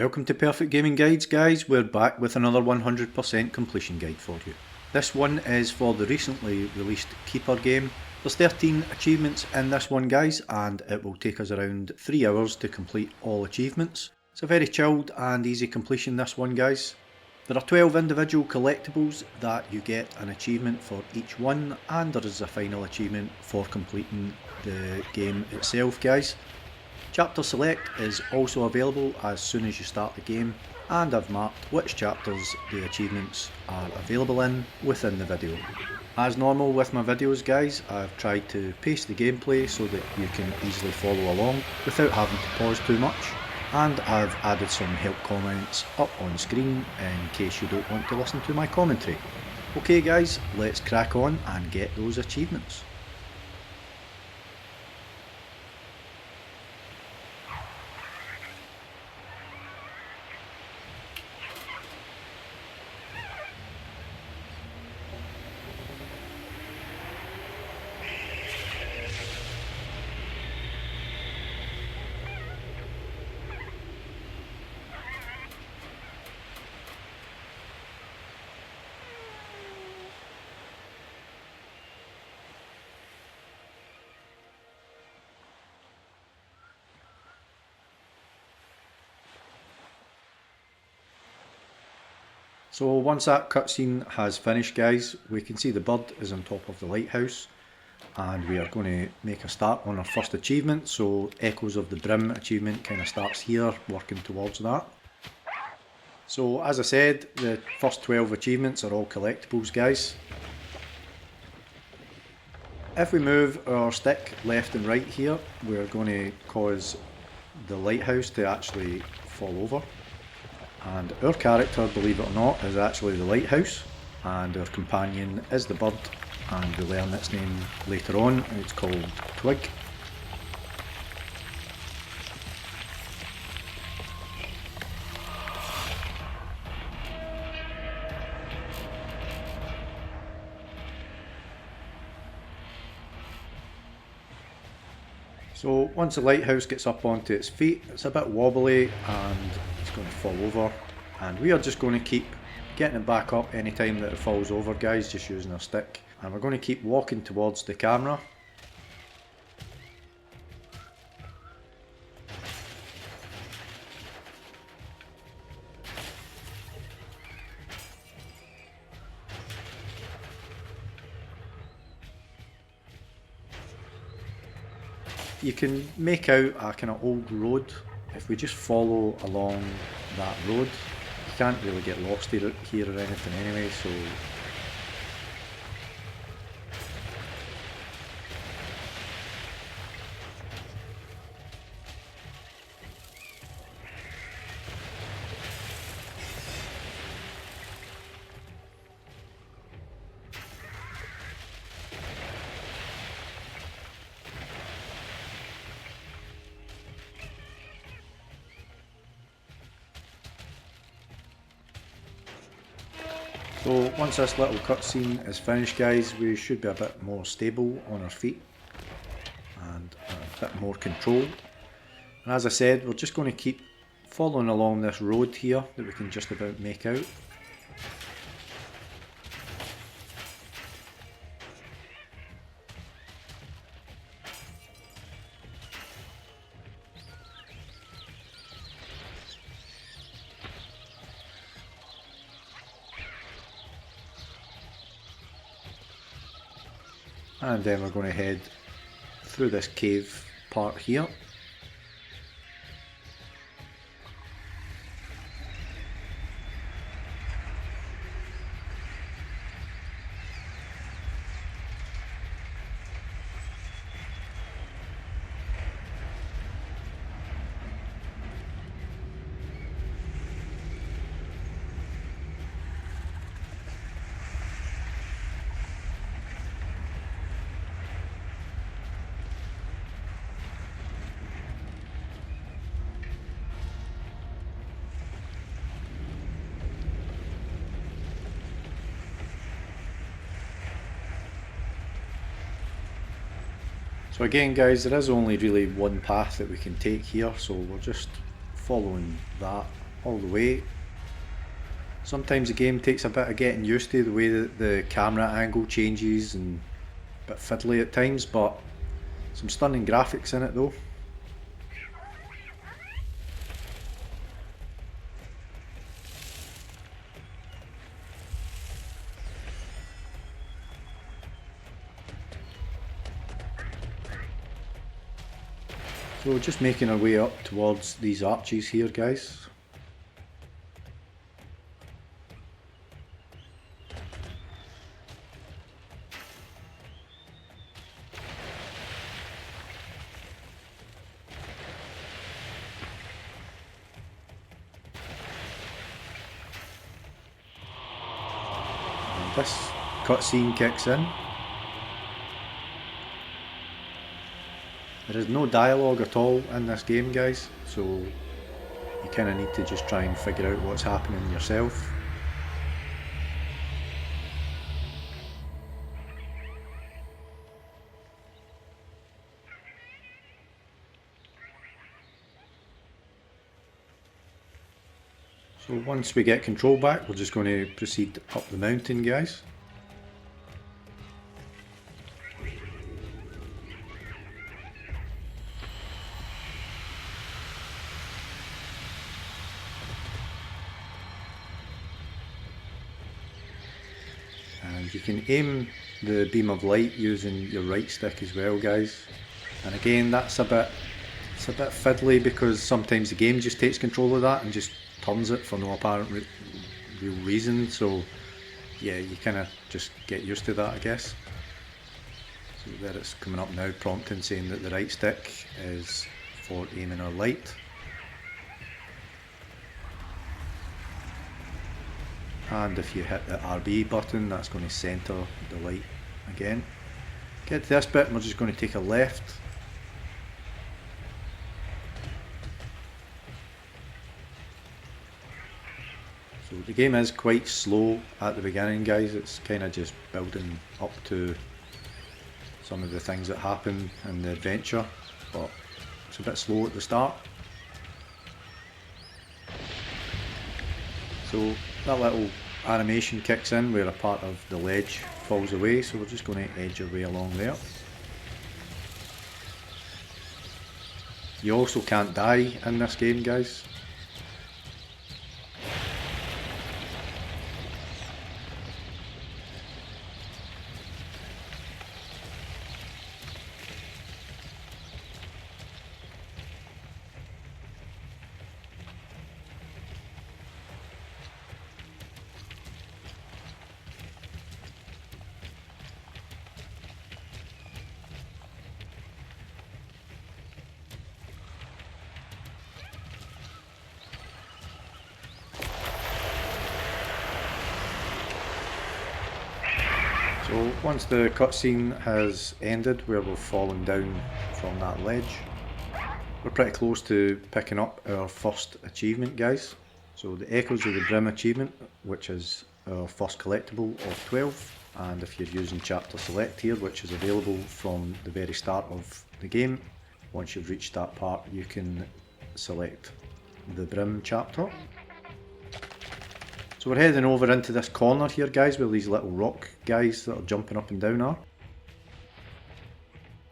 Welcome to Perfect Gaming Guides, guys. We're back with another 100% completion guide for you. This one is for the recently released Keeper game. There's 13 achievements in this one, guys, and it will take us around 3 hours to complete all achievements. It's a very chilled and easy completion, this one, guys. There are 12 individual collectibles that you get an achievement for each one, and there is a final achievement for completing the game itself, guys. Chapter Select is also available as soon as you start the game, and I've marked which chapters the achievements are available in within the video. As normal with my videos, guys, I've tried to pace the gameplay so that you can easily follow along without having to pause too much, and I've added some help comments up on screen in case you don't want to listen to my commentary. Okay guys, let's crack on and get those achievements. So once that cutscene has finished, guys, we can see the bird is on top of the lighthouse, and we are going to make a start on our first achievement. So Echoes of the Brim achievement kind of starts here, working towards that. So as I said, the first 12 achievements are all collectibles, guys. If we move our stick left and right here, we're going to cause the lighthouse to actually fall over. And our character, believe it or not, is actually the lighthouse, and our companion is the bird, and we learn its name later on. It's called Twig. So once the lighthouse gets up onto its feet, it's a bit wobbly and it's going to fall over, and we are just going to keep getting it back up anytime that it falls over, guys, just using our stick, and we're going to keep walking towards the camera. You can make out a kind of old road. If we just follow along that road, you can't really get lost here or anything anyway, so once this little cutscene is finished, guys, we should be a bit more stable on our feet and a bit more control. And as I said, we're just going to keep following along this road here that we can just about make out. And then we're going to head through this cave part here. So again, guys, there is only really one path that we can take here, so we're just following that all the way. Sometimes the game takes a bit of getting used to, the way that the camera angle changes and a bit fiddly at times, but some stunning graphics in it though. So just making our way up towards these arches here, guys. And this cutscene kicks in. There is no dialogue at all in this game, guys, so you kind of need to just try and figure out what's happening yourself. So once we get control back, we're just going to proceed up the mountain, guys. And you can aim the beam of light using your right stick as well, guys. And again, it's a bit fiddly because sometimes the game just takes control of that and just turns it for no apparent real reason. So yeah, you kind of just get used to that, I guess. So there it's coming up now, prompting saying that the right stick is for aiming our light. And if you hit the RB button, that's going to centre the light again. Get to this bit and we're just going to take a left. So the game is quite slow at the beginning, guys. It's kind of just building up to some of the things that happen in the adventure, but it's a bit slow at the start. So that little animation kicks in where a part of the ledge falls away, so we're just going to edge our way along there. You also can't die in this game, guys. So once the cutscene has ended where we've fallen down from that ledge, we're pretty close to picking up our first achievement, guys. So the Echoes of the Brim achievement, which is our first collectible of 12, and if you're using chapter select here, which is available from the very start of the game, once you've reached that part you can select the Brim chapter. So we're heading over into this corner here, guys, where these little rock guys that are jumping up and down are.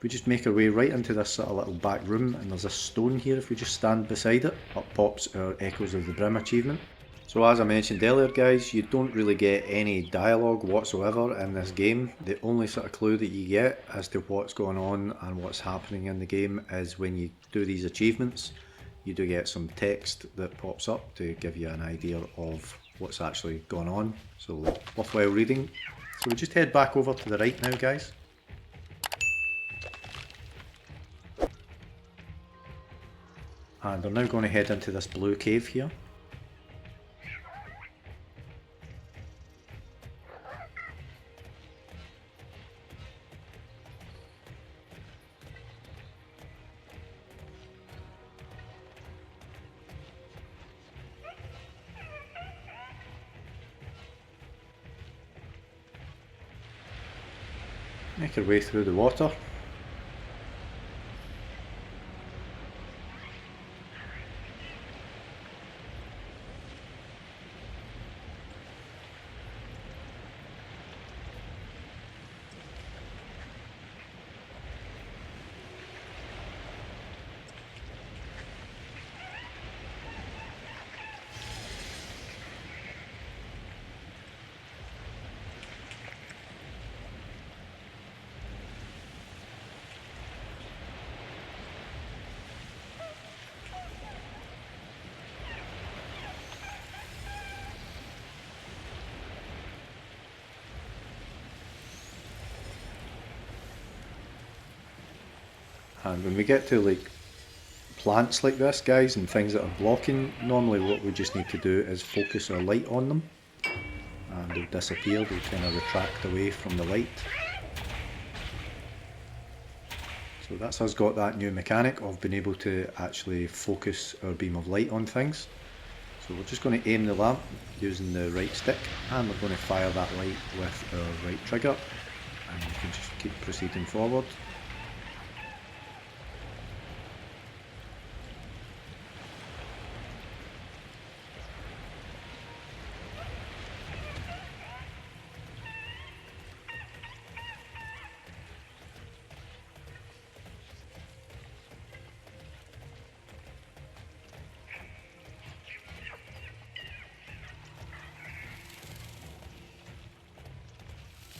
We just make our way right into this sort of little back room, and there's a stone here. If we just stand beside it, up pops our Echoes of the Brim achievement. So as I mentioned earlier, guys, you don't really get any dialogue whatsoever in this game. The only sort of clue that you get as to what's going on and what's happening in the game is when you do these achievements, you do get some text that pops up to give you an idea of what's actually going on. So worthwhile reading. So we just head back over to the right now, guys. And we're now going to head into this blue cave here. Make our way through the water. And when we get to like plants like this, guys, and things that are blocking, normally what we just need to do is focus our light on them and they'll disappear, they'll kind of retract away from the light. So that's us got that new mechanic of being able to actually focus our beam of light on things. So we're just going to aim the lamp using the right stick, and we're going to fire that light with our right trigger, and you can just keep proceeding forward.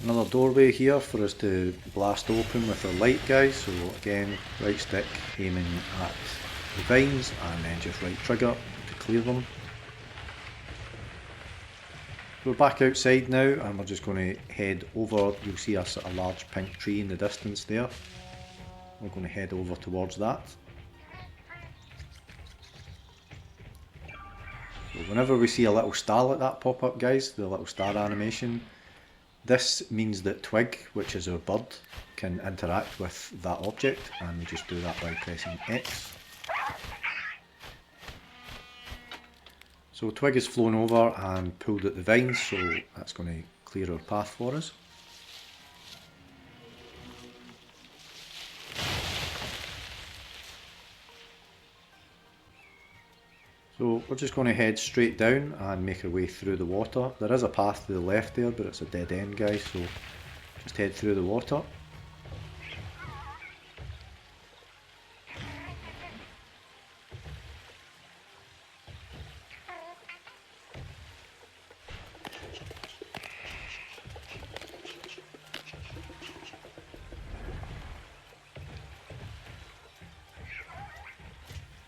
Another doorway here for us to blast open with our light, guys. So again, right stick aiming at the vines and then just right trigger to clear them. We're back outside now and we're just going to head over. You'll see a sort of large pink tree in the distance there. We're going to head over towards that. So whenever we see a little star like that pop up, guys, the little star animation, this means that Twig, which is our bird, can interact with that object, and we just do that by pressing X. So Twig has flown over and pulled at the vines, so that's going to clear our path for us. So we're just going to head straight down and make our way through the water. There is a path to the left there, but it's a dead end, guys, so just head through the water.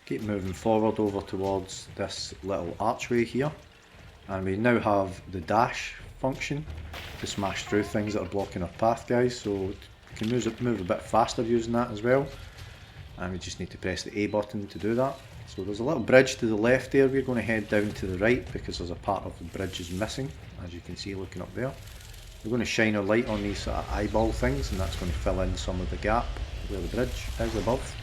Keep moving forward over towards this little archway here, and we now have the dash function to smash through things that are blocking our path, guys, so we can move a bit faster using that as well, and we just need to press the A button to do that. So there's a little bridge to the left there. We're going to head down to the right because there's a part of the bridge is missing, as you can see looking up there. We're going to shine our light on these sort of eyeball things, and that's going to fill in some of the gap where the bridge is above.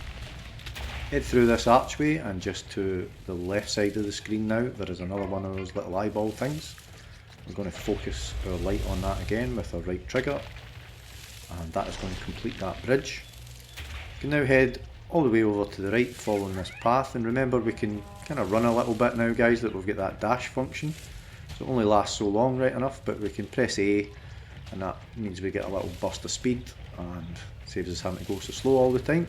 Head through this archway, and just to the left side of the screen now there is another one of those little eyeball things. We're going to focus our light on that again with our right trigger, and that is going to complete that bridge. You can now head all the way over to the right following this path, and remember we can kind of run a little bit now, guys, that we've got that dash function, so it only lasts so long, right enough, but we can press A and that means we get a little burst of speed and saves us having to go so slow all the time.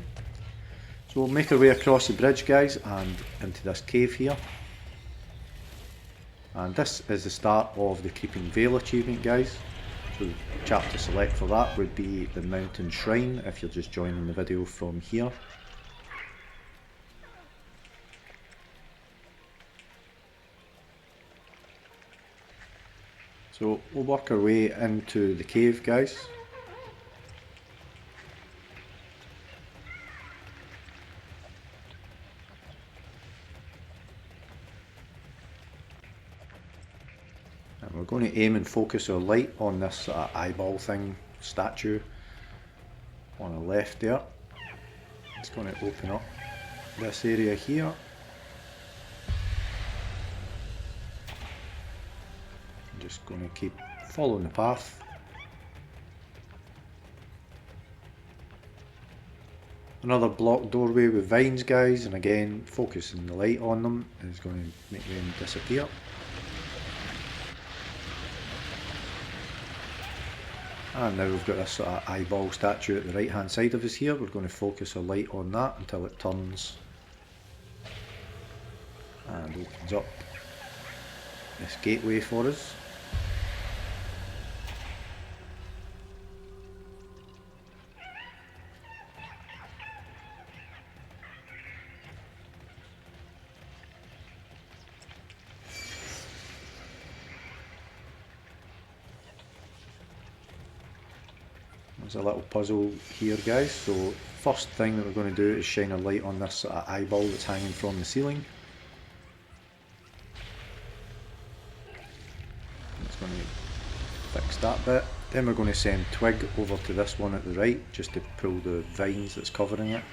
So we'll make our way across the bridge, guys, and into this cave here. And this is the start of the Creeping Veil achievement, guys. So the chapter to select for that would be the Mountain Shrine, if you're just joining the video from here. So we'll work our way into the cave, guys. And we're going to aim and focus our light on this eyeball thing, statue on the left there. It's going to open up this area here. I'm just going to keep following the path. Another blocked doorway with vines, guys, and again focusing the light on them is going to make them disappear. And now we've got this sort of eyeball statue at the right hand side of us here. We're going to focus our light on that until it turns and opens up this gateway for us. There's a little puzzle here, guys. So first thing that we're going to do is shine a light on this sort of eyeball that's hanging from the ceiling. It's going to fix that bit. Then we're going to send Twig over to this one at the right, just to pull the vines that's covering it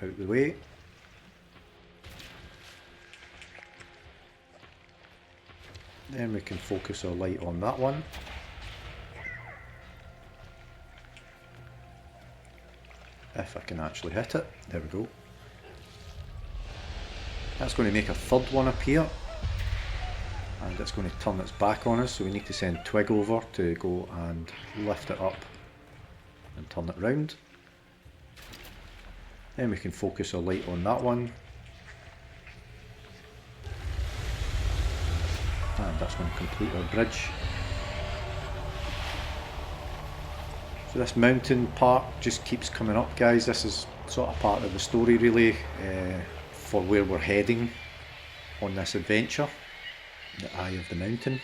out of the way. Then we can focus our light on that one. If I can actually hit it, there we go. That's going to make a third one appear, and it's going to turn its back on us, so we need to send Twig over to go and lift it up and turn it round. Then we can focus our light on that one, and that's going to complete our bridge. So this mountain part just keeps coming up, guys. This is sort of part of the story really, for where we're heading on this adventure, the eye of the mountain.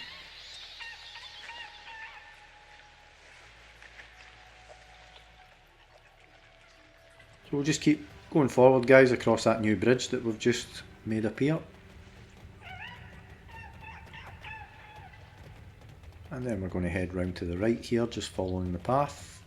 So we'll just keep going forward, guys, across that new bridge that we've just made appear. And then we're going to head round to the right here, just following the path.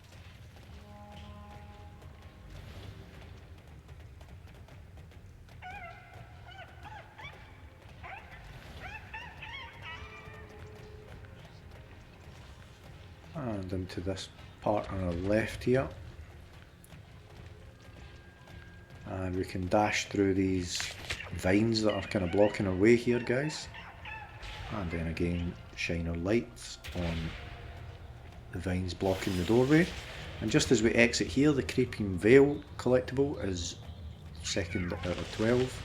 And into this part on our left here. And we can dash through these vines that are kind of blocking our way here, guys. And then again shine our lights on the vines blocking the doorway. And just as we exit here, the Creeping Veil collectible is second out of 12.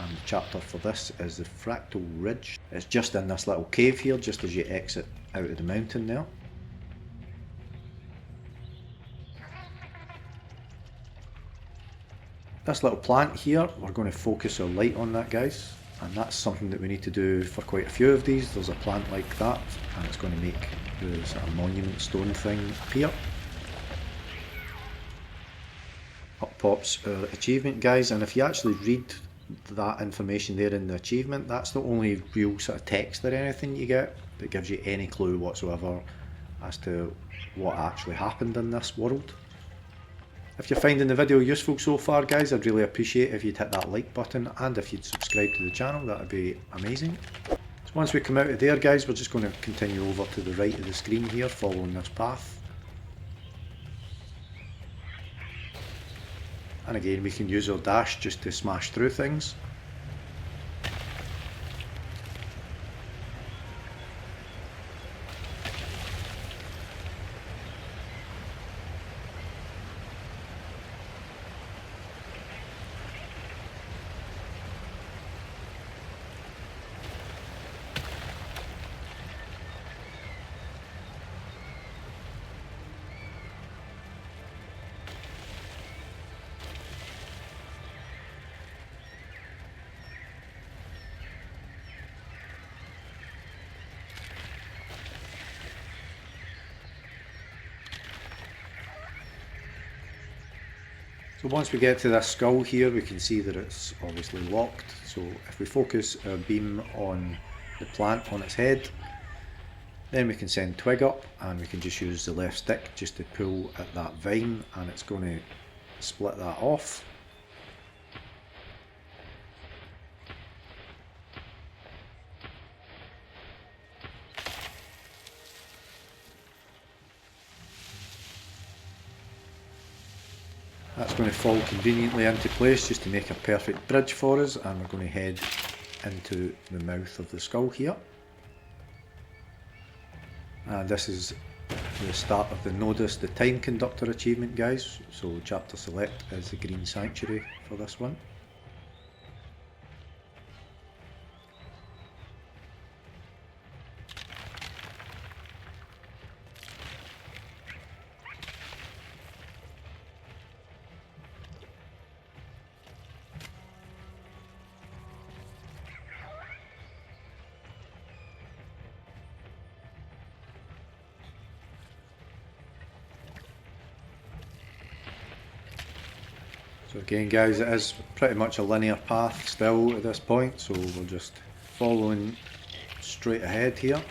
And the chapter for this is the Fractal Ridge. It's just in this little cave here, just as you exit out of the mountain there. This little plant here, we're going to focus our light on that, guys, and that's something that we need to do for quite a few of these. There's a plant like that, and it's going to make the sort of monument stone thing appear. Up pops our achievement, guys, and if you actually read that information there in the achievement, that's the only real sort of text or anything you get that gives you any clue whatsoever as to what actually happened in this world. If you're finding the video useful so far, guys, I'd really appreciate if you'd hit that like button, and if you'd subscribe to the channel, that would be amazing. So once we come out of there, guys, we're just going to continue over to the right of the screen here, following this path. And again, we can use our dash just to smash through things. So once we get to this skull here, we can see that it's obviously locked. So if we focus our beam on the plant on its head, then we can send Twig up, and we can just use the left stick just to pull at that vine, and it's going to split that off. That's going to fall conveniently into place just to make a perfect bridge for us, and we're going to head into the mouth of the skull here. And this is the start of the Nodus, the Time Conductor achievement, guys. So chapter select is the Green Sanctuary for this one. So again guys, it is pretty much a linear path still at this point, so we're just following straight ahead here.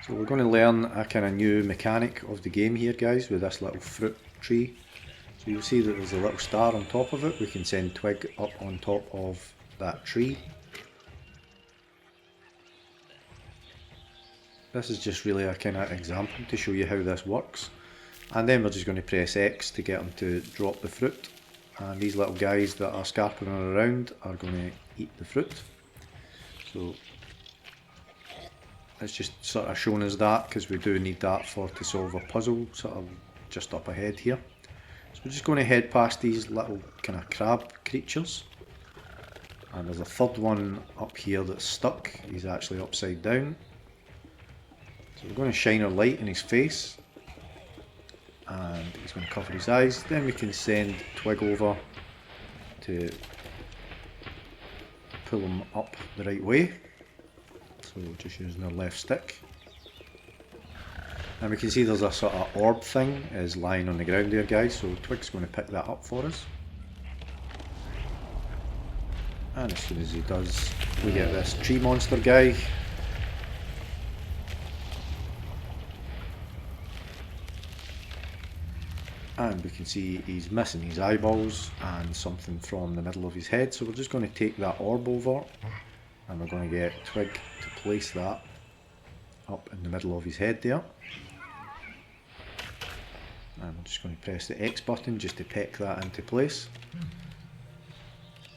So we're going to learn a kind of new mechanic of the game here guys with this little fruit tree. So you'll see that there's a little star on top of it. We can send twig up on top of that tree. This is just really a kind of example to show you how this works. And then we're just going to press X to get them to drop the fruit. And these little guys that are scarping around are going to eat the fruit. So it's just sort of showing us that because we do need that to solve a puzzle sort of just up ahead here. So we're just going to head past these little kind of crab creatures. And there's a third one up here that's stuck. He's actually upside down. So we're going to shine our light in his face. And he's going to cover his eyes. Then we can send twig over to pull him up the right way. So just using our left stick. And we can see there's a sort of orb thing is lying on the ground there guys, so Twig's going to pick that up for us. And as soon as he does, we get this tree monster guy. And we can see he's missing his eyeballs and something from the middle of his head, so we're just going to take that orb over. And we're going to get Twig to place that up in the middle of his head there. And I'm just going to press the X button just to peck that into place.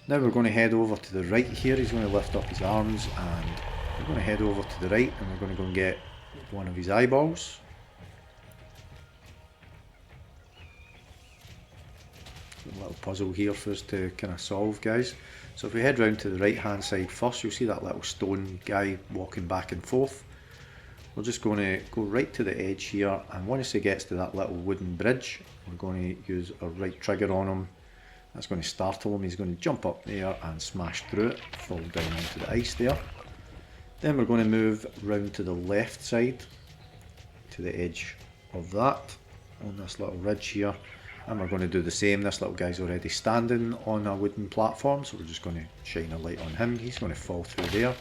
Now we're going to head over to the right here. He's going to lift up his arms and we're going to head over to the right and we're going to go and get one of his eyeballs. A little puzzle here for us to kind of solve guys. So if we head round to the right hand side first, you'll see that little stone guy walking back and forth. We're just going to go right to the edge here, and once he gets to that little wooden bridge, we're going to use a right trigger on him. That's going to startle him. He's going to jump up there and smash through it, fall down onto the ice there. Then we're going to move round to the left side to the edge of that on this little ridge here. And we're going to do the same. This little guy's already standing on a wooden platform, so we're just going to shine a light on him. He's going to fall through there.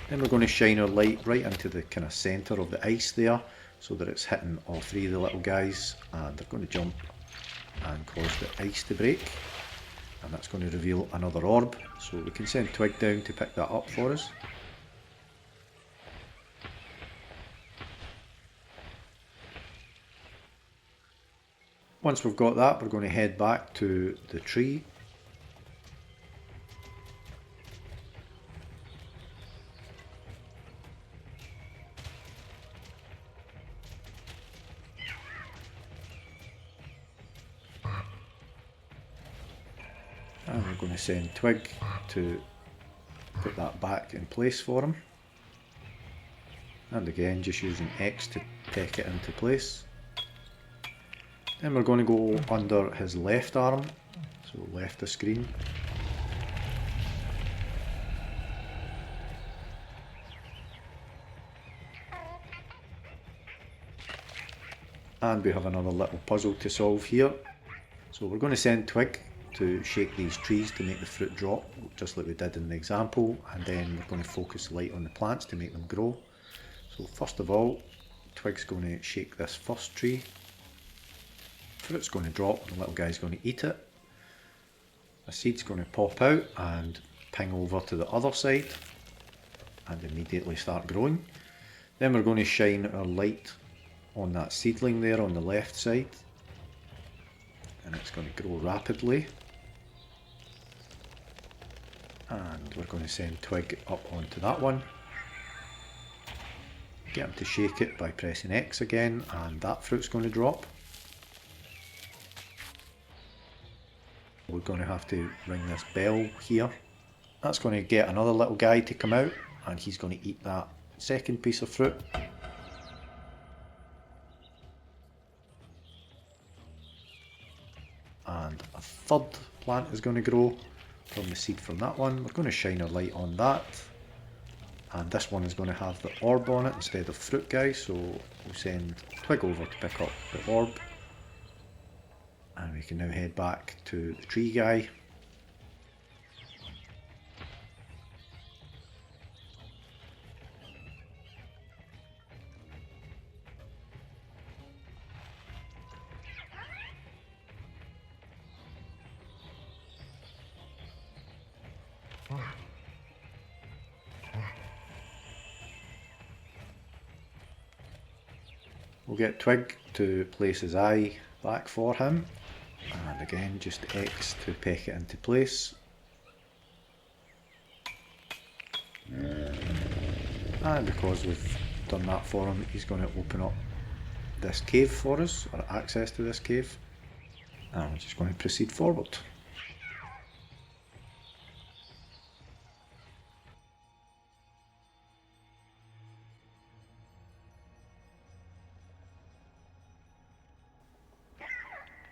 Then we're going to shine our light right into the kind of centre of the ice there, so that it's hitting all three of the little guys, and they're going to jump and cause the ice to break. And that's going to reveal another orb, so we can send Twig down to pick that up for us. Once we've got that, we're going to head back to the tree. And we're going to send Twig to put that back in place for him. And again, just using X to peck it into place. Then we're going to go under his left arm, so left the screen. And we have another little puzzle to solve here. So we're going to send Twig to shake these trees to make the fruit drop, just like we did in the example, and then we're going to focus light on the plants to make them grow. So first of all, Twig's going to shake this first tree. Fruit's going to drop, the little guy's going to eat it. A seed's going to pop out and ping over to the other side and immediately start growing. Then we're going to shine our light on that seedling there on the left side, and it's going to grow rapidly. And we're going to send Twig up onto that one. Get him to shake it by pressing X again, and that fruit's going to drop. We're going to have to ring this bell here. That's going to get another little guy to come out, and he's going to eat that second piece of fruit. third plant is going to grow from the seed from that one. We're going to shine a light on that. And this one is going to have the orb on it instead of fruit, guys. So we'll send Twig over to pick up the orb. And we can now head back to the tree guy. We'll get Twig to place his eye back for him, and again just X to peck it into place. And because we've done that for him, he's going to open up this cave for us, or access to this cave, and we're just going to proceed forward.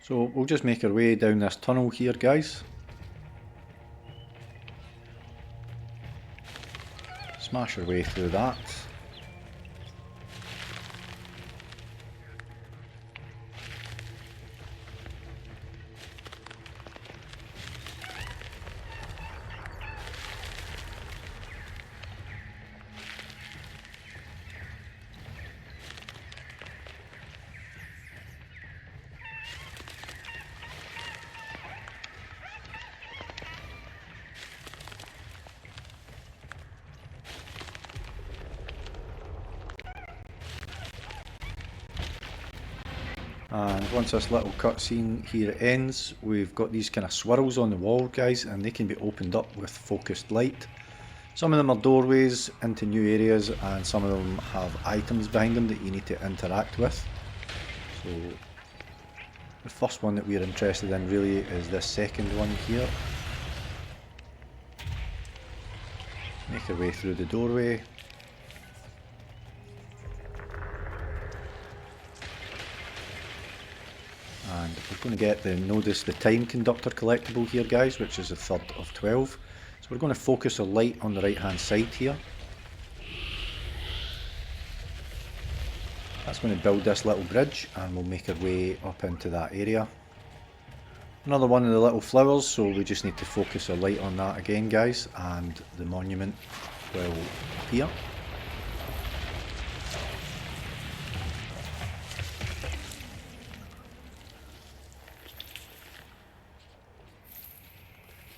So we'll just make our way down this tunnel here, guys. Smash our way through that. And once this little cutscene here ends, we've got these kind of swirls on the wall, guys, and they can be opened up with focused light. Some of them are doorways into new areas, and some of them have items behind them that you need to interact with. So the first one that we're interested in really is this second one here. Make our way through the doorway. And we're going to get the Nodus, the Time Conductor collectible here, guys, which is the third of 12. So we're going to focus our light on the right hand side here. That's going to build this little bridge, and we'll make our way up into that area. Another one of the little flowers, so we just need to focus our light on that again, guys, and the monument will appear.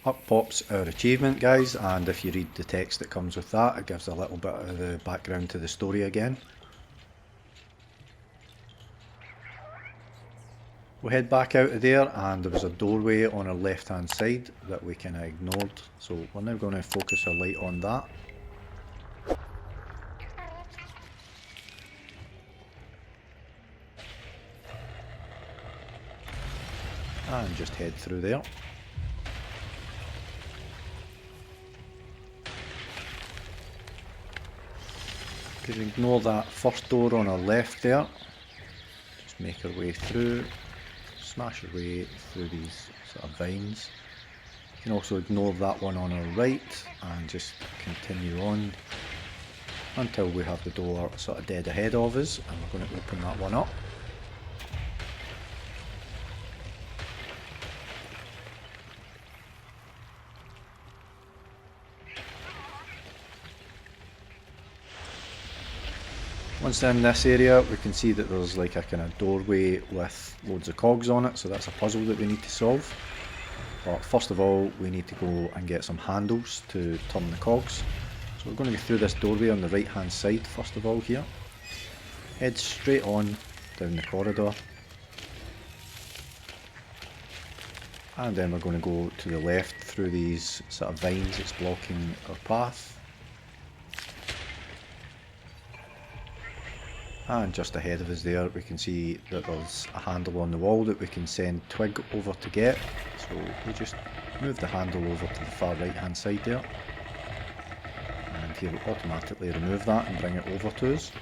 Up pops our achievement, guys, and if you read the text that comes with that, it gives a little bit of the background to the story again. We'll head back out of there, and there was a doorway on our left hand side that we kind of ignored, so we're now going to focus our light on that. And just head through there. We can ignore that first door on our left there. Just make our way through, smash our way through these sort of vines. You can also ignore that one on our right and just continue on until we have the door sort of dead ahead of us, and we're going to open that one up. Once in this area, we can see that there's like a kind of doorway with loads of cogs on it, so that's a puzzle that we need to solve. But first of all, we need to go and get some handles to turn the cogs. So we're going to go through this doorway on the right hand side first of all here. Head straight on down the corridor. And then we're going to go to the left through these sort of vines that's blocking our path. And just ahead of us there, we can see that there's a handle on the wall that we can send Twig over to get. So we just move the handle over to the far right hand side there. And he will automatically remove that and bring it over to us.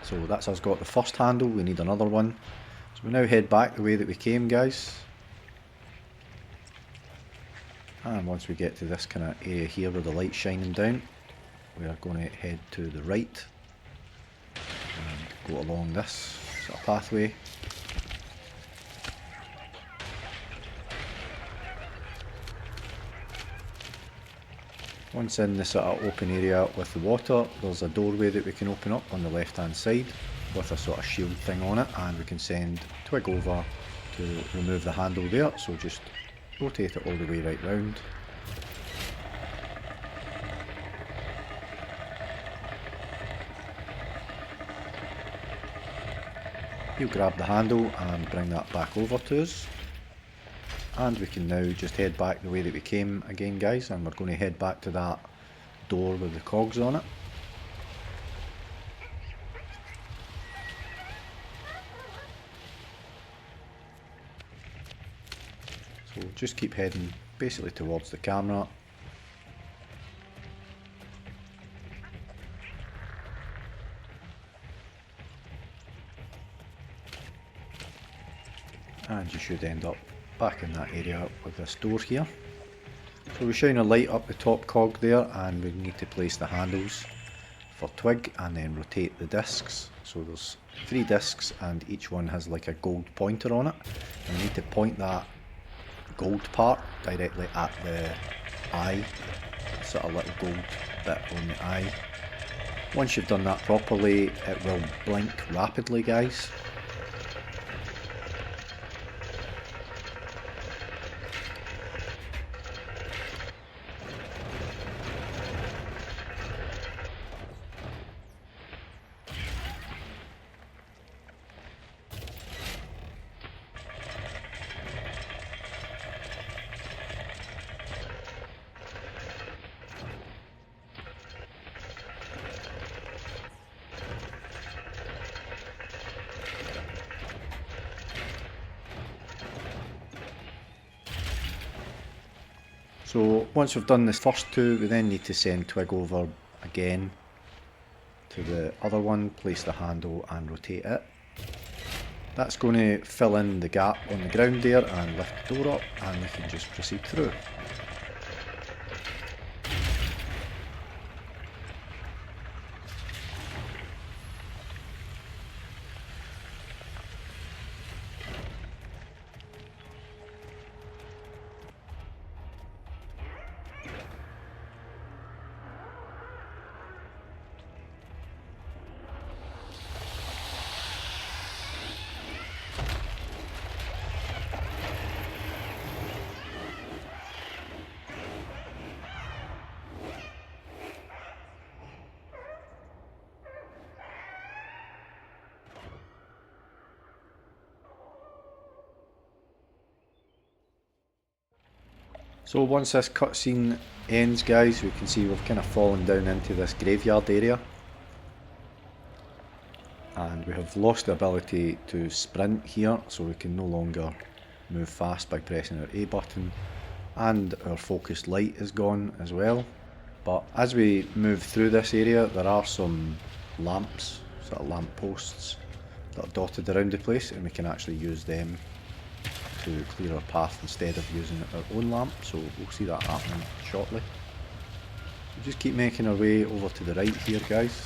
So that's us got the first handle, we need another one. So So we now head back the way that we came, guys. And once we get to this kind of area here where the light's shining down, we are going to head to the right and go along this sort of pathway. Once in the sort of open area with the water, there's a doorway that we can open up on the left hand side with a sort of shield thing on it, and we can send Twig over to remove the handle there, so just rotate it all the way right round. He'll grab the handle and bring that back over to us. And we can now just head back the way that we came again, guys, and we're going to head back to that door with the cogs on it. So just keep heading basically towards the camera. And you should end up back in that area with this door here. So we shine a light up the top cog there, and we need to place the handles for Twig and then rotate the discs. So there's 3 discs and each one has like a gold pointer on it, and we need to point that gold part directly at the eye, sort of little gold bit on the eye. Once you've done that properly, it will blink rapidly, guys. So once we've done the first 2, we then need to send Twig over again to the other one, place the handle and rotate it. That's going to fill in the gap on the ground there and lift the door up, and we can just proceed through. So once this cutscene ends, guys, we can see we've kind of fallen down into this graveyard area. And we have lost the ability to sprint here, so we can no longer move fast by pressing our A button. And our focused light is gone as well. But as we move through this area, there are some lamps, sort of lamp posts, that are dotted around the place, and we can actually use them to clear our path instead of using our own lamp, so we'll see that happening shortly. We'll just keep making our way over to the right here, guys.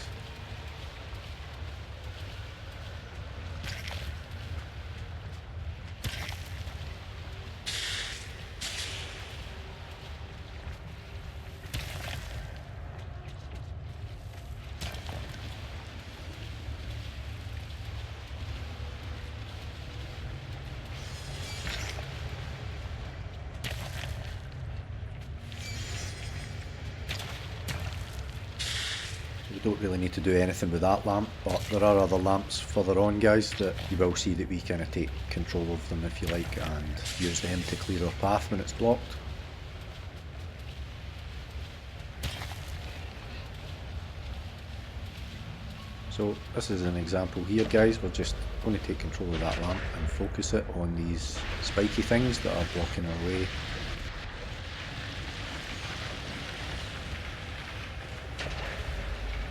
We don't really need to do anything with that lamp, but there are other lamps further on, guys, that you will see that we kind of take control of them, if you like, and use them to clear our path when it's blocked. So this is an example here, guys. We're just going to take control of that lamp and focus it on these spiky things that are blocking our way.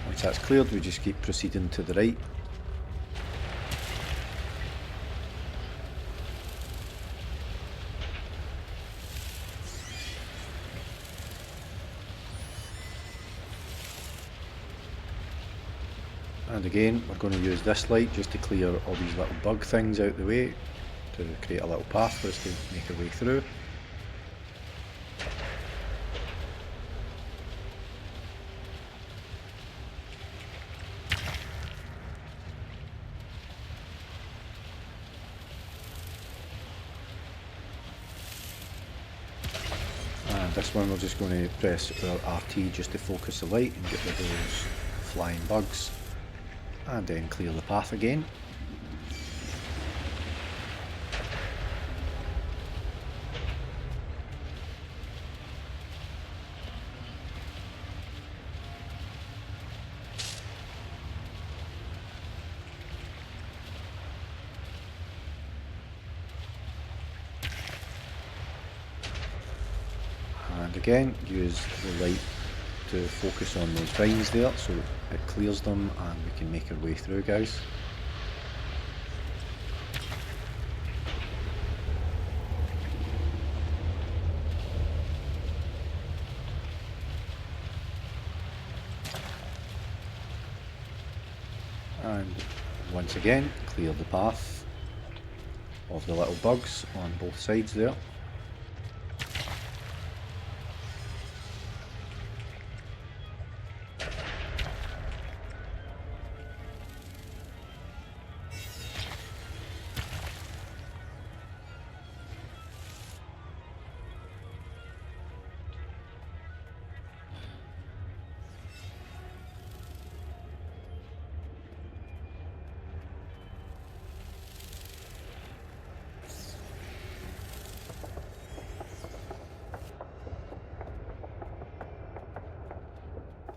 Once that's cleared, we just keep proceeding to the right. And again, we're going to use this light just to clear all these little bug things out the way to create a little path for us to make our way through. And this one we're just going to press our RT just to focus the light and get rid of those flying bugs. And then clear the path again. And again, use the light to focus on those vines there so it clears them and we can make our way through, guys. And once again, clear the path of the little bugs on both sides there.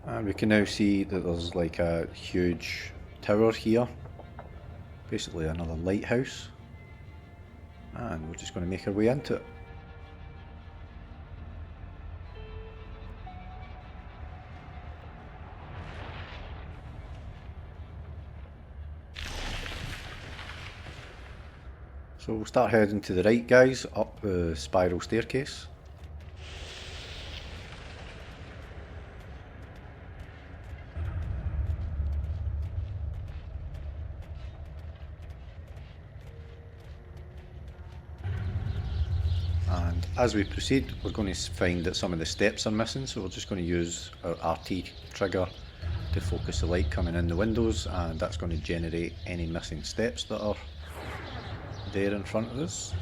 And we can now see that there's like a huge tower here, basically another lighthouse, and we're just going to make our way into it. So we'll start heading to the right, guys, up the spiral staircase. And as we proceed, we're going to find that some of the steps are missing, so we're just going to use our RT trigger to focus the light coming in the windows, and that's going to generate any missing steps that are there in front of us.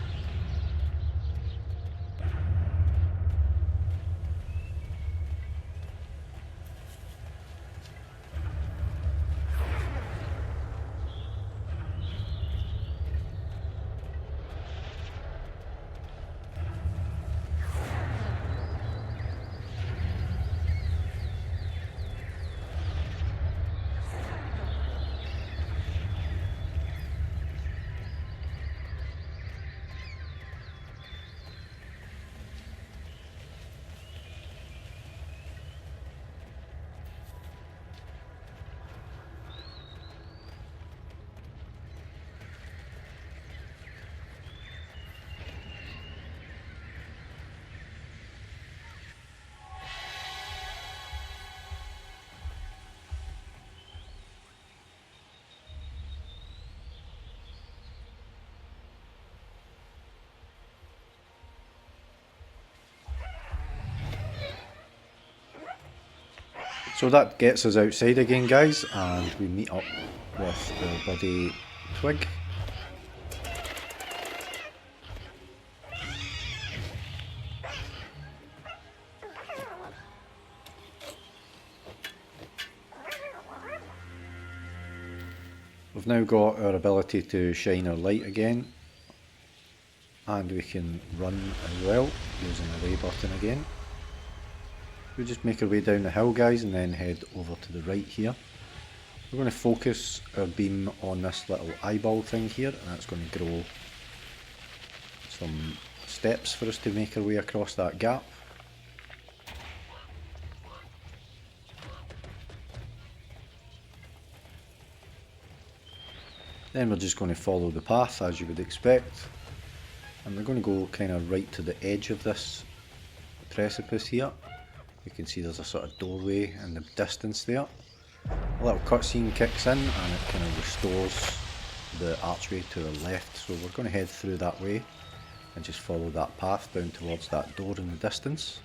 So that gets us outside again, guys, and we meet up with the bloody twig. We've now got our ability to shine our light again, and we can run as well using the A button again. We just make our way down the hill, guys, and then head over to the right here. We're going to focus our beam on this little eyeball thing here, and that's going to grow some steps for us to make our way across that gap. Then we're just going to follow the path as you would expect, and we're going to go kind of right to the edge of this precipice here. You can see there's a sort of doorway in the distance there. A little cutscene kicks in and it kind of restores the archway to the left, so we're going to head through that way and just follow that path down towards that door in the distance.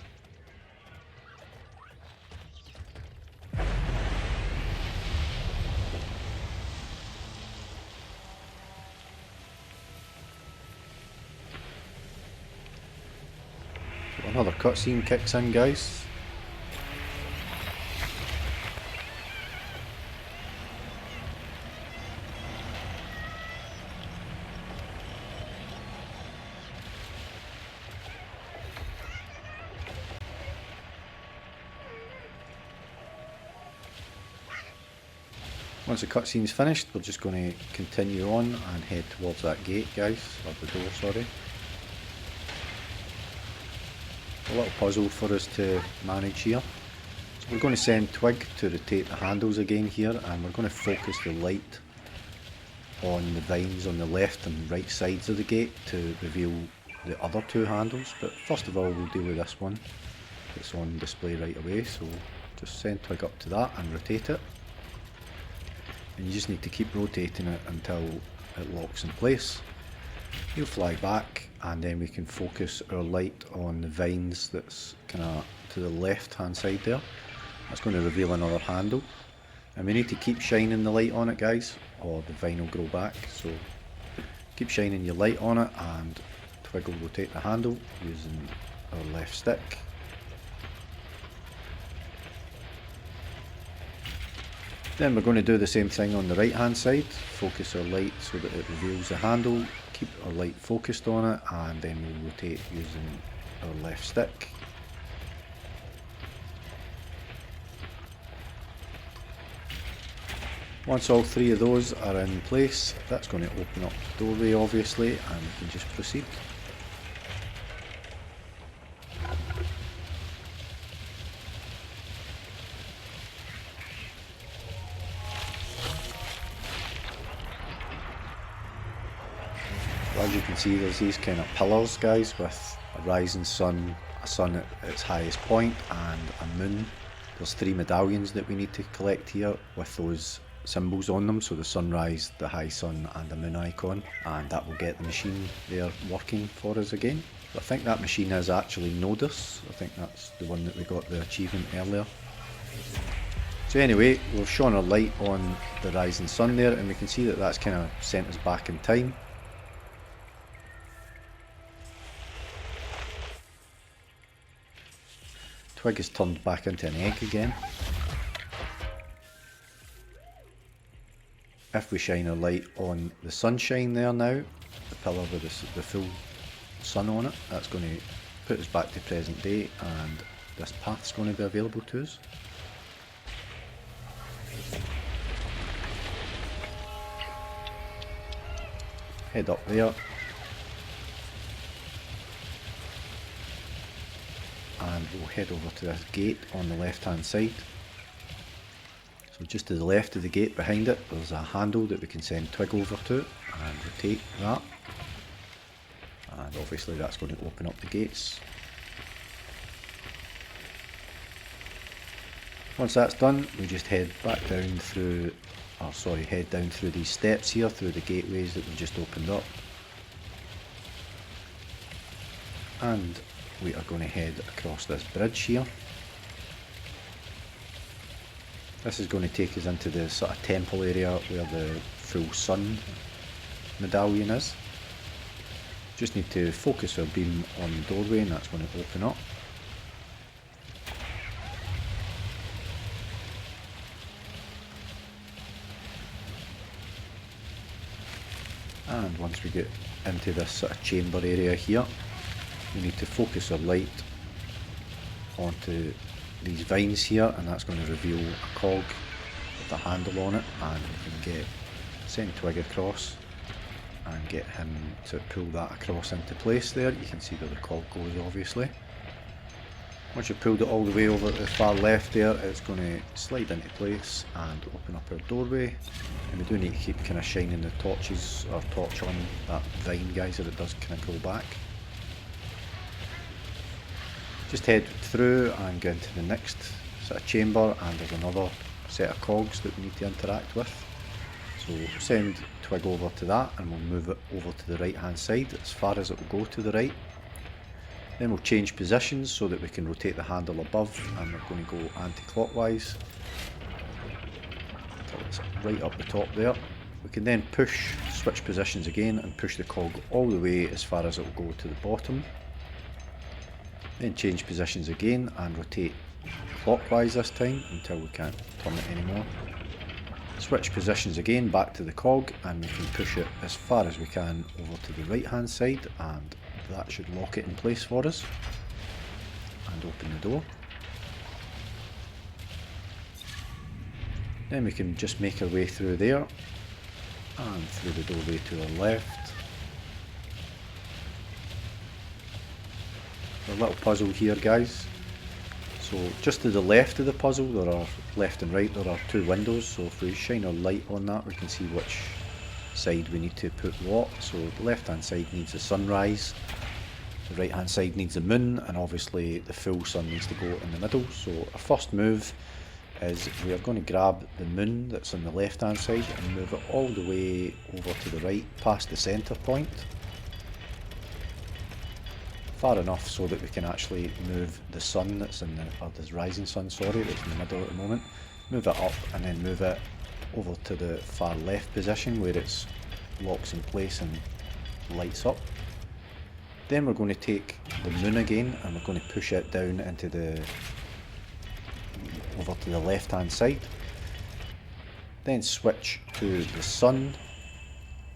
So another cutscene kicks in, guys. Once the cutscene's finished, we're just going to continue on and head towards that gate, guys, or the door, sorry. A little puzzle for us to manage here. So we're going to send Twig to rotate the handles again here, and we're going to focus the light on the vines on the left and right sides of the gate to reveal the other two handles. But first of all, we'll deal with this one that's on display right away, so just send Twig up to that and rotate it. And you just need to keep rotating it until it locks in place. He'll fly back, and then we can focus our light on the vines that's kind of to the left hand side there. That's going to reveal another handle, and we need to keep shining the light on it, guys, or the vine will grow back. So keep shining your light on it, and Twig will rotate the handle using our left stick. Then we're going to do the same thing on the right hand side, focus our light so that it reveals the handle, keep our light focused on it, and then we'll rotate using our left stick. Once all three of those are in place, that's going to open up the doorway obviously, and we can just proceed. As you can see, there's these kind of pillars, guys, with a rising sun, a sun at its highest point, and a moon. There's three medallions that we need to collect here with those symbols on them, so the sunrise, the high sun, and the moon icon, and that will get the machine there working for us again. I think that machine is actually Nodus. I think that's the one that we got the achievement earlier. So anyway, we've shone our light on the rising sun there, and we can see that that's kind of sent us back in time. Twig is turned back into an egg again. If we shine a light on the sunshine there now, the pillar with the full sun on it, that's going to put us back to present day, and this path's going to be available to us. Head up there. And we'll head over to this gate on the left hand side. So just to the left of the gate behind it, there's a handle that we can send Twig over to and rotate that. And obviously that's going to open up the gates. Once that's done, we just head back down through, head down through these steps here, through the gateways that we just opened up. And we are going to head across this bridge here. This is going to take us into the sort of temple area where the full sun medallion is. Just need to focus our beam on the doorway, and that's going to open up. And once we get into this sort of chamber area here, we need to focus our light onto these vines here, and that's going to reveal a cog with a handle on it, and we can send Twig across and get him to pull that across into place there. You can see where the cog goes obviously. Once you've pulled it all the way over to the far left there, it's going to slide into place and open up our doorway. And we do need to keep kind of shining the torch on that vine, guys, so it does kind of go back. Just head through and go into the next sort of chamber, and there's another set of cogs that we need to interact with. So we'll send Twig over to that and we'll move it over to the right hand side as far as it will go to the right. Then we'll change positions so that we can rotate the handle above, and we're going to go anti-clockwise until it's right up the top there. We can then switch positions again and push the cog all the way as far as it will go to the bottom. Then change positions again and rotate clockwise this time until we can't turn it anymore. Switch positions again back to the cog and we can push it as far as we can over to the right hand side, and that should lock it in place for us and open the door. Then we can just make our way through there and through the doorway to our left. A little puzzle here, guys. So just to the left of the puzzle, left and right, there are two windows. So if we shine our light on that, we can see which side we need to put what. So the left hand side needs the sunrise, the right hand side needs the moon, and obviously the full sun needs to go in the middle. So our first move is we are going to grab the moon that's on the left hand side and move it all the way over to the right past the centre point, far enough so that we can actually move the sun that's in the, or the rising sun, sorry, that's in the middle at the moment, move it up and then move it over to the far left position where it's locks in place and lights up. Then we're going to take the moon again and we're going to push it down into over to the left hand side. Then switch to the sun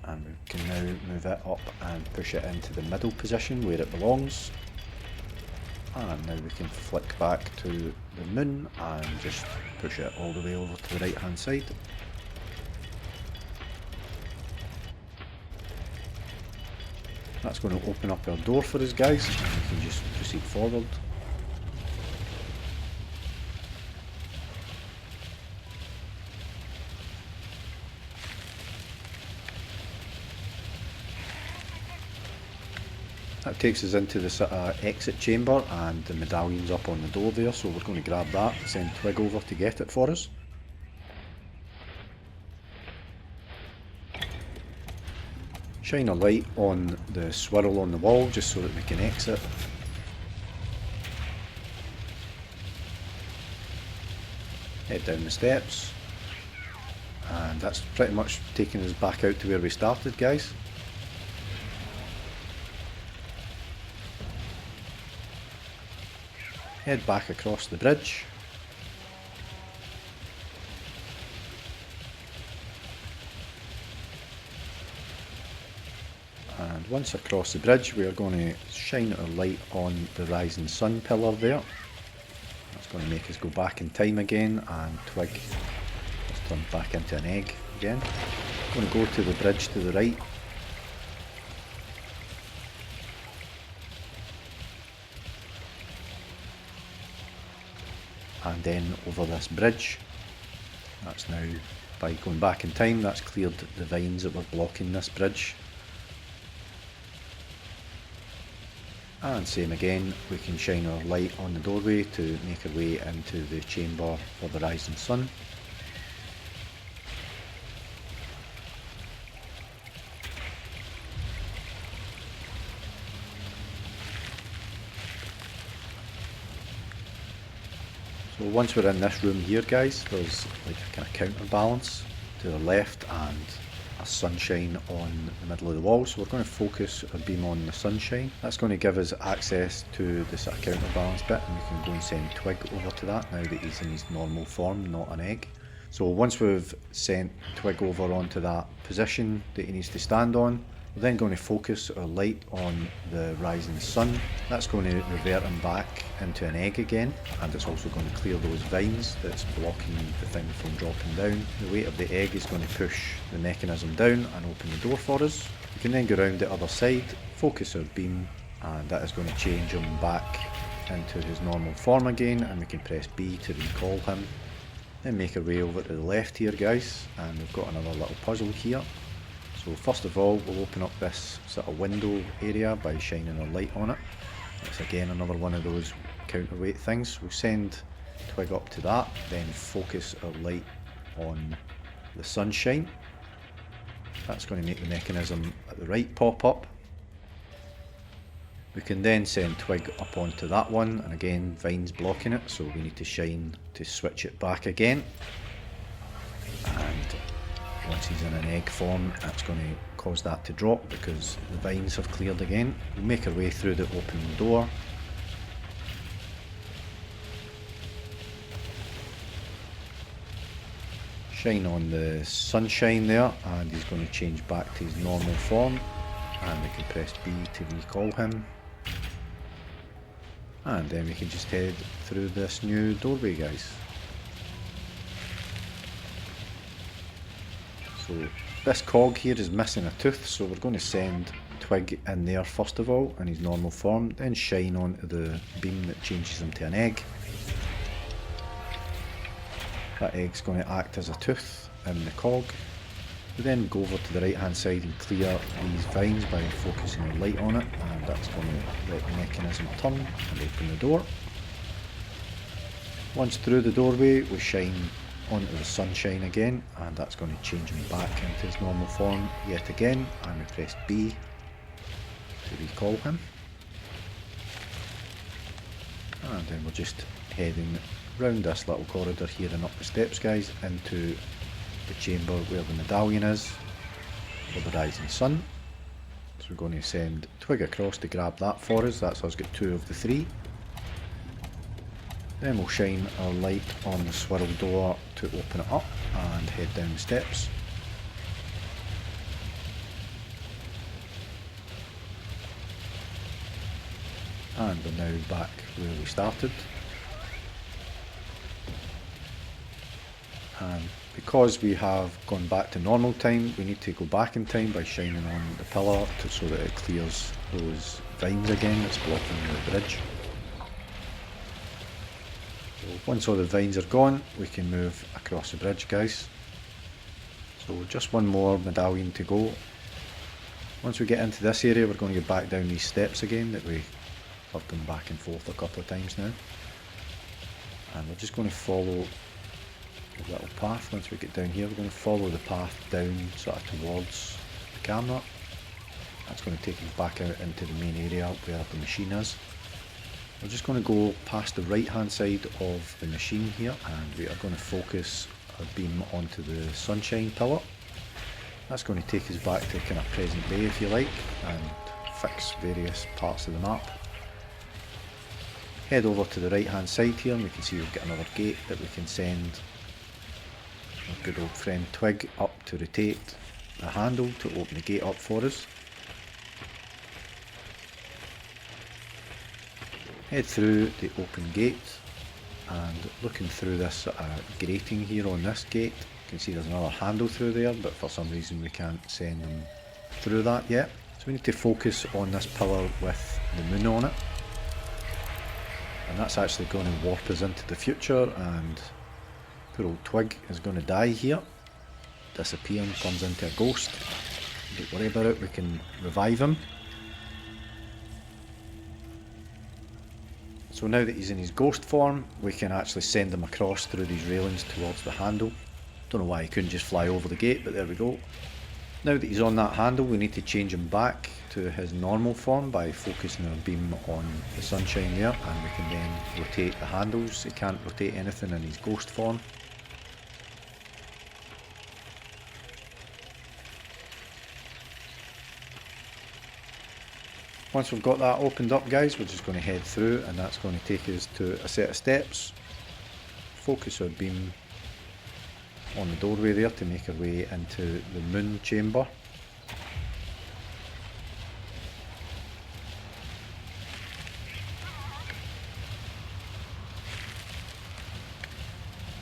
and we can now move it up and push it into the middle position where it belongs. And now we can flick back to the moon and just push it all the way over to the right hand side. That's going to open up our door for us, guys, and we can just proceed forward. That takes us into the sort of exit chamber, and the medallion's up on the door there, so we're going to grab that, send Twig over to get it for us. Shine a light on the swirl on the wall just so that we can exit. Head down the steps, and that's pretty much taking us back out to where we started, guys. Head back across the bridge. And once across the bridge, we are going to shine our light on the rising sun pillar there. That's going to make us go back in time again, and Twig has turned back into an egg again. I'm going to go to the bridge to the right. And then over this bridge. That's now, by going back in time, that's cleared the vines that were blocking this bridge. And same again, we can shine our light on the doorway to make our way into the chamber for the rising sun. So once we're in this room here, guys, there's like a kind of counterbalance to the left and a sunshine on the middle of the wall, so we're going to focus our beam on the sunshine. That's going to give us access to the sort of counterbalance bit, and we can go and send Twig over to that now that he's in his normal form, not an egg. So once we've sent Twig over onto that position that he needs to stand on, we're then going to focus our light on the rising sun. That's going to revert him back into an egg again, and it's also going to clear those vines that's blocking the thing from dropping down. The weight of the egg is going to push the mechanism down and open the door for us. We can then go around the other side, focus our beam, and that is going to change him back into his normal form again, and we can press B to recall him. Then make our way over to the left here, guys, and we've got another little puzzle here. So first of all, we'll open up this sort of window area by shining a light on it. That's again another one of those counterweight things. We'll send twig up to that, then focus our light on the sunshine. That's going to make the mechanism at the right pop up. We can then send twig up onto that one, and again vine's blocking it, so we need to shine to switch it back again. And once he's in an egg form, that's going to cause that to drop because the vines have cleared again. We'll make our way through the open door. Shine on the sunshine there, and he's going to change back to his normal form, and we can press B to recall him, and then we can just head through this new doorway, guys. So this cog here is missing a tooth, so we're going to send twig in there first of all in his normal form, then shine onto the beam that changes him to an egg. That egg's going to act as a tooth in the cog. We then go over to the right hand side and clear these vines by focusing the light on it, and that's going to let the mechanism turn and open the door. Once through the doorway, we shine onto the sunshine again, and that's going to change him back into his normal form yet again, and we press B to recall him. And then we're just heading round this little corridor here and up the steps, guys, into the chamber where the medallion is for the rising sun. So we're going to send twig across to grab that for us. That's us get 2 of the 3. Then we'll shine our light on the swirl door to open it up and head down the steps. And we're now back where we started. And because we have gone back to normal time, we need to go back in time by shining on the pillar so that it clears those vines again that's blocking the bridge. So once all the vines are gone, we can move across the bridge, guys. So just one more medallion to go. Once we get into this area, we're going to get back down these steps again that we have gone back and forth a couple of times now. And we're just going to follow a little path. Once we get down here, we're going to follow the path down sort of towards the camera. That's going to take us back out into the main area where the machine is. We're just going to go past the right hand side of the machine here, and we are going to focus our beam onto the sunshine pillar. That's going to take us back to kind of present day, if you like, and fix various parts of the map. Head over to the right hand side here, and we can see we've got another gate that we can send our good old friend Twig up to rotate the handle to open the gate up for us. Head through the open gate, and looking through this grating here on this gate, you can see there's another handle through there, but for some reason we can't send them through that yet. So we need to focus on this pillar with the moon on it, and that's actually going to warp us into the future, and poor old Twig is going to die here, disappear and turns into a ghost. Don't worry about it, we can revive him. So now that he's in his ghost form, we can actually send him across through these railings towards the handle. Don't know why he couldn't just fly over the gate, but there we go. Now that he's on that handle, we need to change him back to his normal form by focusing our beam on the sunshine there, and we can then rotate the handles. He can't rotate anything in his ghost form. Once we've got that opened up, guys, we're just going to head through, and that's going to take us to a set of steps. Focus our beam on the doorway there to make our way into the moon chamber.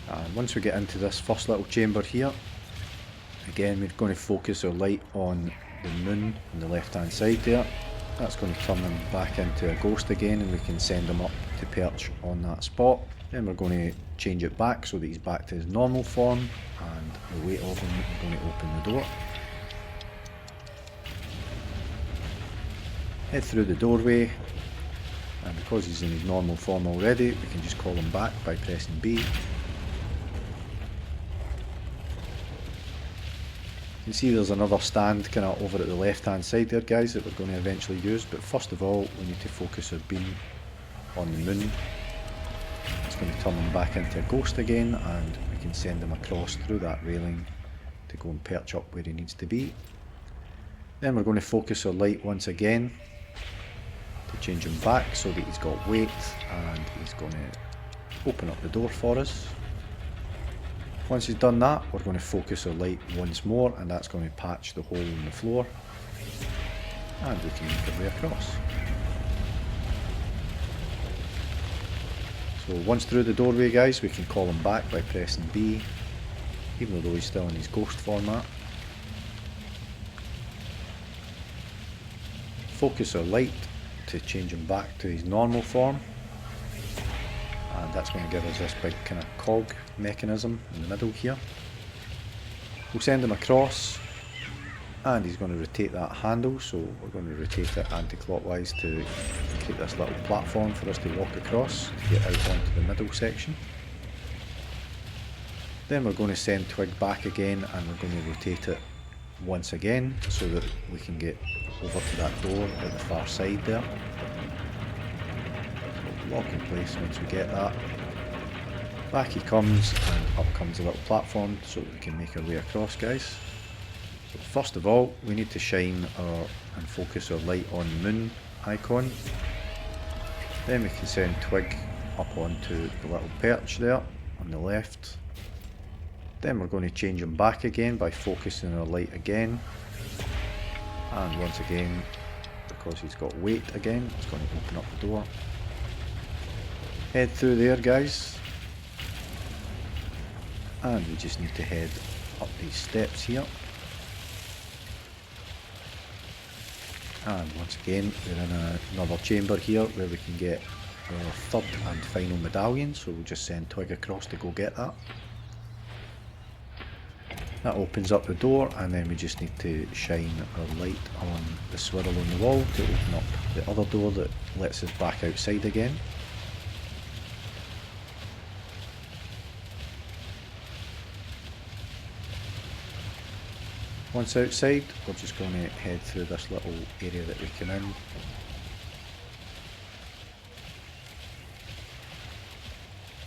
And once we get into this first little chamber here, again we're going to focus our light on the moon on the left hand side there. That's going to turn him back into a ghost again, and we can send him up to perch on that spot. Then we're going to change it back so that he's back to his normal form, and the weight of him, we're going to open the door. Head through the doorway, And because he's in his normal form already, we can just call him back by pressing B. You can see there's another stand kind of over at the left hand side there, guys, that we're going to eventually use, but first of all we need to focus our beam on the moon. It's going to turn him back into a ghost again, and we can send him across through that railing to go and perch up where he needs to be. Then we're going to focus our light once again to change him back so that he's got weight, and he's going to open up the door for us. Once he's done that, we're going to focus our light once more, and that's going to patch the hole in the floor, and we can make our way across. So once through the doorway, guys, we can call him back by pressing B, even though he's still in his ghost format. Focus our light to change him back to his normal form, and that's going to give us this big kind of cog mechanism in the middle here. We'll send him across, and he's going to rotate that handle, so we're going to rotate it anti-clockwise to create this little platform for us to walk across to get out onto the middle section. Then we're going to send Twig back again, and we're going to rotate it once again so that we can get over to that door at the far side there. So lock in place once we get that. Back he comes, and up comes a little platform so that we can make our way across, guys. So first of all, we need to shine and focus our light on the moon icon. Then we can send Twig up onto the little perch there on the left. Then we're going to change him back again by focusing our light again. And once again, because he's got weight again, it's going to open up the door. Head through there, guys. And we just need to head up these steps here. And once again, we're in another chamber here where we can get our third and final medallion, so we'll just send Twig across to go get that. That opens up the door, and then we just need to shine our light on the swirl on the wall to open up the other door that lets us back outside again. Once outside, we're just going to head through this little area that we came in.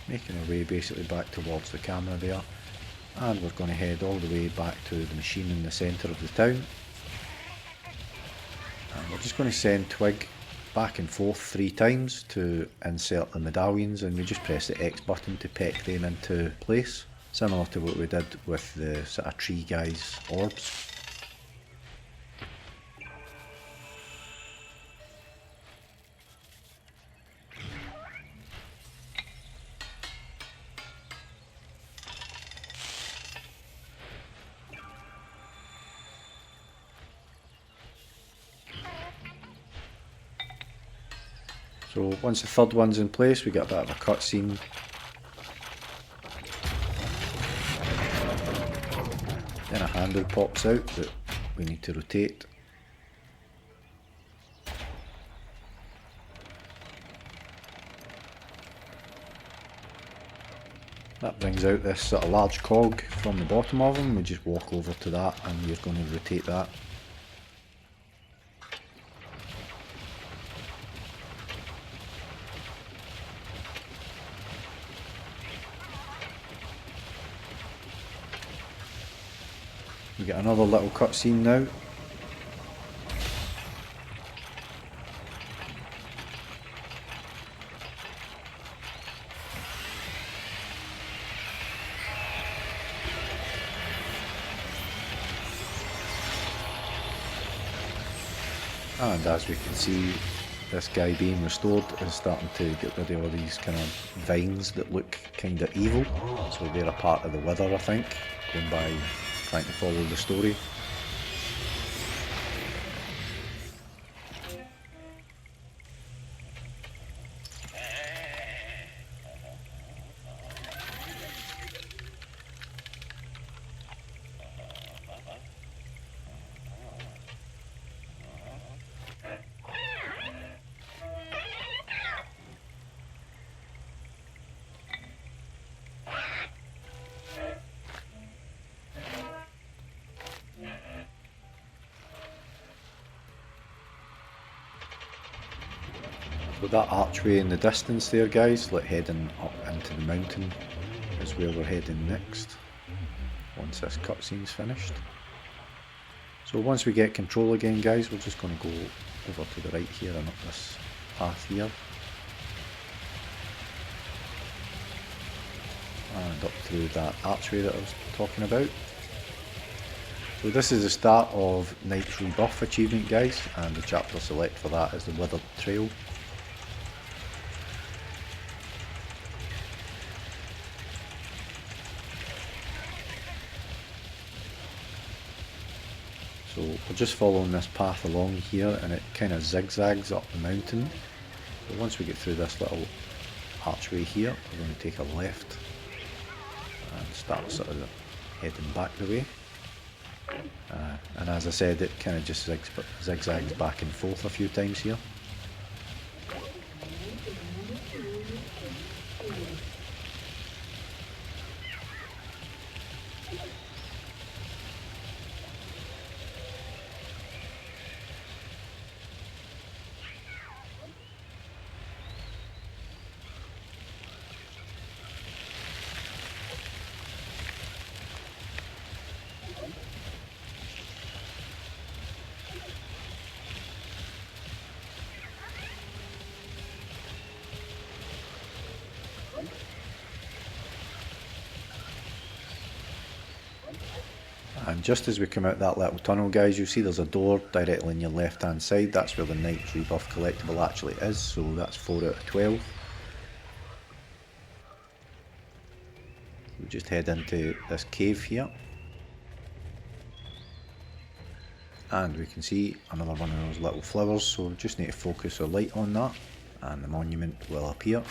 Making our way basically back towards the camera there. And we're going to head all the way back to the machine in the centre of the town. And we're just going to send Twig back and forth 3 times to insert the medallions, and we just press the X button to peck them into place, similar to what we did with the sort of tree guys' orbs. So once the third one's in place, we get a bit of a cutscene. Then a handle pops out that we need to rotate. That brings out this sort of large cog from the bottom of them. We just walk over to that, and we're going to rotate that. We get another little cutscene now. And as we can see, this guy being restored is starting to get rid of all these kind of vines that look kind of evil. So they're a part of the wither, I think, going by trying to follow the story. So that archway in the distance there, guys, like heading up into the mountain, is where we're heading next, once this cutscene's finished. So once we get control again, guys, we're just going to go over to the right here and up this path here. And up through that archway that I was talking about. So this is the start of Night's Rebuff achievement, guys, and the chapter select for that is the Withered Trail. So we're just following this path along here, and it kind of zigzags up the mountain. So once we get through this little archway here, we're going to take a left and start sort of heading back the way. And as I said, it kind of just zigzags back and forth a few times here. And just as we come out that little tunnel, guys, you'll see there's a door directly on your left hand side. That's where the Night's Rebuff collectible actually is, so that's 4 out of 12. We just head into this cave here. And we can see another one of those little flowers, so we just need to focus our light on that and the monument will appear.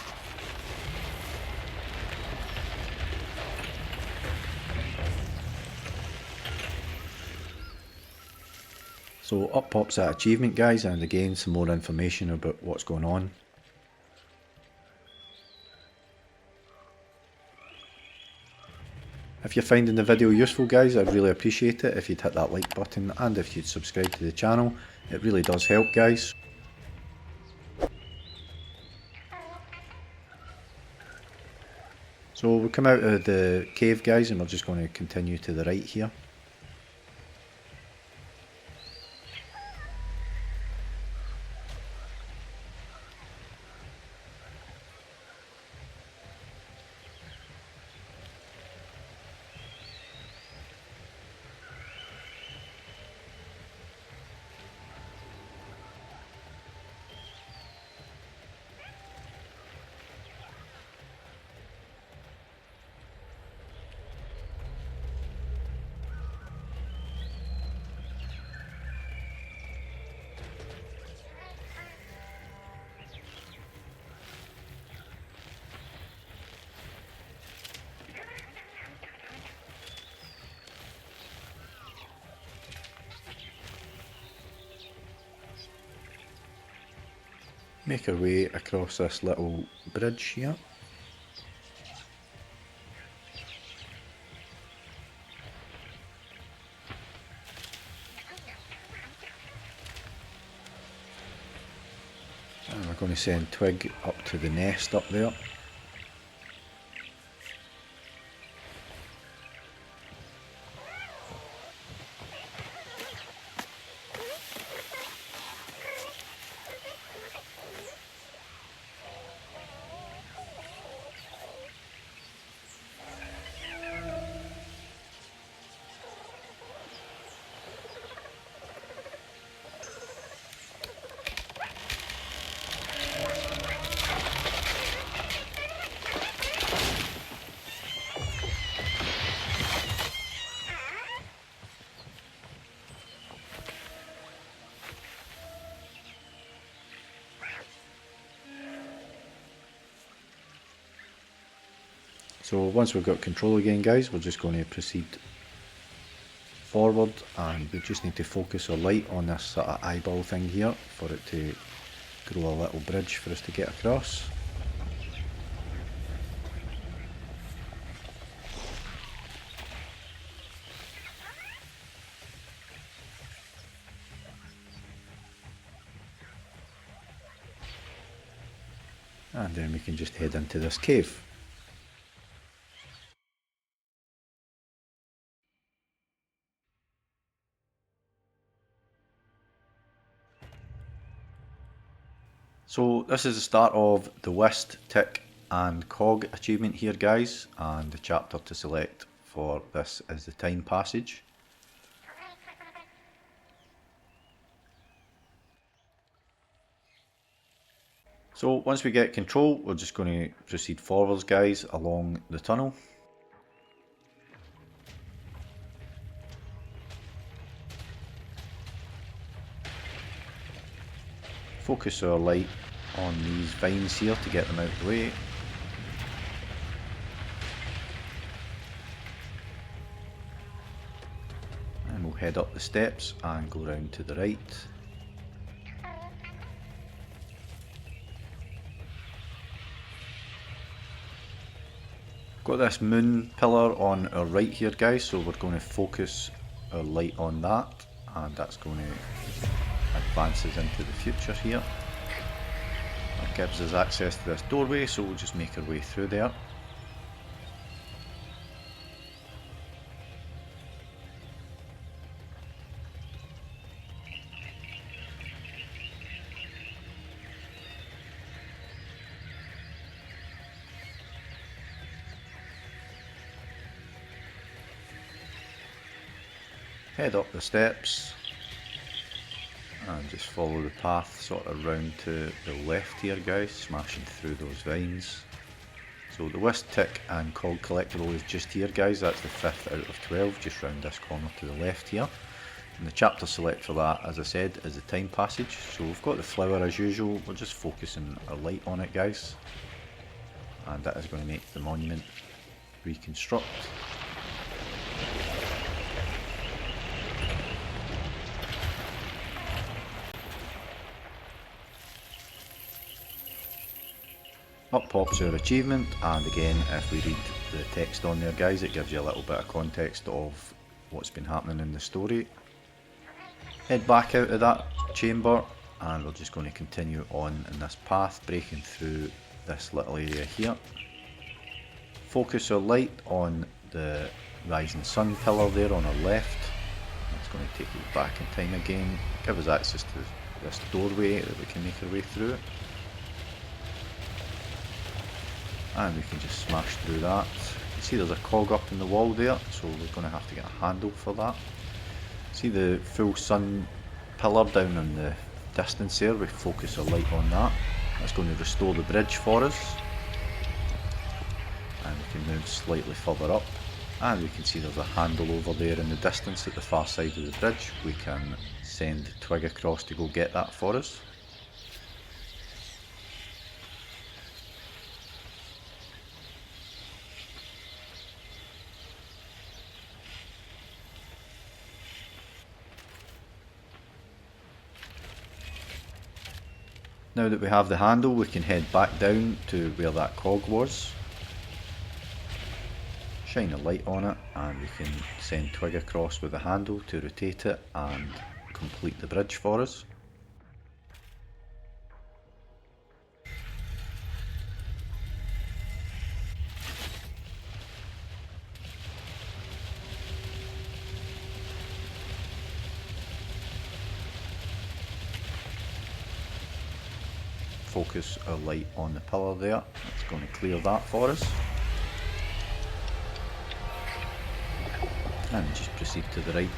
So up pops that achievement, guys, and again some more information about what's going on. If you're finding the video useful, guys, I'd really appreciate it if you'd hit that like button and if you'd subscribe to the channel. It really does help, guys. So we'll come out of the cave, guys, and we're just going to continue to the right here. Make our way across this little bridge here. And we're going to send Twig up to the nest up there. So once we've got control again, guys, we're just going to proceed forward, and we just need to focus our light on this sort of eyeball thing here for it to grow a little bridge for us to get across. And then we can just head into this cave. So this is the start of the Wist, Tick and Cog achievement here guys, and the chapter to select for this is the Time Passage. So once we get control, we're just going to proceed forwards guys along the tunnel. Focus our light on these vines here to get them out of the way. And we'll head up the steps and go round to the right. Got this moon pillar on our right here guys, so we're going to focus our light on that, and that's going to advance us into the future here. That gives us access to this doorway, so we'll just make our way through there. Head up the steps and just follow the path sort of round to the left here guys, smashing through those vines. So the Wist, Tick and Cog Collectable is just here guys, that's the 5th out of 12, just round this corner to the left here. And the chapter select for that, as I said, is the Time Passage. So we've got the flower as usual, we're just focusing our light on it guys. And that is going to make the monument reconstruct. Up pops our achievement, and again if we read the text on there guys, it gives you a little bit of context of what's been happening in the story. Head back out of that chamber and we're just going to continue on in this path, breaking through this little area here. Focus our light on the rising sun pillar there on our left. That's going to take us back in time again, give us access to this doorway that we can make our way through. And we can just smash through that. You see there's a cog up in the wall there, so we're going to have to get a handle for that. See the full sun pillar down in the distance there, we focus our light on that. That's going to restore the bridge for us. And we can move slightly further up. And we can see there's a handle over there in the distance at the far side of the bridge. We can send Twig across to go get that for us. Now that we have the handle, we can head back down to where that cog was. Shine a light on it and we can send Twig across with the handle to rotate it and complete the bridge for us. Focus our light on the pillar there, it's going to clear that for us. And just proceed to the right.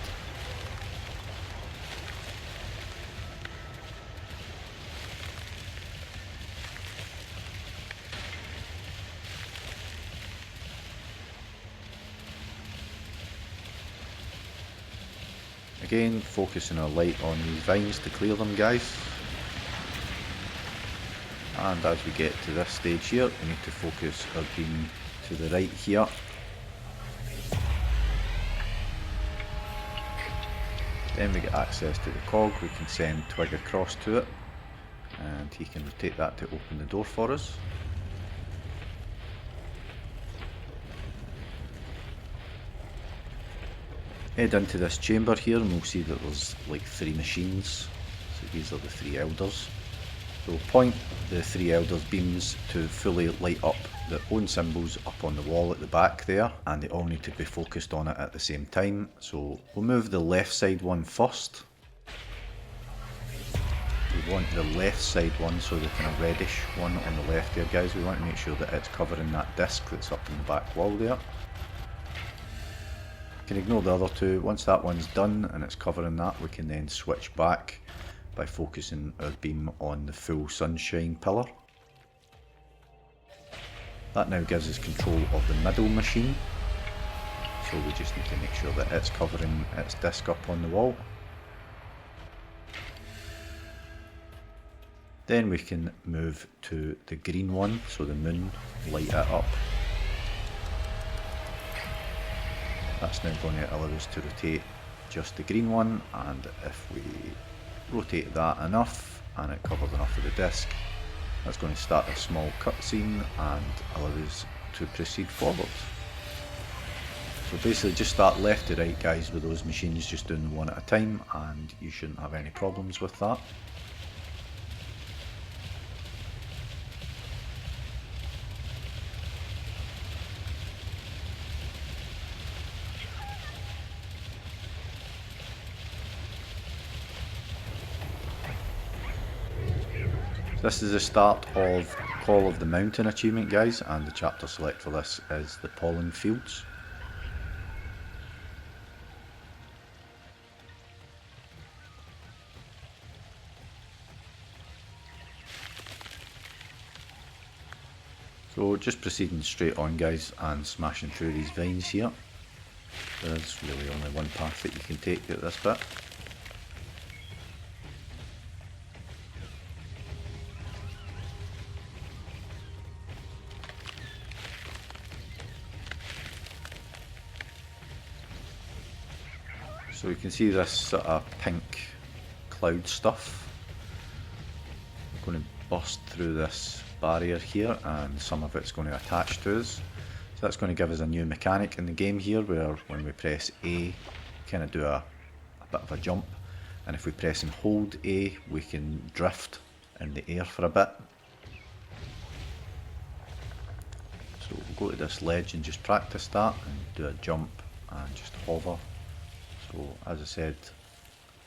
Again, focusing our light on these vines to clear them guys. And as we get to this stage here, we need to focus our beam to the right here. Then we get access to the cog, we can send Twig across to it and he can rotate that to open the door for us. Head into this chamber here and we'll see that there's like 3 machines, so these are the 3 elders. So point the 3 Elders beams to fully light up the own symbols up on the wall at the back there, and they all need to be focused on it at the same time. So we'll move the left side one first. We want the left side one, so the kind of reddish one on the left there, guys. We want to make sure that it's covering that disc that's up in the back wall there. You can ignore the other two. Once that one's done and it's covering that, we can then switch back by focusing our beam on the full sunshine pillar. That now gives us control of the middle machine, so we just need to make sure that it's covering its disc up on the wall. Then we can move to the green one, so the moon, light it up. That's now going to allow us to rotate just the green one, and if we rotate that enough and it covers enough of the disc, that's going to start a small cutscene and allow us to proceed forward. So basically just start left to right, guys, with those machines, just doing them one at a time, and you shouldn't have any problems with that. This is the start of Call of the Mountain achievement, guys, and the chapter select for this is the Pollen Fields. So just proceeding straight on, guys, and smashing through these vines here. There's really only one path that you can take at this bit. So you can see this sort of pink cloud stuff. I'm going to bust through this barrier here, and some of it's going to attach to us. So that's going to give us a new mechanic in the game here, where when we press A, kind of do a bit of a jump, and if we press and hold A, we can drift in the air for a bit. So we'll go to this ledge and just practice that, and do a jump and just hover. So as I said,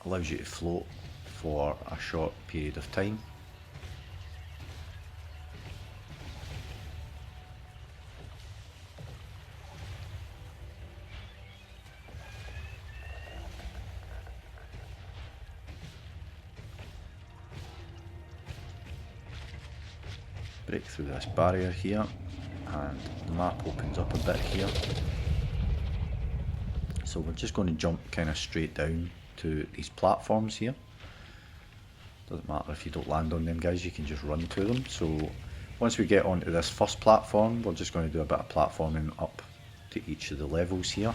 allows you to float for a short period of time. Break through this barrier here, and the map opens up a bit here. So we're just going to jump kind of straight down to these platforms here. Doesn't matter if you don't land on them, guys, you can just run to them. So once we get onto this first platform, we're just going to do a bit of platforming up to each of the levels here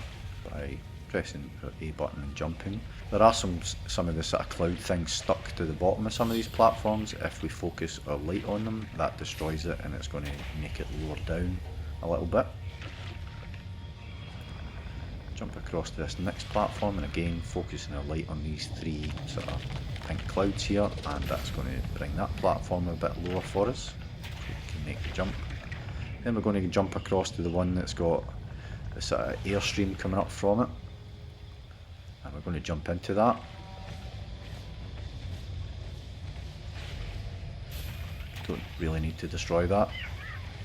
by pressing the A button and jumping. There are some of the sort of cloud things stuck to the bottom of some of these platforms. If we focus our light on them, that destroys it, and it's going to make it lower down a little bit. Jump across to this next platform, and again focusing our light on these three sort of pink clouds here, and that's going to bring that platform a bit lower for us, so we can make the jump. Then we're going to jump across to the one that's got the sort of airstream coming up from it, and we're going to jump into that. Don't really need to destroy that.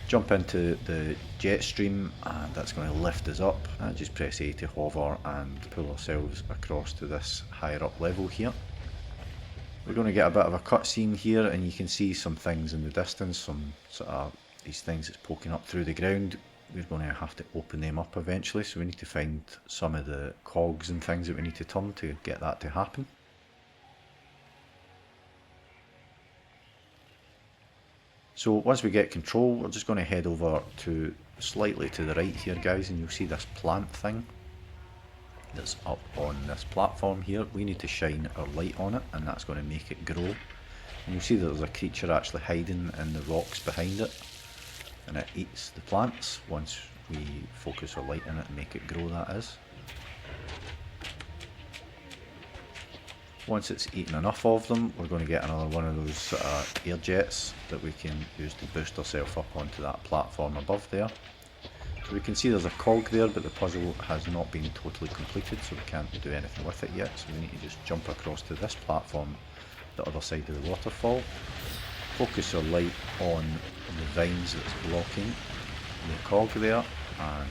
Jump into the jet stream, and that's going to lift us up, and just press A to hover and pull ourselves across to this higher up level here. We're going to get a bit of a cutscene here, and you can see some things in the distance, some sort of these things that's poking up through the ground. We're going to have to open them up eventually, so we need to find some of the cogs and things that we need to turn to get that to happen. So once we get control, we're just going to head over to slightly to the right here, guys, and you'll see this plant thing that's up on this platform here. We need to shine our light on it, and that's going to make it grow. And you'll see that there's a creature actually hiding in the rocks behind it, and it eats the plants once we focus our light in it and make it grow, that is. Once it's eaten enough of them, we're going to get another one of those air jets that we can use to boost ourselves up onto that platform above there. So we can see there's a cog there, but the puzzle has not been totally completed, so we can't do anything with it yet. So we need to just jump across to this platform, the other side of the waterfall. Focus our light on the vines that's blocking the cog there, and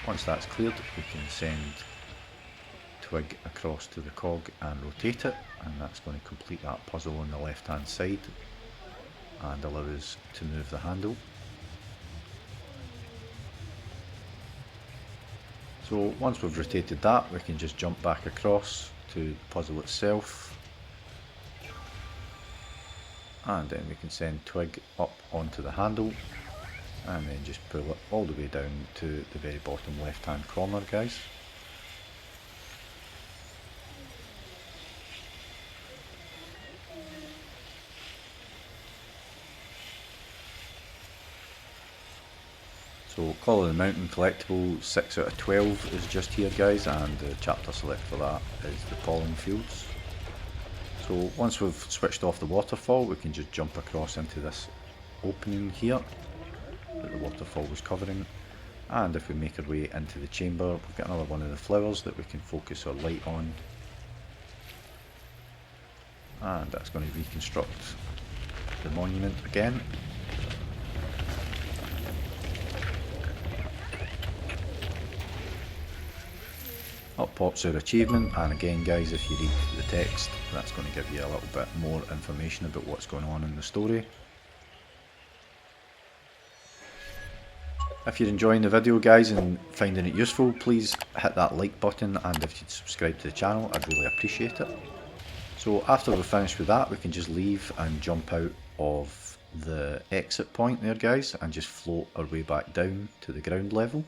once that's cleared, we can send Twig across to the cog and rotate it, and that's going to complete that puzzle on the left hand side and allow us to move the handle. So once we've rotated that, we can just jump back across to the puzzle itself, and then we can send Twig up onto the handle and then just pull it all the way down to the very bottom left hand corner, guys. So Call of the Mountain Collectable 6 out of 12 is just here, guys, and the chapter select for that is the pollen fields. So once we've switched off the waterfall, we can just jump across into this opening here that the waterfall was covering, and if we make our way into the chamber, we've got another one of the flowers that we can focus our light on, and that's going to reconstruct the monument again. Up pops our achievement, and again guys, if you read the text, that's going to give you a little bit more information about what's going on in the story. If you're enjoying the video, guys, and finding it useful, please hit that like button, and if you'd subscribe to the channel, I'd really appreciate it. So after we're finished with that, we can just leave and jump out of the exit point there, guys, and just float our way back down to the ground level.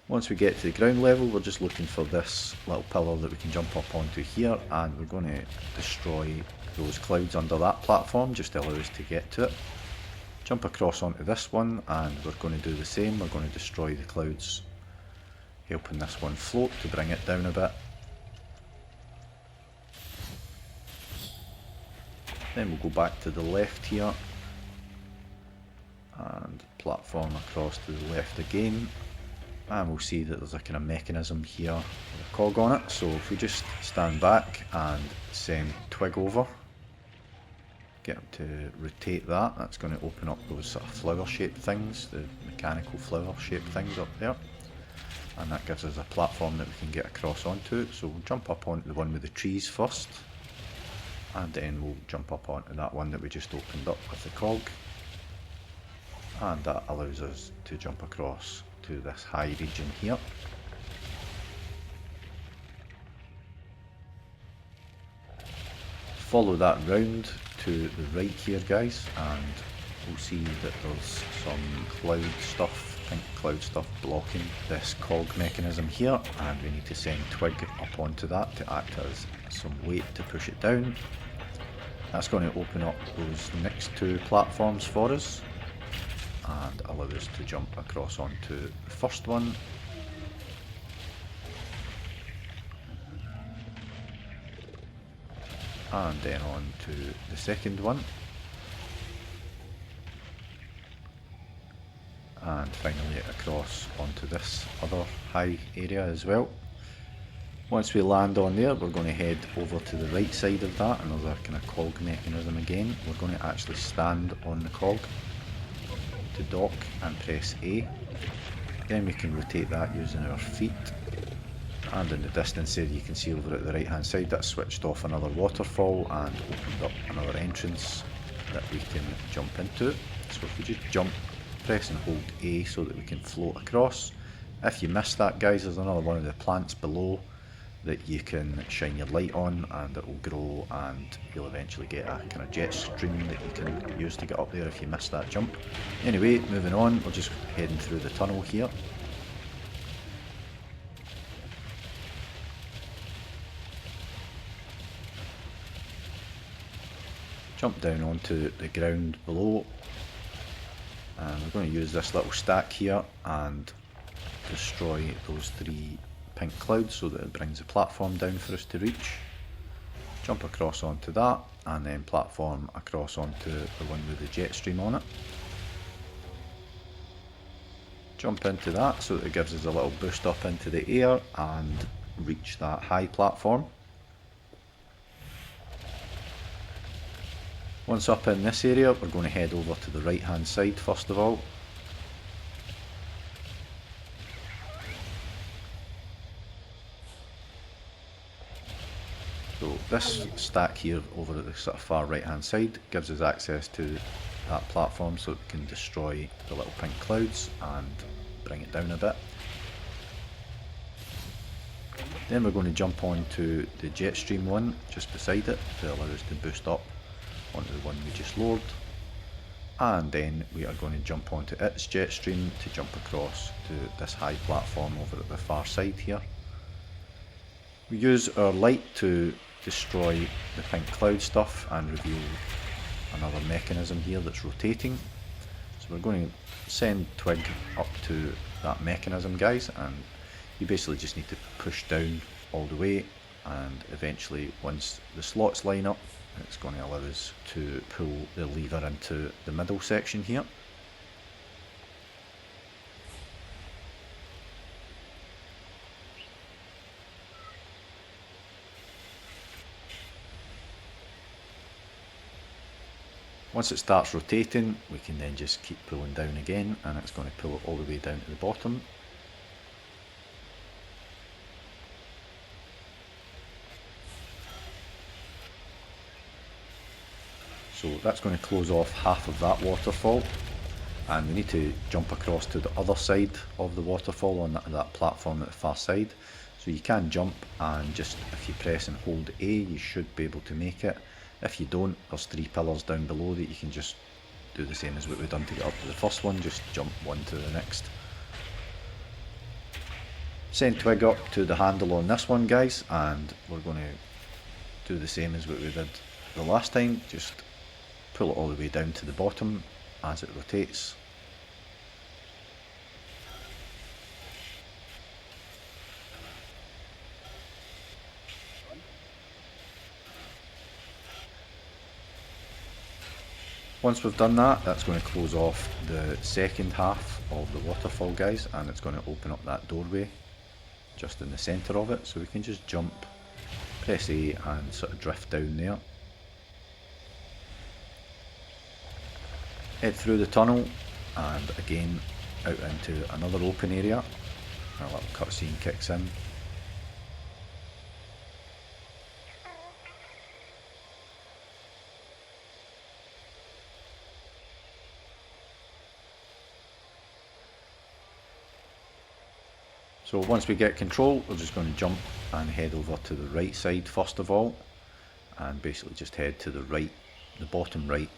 Once we get to the ground level, we're just looking for this little pillar that we can jump up onto here, and we're going to destroy those clouds under that platform just to allow us to get to it. Jump across onto this one, and we're going to do the same. We're going to destroy the clouds, helping this one float to bring it down a bit. Then we'll go back to the left here and platform across to the left again. And we'll see that there's a kind of mechanism here with a cog on it. So if we just stand back and send Twig over, get him to rotate that, that's going to open up those sort of flower shaped things, the mechanical flower shaped things up there. And that gives us a platform that we can get across onto. So we'll jump up onto the one with the trees first, and then we'll jump up onto that one that we just opened up with the cog. And that allows us to jump across to this high region here. Follow that round to the right here, guys, and we'll see that there's some cloud stuff, pink cloud stuff blocking this cog mechanism here, and we need to send Twig up onto that to act as some weight to push it down. That's going to open up those next two platforms for us and allow us to jump across onto the first one. And then on to the second one. And finally across onto this other high area as well. Once we land on there, we're going to head over to the right side of that, and there's a kind of cog mechanism again. We're going to actually stand on the cog to dock and press A. Then we can rotate that using our feet, and in the distance there you can see over at the right hand side that's switched off another waterfall and opened up another entrance that we can jump into. So if we just jump, press and hold A so that we can float across. If you miss that, guys, there's another one of the plants below that you can shine your light on, and it will grow, and you'll eventually get a kind of jet stream that you can use to get up there if you miss that jump. Anyway, moving on, we're just heading through the tunnel here. Jump down onto the ground below, and we're going to use this little stack here and destroy those three pink cloud so that it brings the platform down for us to reach. Jump across onto that and then platform across onto the one with the jet stream on it. Jump into that so that it gives us a little boost up into the air and reach that high platform. Once up in this area, we're going to head over to the right hand side first of all. So this stack here over at the sort of far right hand side gives us access to that platform so that we can destroy the little pink clouds and bring it down a bit. Then we're going to jump onto the jet stream one just beside it to allow us to boost up onto the one we just lowered, and then we are going to jump onto its jet stream to jump across to this high platform over at the far side here. We use our light to destroy the pink cloud stuff and reveal another mechanism here that's rotating. So we're going to send Twig up to that mechanism, guys, and you basically just need to push down all the way, and eventually once the slots line up, it's going to allow us to pull the lever into the middle section here. Once it starts rotating, we can then just keep pulling down again, and it's going to pull it all the way down to the bottom. So that's going to close off half of that waterfall, and we need to jump across to the other side of the waterfall on that platform at the far side. So you can jump, and just if you press and hold A, you should be able to make it. If you don't, there's 3 pillars down below that you can just do the same as what we've done to get up to the first one, just jump one to the next. Send Twig up to the handle on this one, guys, and we're going to do the same as what we did the last time, just pull it all the way down to the bottom as it rotates. Once we've done that, that's going to close off the second half of the waterfall, guys, and it's going to open up that doorway just in the centre of it, so we can just jump, press A and sort of drift down there. Head through the tunnel and again out into another open area. Our little cutscene kicks in. So once we get control, we're just going to jump and head over to the right side first of all, and basically just head to the right, the bottom right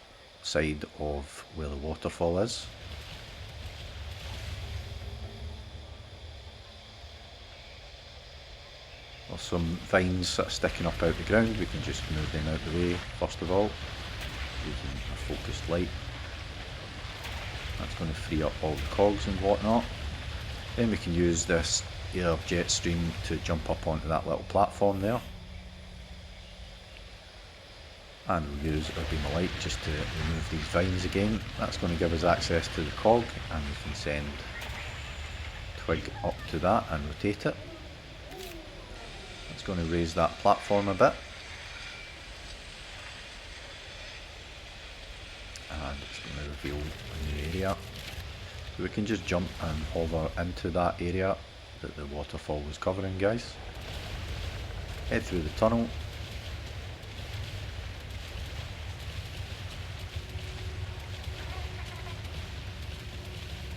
side of where the waterfall is. There's some vines sort of sticking up out the ground, we can just move them out the way first of all, using a focused light. That's going to free up all the cogs and whatnot. Then we can use this air jet stream to jump up onto that little platform there. And we'll use our beam of light just to remove these vines again. That's going to give us access to the cog, and we can send Twig up to that and rotate it. That's going to raise that platform a bit. And it's going to reveal a new area. So we can just jump and hover into that area that the waterfall was covering, guys. Head through the tunnel.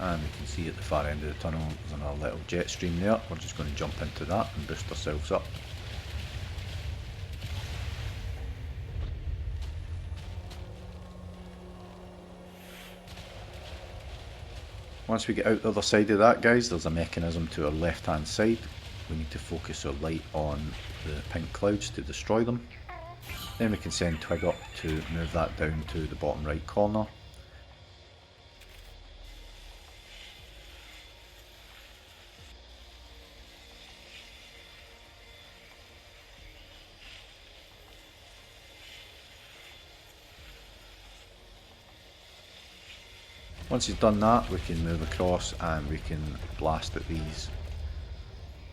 And we can see at the far end of the tunnel there's another little jet stream there. We're just going to jump into that and boost ourselves up. Once we get out the other side of that, guys, there's a mechanism to our left hand side. We need to focus our light on the pink clouds to destroy them. Then we can send Twig up to move that down to the bottom right corner. Once he's done that, we can move across and we can blast at these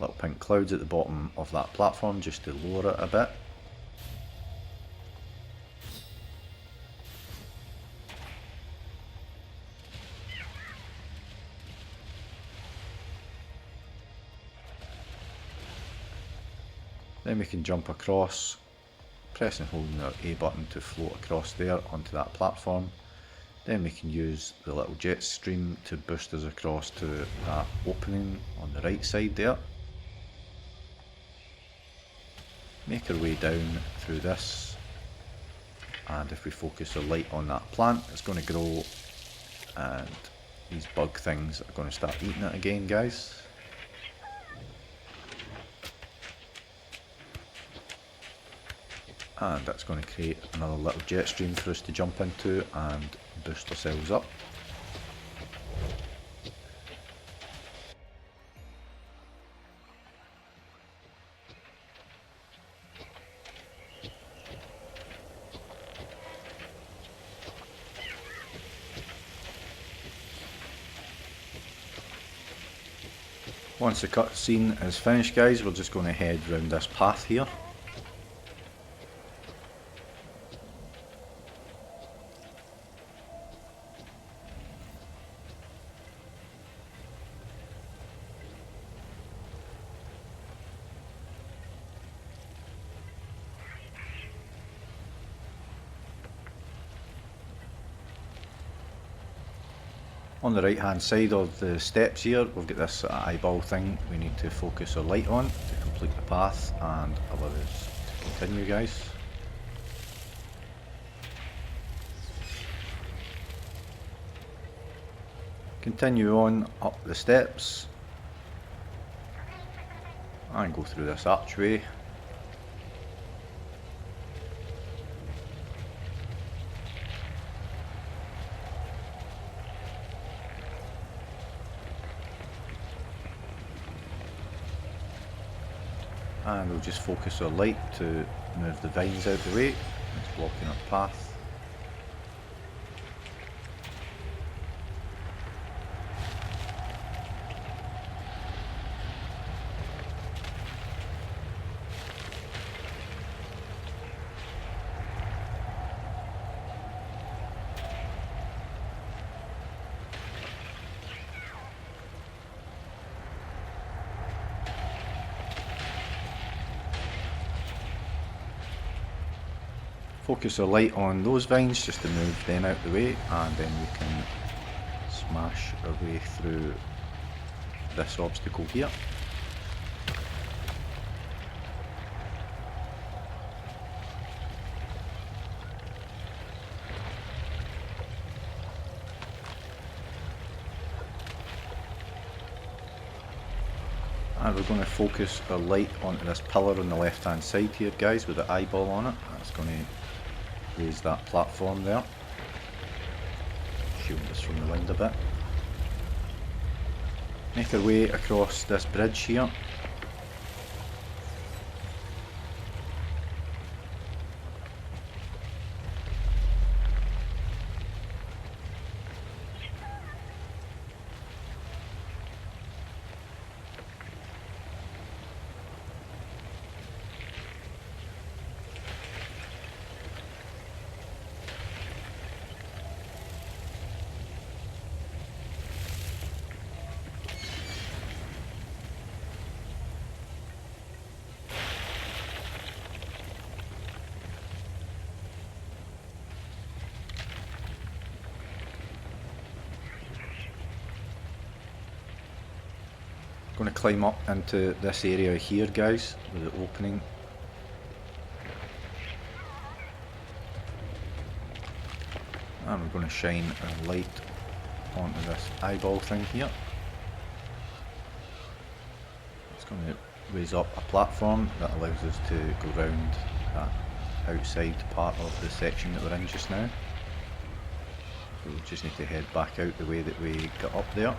little pink clouds at the bottom of that platform just to lower it a bit. Then we can jump across, pressing and holding our A button to float across there onto that platform. Then we can use the little jet stream to boost us across to that opening on the right side there. Make our way down through this, and if we focus our light on that plant, it's going to grow, and these bug things are going to start eating it again, guys. And that's going to create another little jet stream for us to jump into and boost ourselves up. Once the cutscene is finished, guys, we're just going to head round this path here. On the right hand side of the steps here, we've got this eyeball thing we need to focus our light on to complete the path and allow us to continue, guys. Continue on up the steps and go through this archway. And we'll just focus our light to move the vines out the way. It's blocking our path. Focus our light on those vines just to move them out the way, and then we can smash our way through this obstacle here. And we're going to focus our light onto this pillar on the left hand side here, guys, with the eyeball on it. That's going to raise that platform there, shield us from the wind a bit. Make our way across this bridge here. Going to climb up into this area here, guys, with the opening. And we're going to shine a light onto this eyeball thing here. It's going to raise up a platform that allows us to go round that outside part of the section that we're in just now. So we just need to head back out the way that we got up there.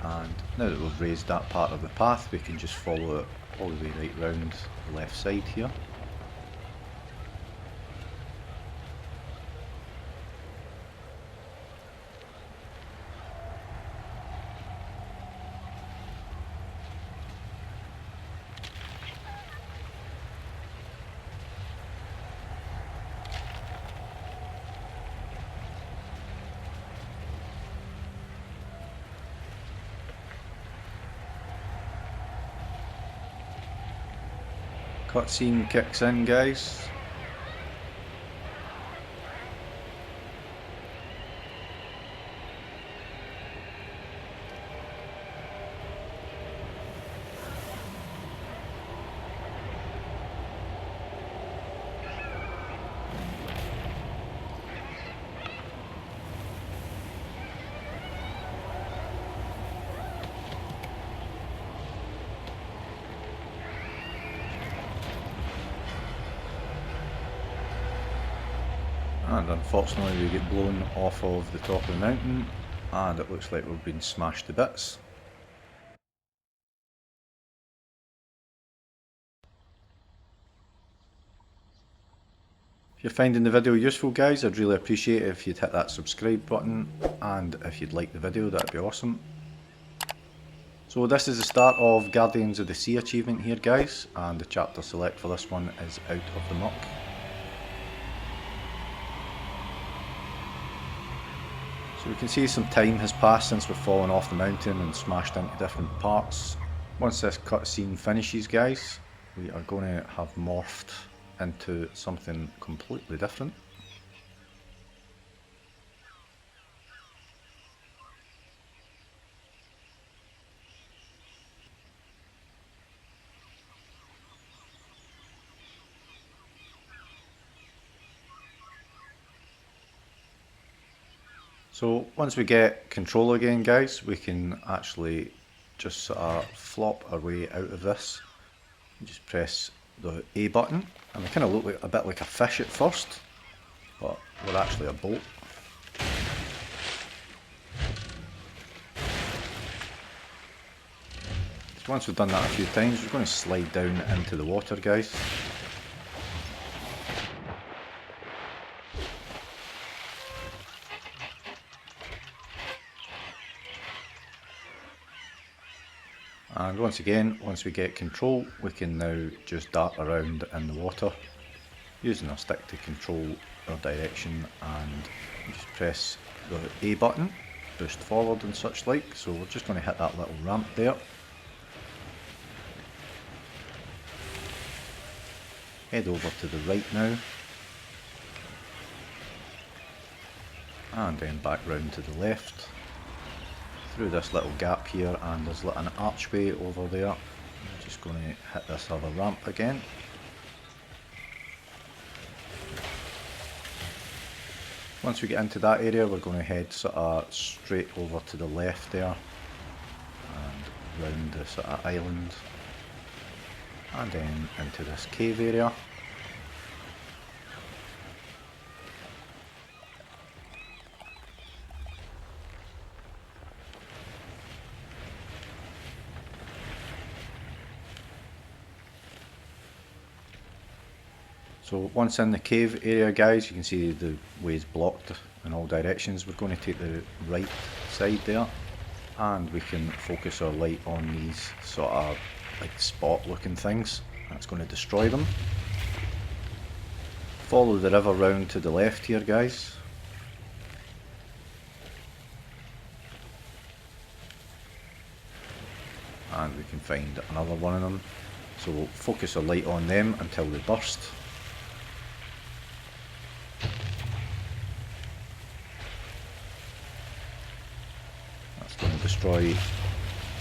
And now that we've raised that part of the path, we can just follow it all the way right round the left side here. Cutscene kicks in, guys. And unfortunately we get blown off of the top of the mountain and it looks like we've been smashed to bits. If you're finding the video useful, guys, I'd really appreciate it if you'd hit that subscribe button, and if you'd like the video, that'd be awesome. So this is the start of Guardians of the Sea achievement here, guys, and the chapter select for this one is Out of the Muck. So we can see some time has passed since we've fallen off the mountain and smashed into different parts. Once this cutscene finishes, guys, we are going to have morphed into something completely different. So once we get control again, guys, we can actually just sort of flop our way out of this. Just press the A button, and we kind of look like, a bit like a fish at first, but we're actually a boat. So once we've done that a few times, we're going to slide down into the water, guys. And once again, once we get control, we can now just dart around in the water using our stick to control our direction, and just press the A button, boost forward and such like. So we're just going to hit that little ramp there. Head over to the right now, and then back round to the left. Through this little gap here, and there's an archway over there. I'm just going to hit this other ramp again. Once we get into that area, we're going to head sort of straight over to the left there, and round the sort of island, and then into this cave area. So once in the cave area, guys, you can see the way's blocked in all directions. We're going to take the right side there, and we can focus our light on these sort of like spot looking things. That's going to destroy them. Follow the river round to the left here, guys. And we can find another one of them. So we'll focus our light on them until they burst. Destroy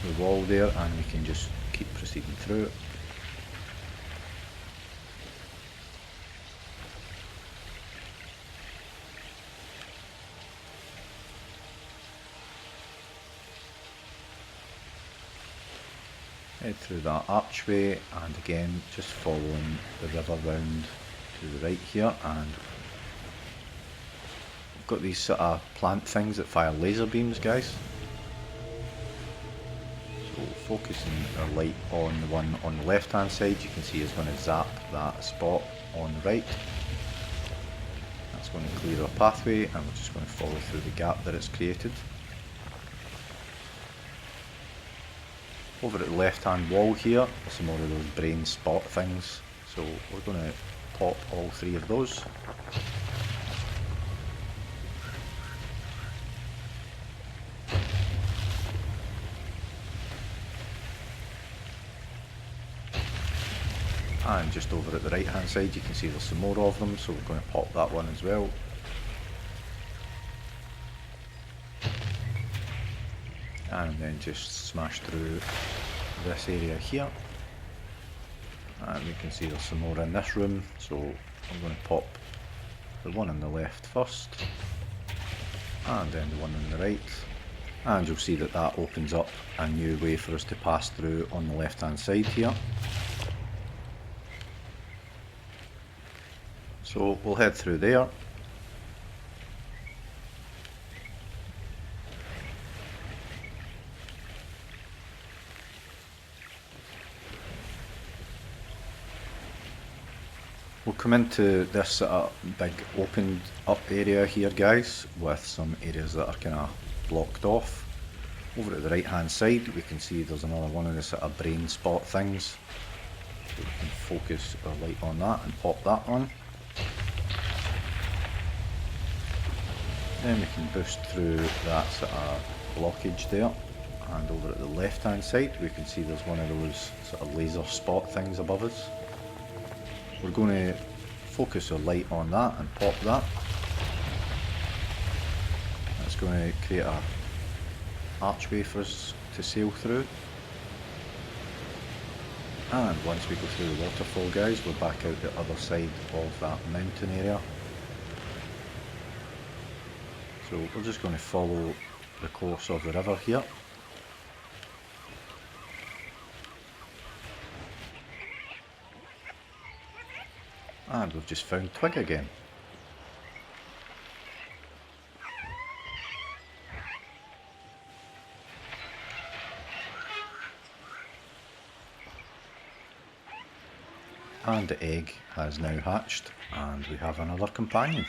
the wall there, and we can just keep proceeding through it. Head through that archway, and again just following the river round to the right here, and we've got these sort of plant things that fire laser beams, guys. Focusing our light on the one on the left hand side, you can see is going to zap that spot on the right. That's going to clear our pathway, and we're just going to follow through the gap that it's created. Over at the left hand wall here, there's some more of those brain spot things, so we're going to pop all three of those. And just over at the right hand side you can see there's some more of them, so we're going to pop that one as well. And then just smash through this area here. And we can see there's some more in this room, so I'm going to pop the one on the left first, and then the one on the right. And you'll see that that opens up a new way for us to pass through on the left hand side here. So we'll head through there. We'll come into this big opened up area here, guys, with some areas that are kind of blocked off. Over at the right hand side we can see there's another one of the sort of brain spot things. So we can focus our light on that and pop that on. Then we can boost through that sort of blockage there. And over at the left hand side we can see there's one of those sort of laser spot things above us. We're going to focus our light on that and pop that. That's going to create a archway for us to sail through. And once we go through the waterfall, guys, we're back out the other side of that mountain area. So we're just going to follow the course of the river here. And we've just found Twig again. And the egg has now hatched, and we have another companion.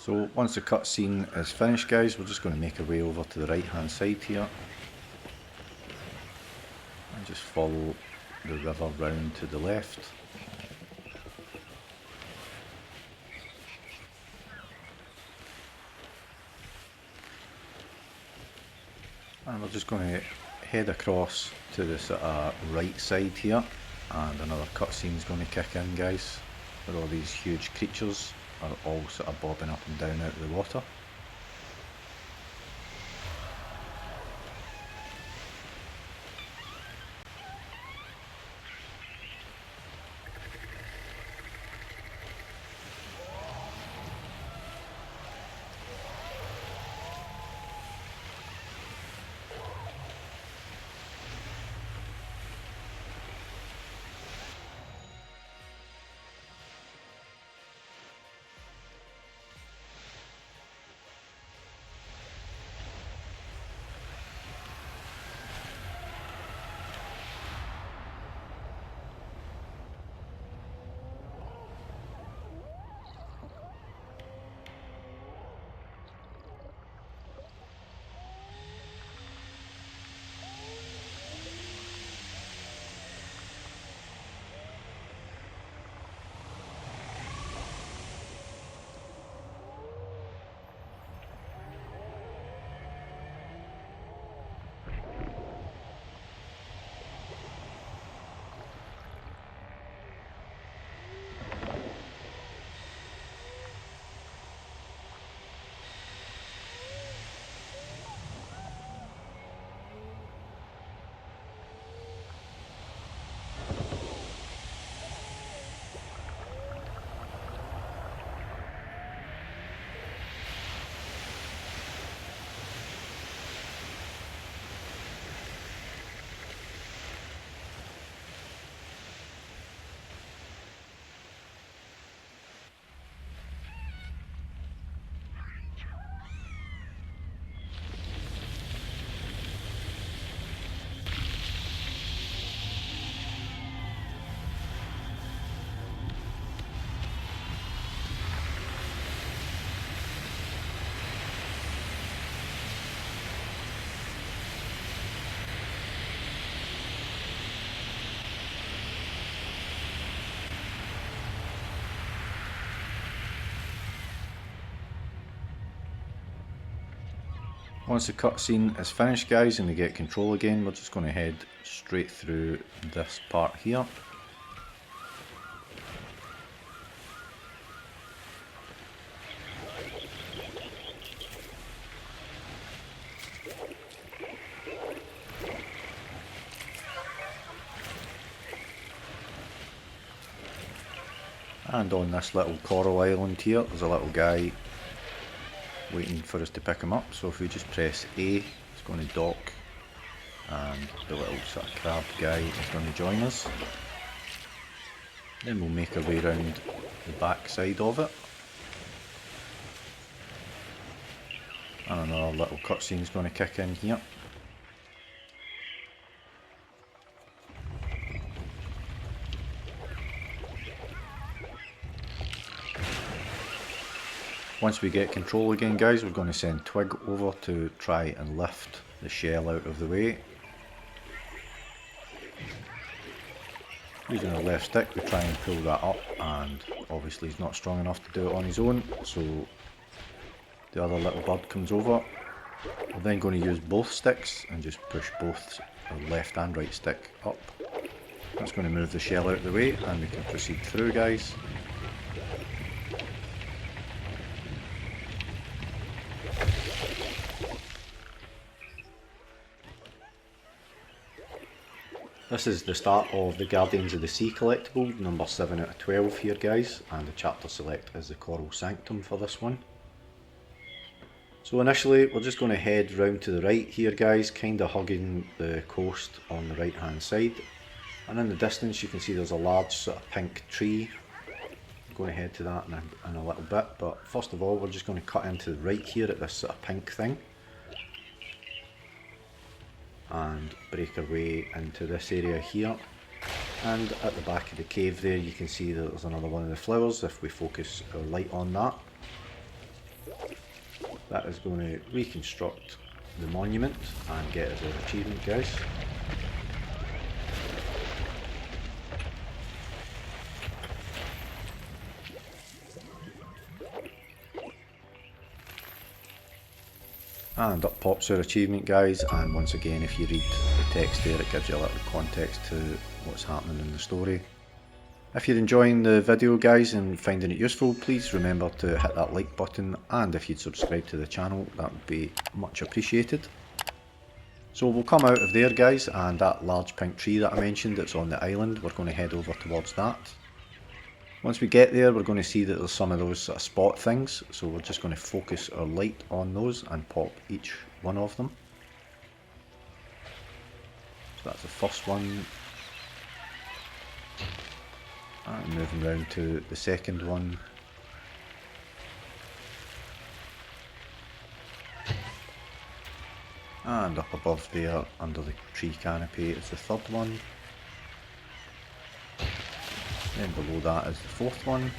So once the cutscene is finished, guys, we're just going to make our way over to the right hand side here and just follow the river round to the left. And we're just going to head across to the sort of right side here, and another cutscene is going to kick in, guys, where all these huge creatures are all sort of bobbing up and down out of the water. Once the cutscene is finished, guys, and we get control again, we're just going to head straight through this part here. And on this little coral island here, there's a little guy waiting for us to pick him up. So if we just press A, it's going to dock, and the little sort of crab guy is going to join us. Then we'll make our way around the back side of it. And another little cutscene is going to kick in here. Once we get control again, guys, we're going to send Twig over to try and lift the shell out of the way. Using our left stick, we try and pull that up, and obviously he's not strong enough to do it on his own, so the other little bird comes over. We're then going to use both sticks and just push both our left and right stick up. That's going to move the shell out of the way, and we can proceed through, guys. This is the start of the Guardians of the Sea Collectable, number 7 out of 12 here, guys, and the chapter select is the Coral Sanctum for this one. So initially we're just going to head round to the right here, guys, kind of hugging the coast on the right hand side, and in the distance you can see there's a large sort of pink tree. I'm going to head to that in a little bit, but first of all we're just going to cut into the right here at this sort of pink thing and break our way into this area here. And at the back of the cave there you can see that there's another one of the flowers. If we focus our light on that, that is going to reconstruct the monument and get us our achievement, guys. And up pops our achievement, guys, and once again if you read the text there it gives you a little context to what's happening in the story. If you're enjoying the video, guys, and finding it useful, please remember to hit that like button, and if you'd subscribe to the channel that would be much appreciated. So we'll come out of there, guys, and that large pink tree that I mentioned that's on the island, we're going to head over towards that. Once we get there we're going to see that there's some of those sort of spot things, so we're just going to focus our light on those and pop each one of them. So that's the first one. And moving round to the second one. And up above there under the tree canopy is the third one. Then below that is the fourth one.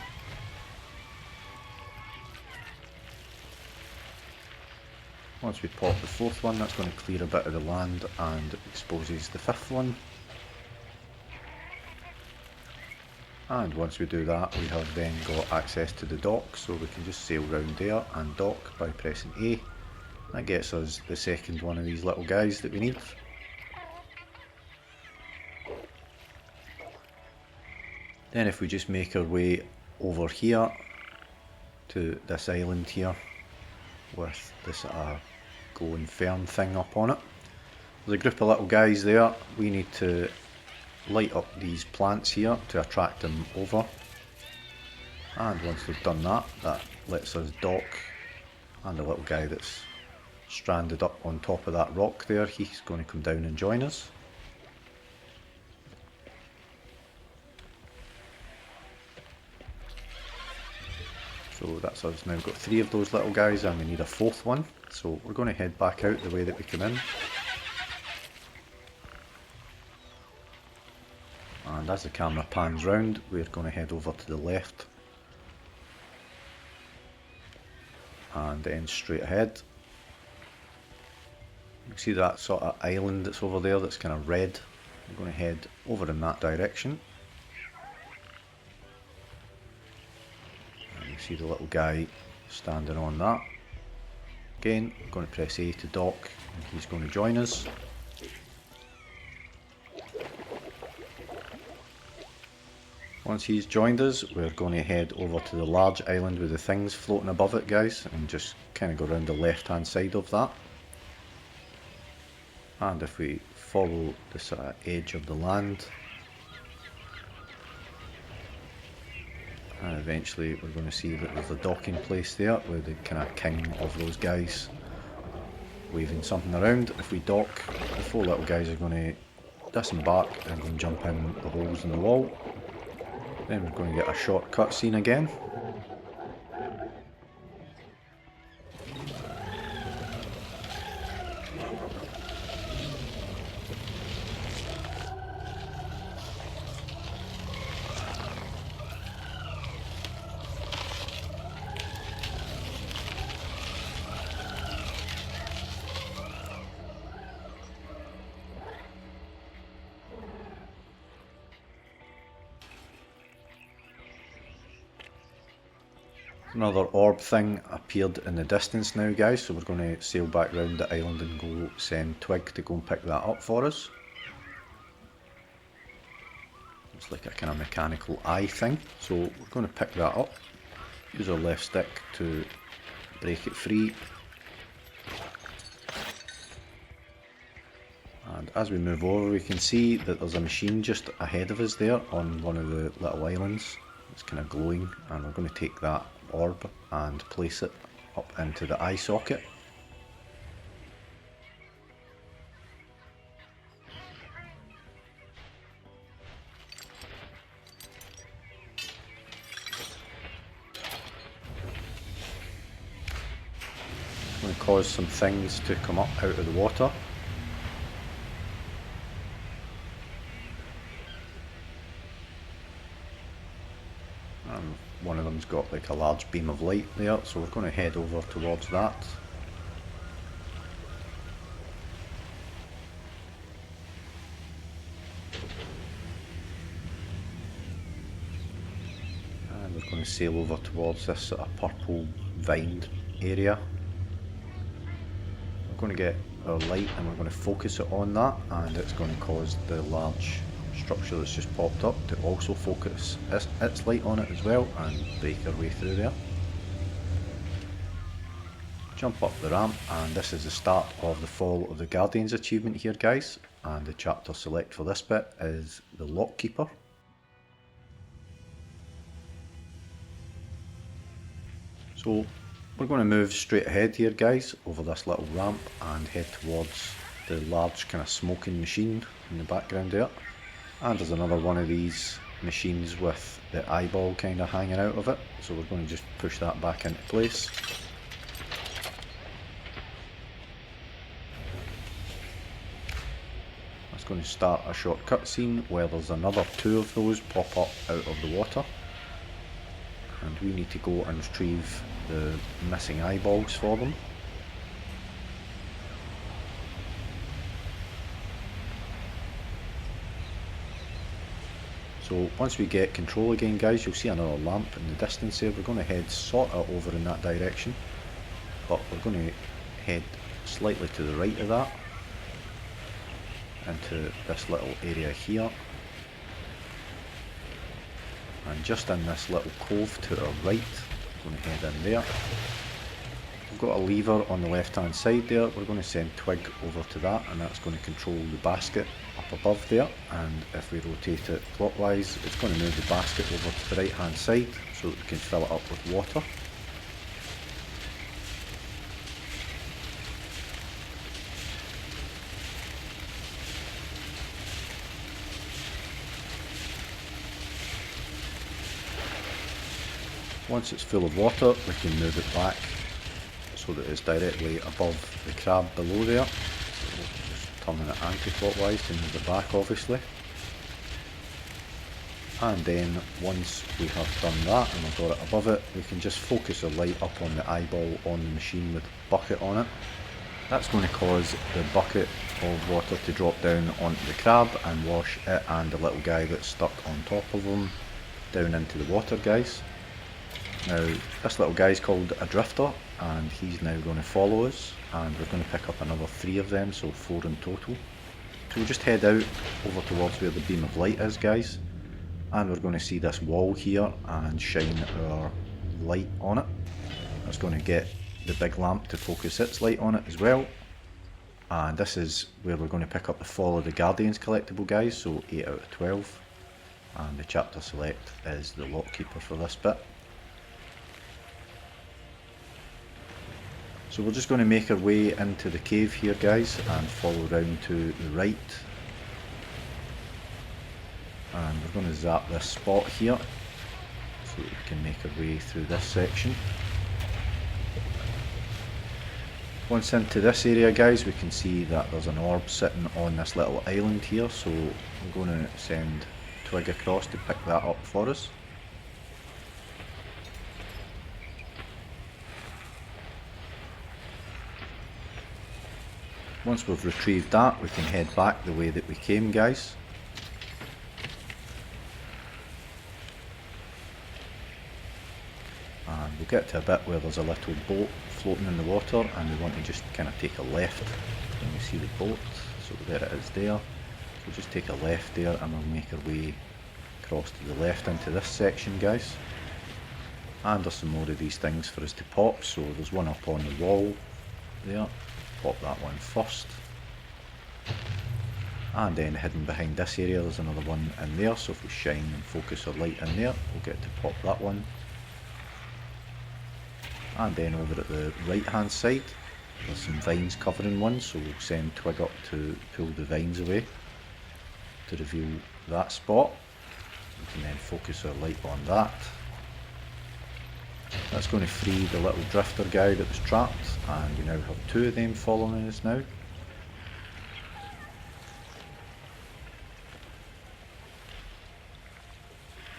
Once we pop the fourth one, that's going to clear a bit of the land and exposes the fifth one. And once we do that, we have then got access to the dock, so we can just sail round there and dock by pressing A. That gets us the second one of these little guys that we need. Then if we just make our way over here to this island here with this glowing fern thing up on it. There's a group of little guys there. We need to light up these plants here to attract them over. And once we've done that, that lets us dock, and the little guy that's stranded up on top of that rock there, he's going to come down and join us. So that's us now got 3 of those little guys, and we need a 4th one. So we're going to head back out the way that we came in. And as the camera pans round, we're going to head over to the left. And then straight ahead. You can see that sort of island that's over there that's kind of red. We're going to head over in that direction. And you see the little guy standing on that. Again, we're going to press A to dock, and he's going to join us. Once he's joined us, we're going to head over to the large island with the things floating above it, guys, and just kind of go around the left hand side of that. And if we follow the sort of edge of the land, and eventually we're going to see that there's a docking place there with the kind of king of those guys waving something around. If we dock, the 4 little guys are going to disembark and then jump in the holes in the wall. Then we're going to get a short cutscene again. Another orb thing appeared in the distance now, guys, so we're going to sail back round the island and go send Twig to go and pick that up for us. It's like a kind of mechanical eye thing, so we're going to pick that up. Use our left stick to break it free. And as we move over, we can see that there's a machine just ahead of us there on one of the little islands. It's kind of glowing, and we're going to take that orb and place it up into the eye socket. It's going to cause some things to come up out of the water. One of them's got like a large beam of light there, so we're going to head over towards that. And we're going to sail over towards this sort of purple vined area. We're going to get our light and we're going to focus it on that, and it's going to cause the large structure that's just popped up to also focus its light on it as well and break our way through there. Jump up the ramp, and this is the start of the Fall of the Guardians achievement here, guys, and the chapter select for this bit is the Lockkeeper. So we're going to move straight ahead here, guys, over this little ramp and head towards the large kind of smoking machine in the background there. And there's another one of these machines with the eyeball kind of hanging out of it, so we're going to just push that back into place. That's going to start a short cutscene where there's another 2 of those pop up out of the water, and we need to go and retrieve the missing eyeballs for them. So once we get control again, guys, you'll see another lamp in the distance there. We're going to head sort of over in that direction, but we're going to head slightly to the right of that into this little area here, and just in this little cove to our right, we're going to head in there. We've got a lever on the left hand side there. We're going to send Twig over to that, and that's going to control the basket up above there, and if we rotate it clockwise, it's going to move the basket over to the right hand side so that we can fill it up with water. Once it's full of water, we can move it back so that it's directly above the crab below there. Just turning it anti-clockwise to move it back, obviously. And then once we have done that and we've got it above it, we can just focus a light up on the eyeball on the machine with the bucket on it. That's going to cause the bucket of water to drop down onto the crab and wash it and the little guy that's stuck on top of him down into the water, guys. Now, this little guy is called a drifter, and he's now going to follow us, and we're going to pick up another 3 of them, so 4 in total. So we'll just head out over towards where the beam of light is, guys, and we're going to see this wall here and shine our light on it. That's going to get the big lamp to focus its light on it as well. And this is where we're going to pick up the Fall of the Guardians collectible, guys, so 8 out of 12. And the chapter select is the lockkeeper for this bit. So we're just going to make our way into the cave here, guys, and follow round to the right. And we're going to zap this spot here, so that we can make our way through this section. Once into this area, guys, we can see that there's an orb sitting on this little island here, so we're going to send Twig across to pick that up for us. Once we've retrieved that, we can head back the way that we came, guys. And we'll get to a bit where there's a little boat floating in the water, and we want to just kind of take a left when we see the boat. So there it is there. So just take a left there, and we'll make our way across to the left into this section, guys. And there's some more of these things for us to pop, so there's one up on the wall there. Pop that one first. And then hidden behind this area there's another one in there, so if we shine and focus our light in there, we'll get to pop that one. And then over at the right hand side there's some vines covering one, so we'll send Twig up to pull the vines away to reveal that spot. We can then focus our light on that. That's going to free the little drifter guy that was trapped, and we now have 2 of them following us now.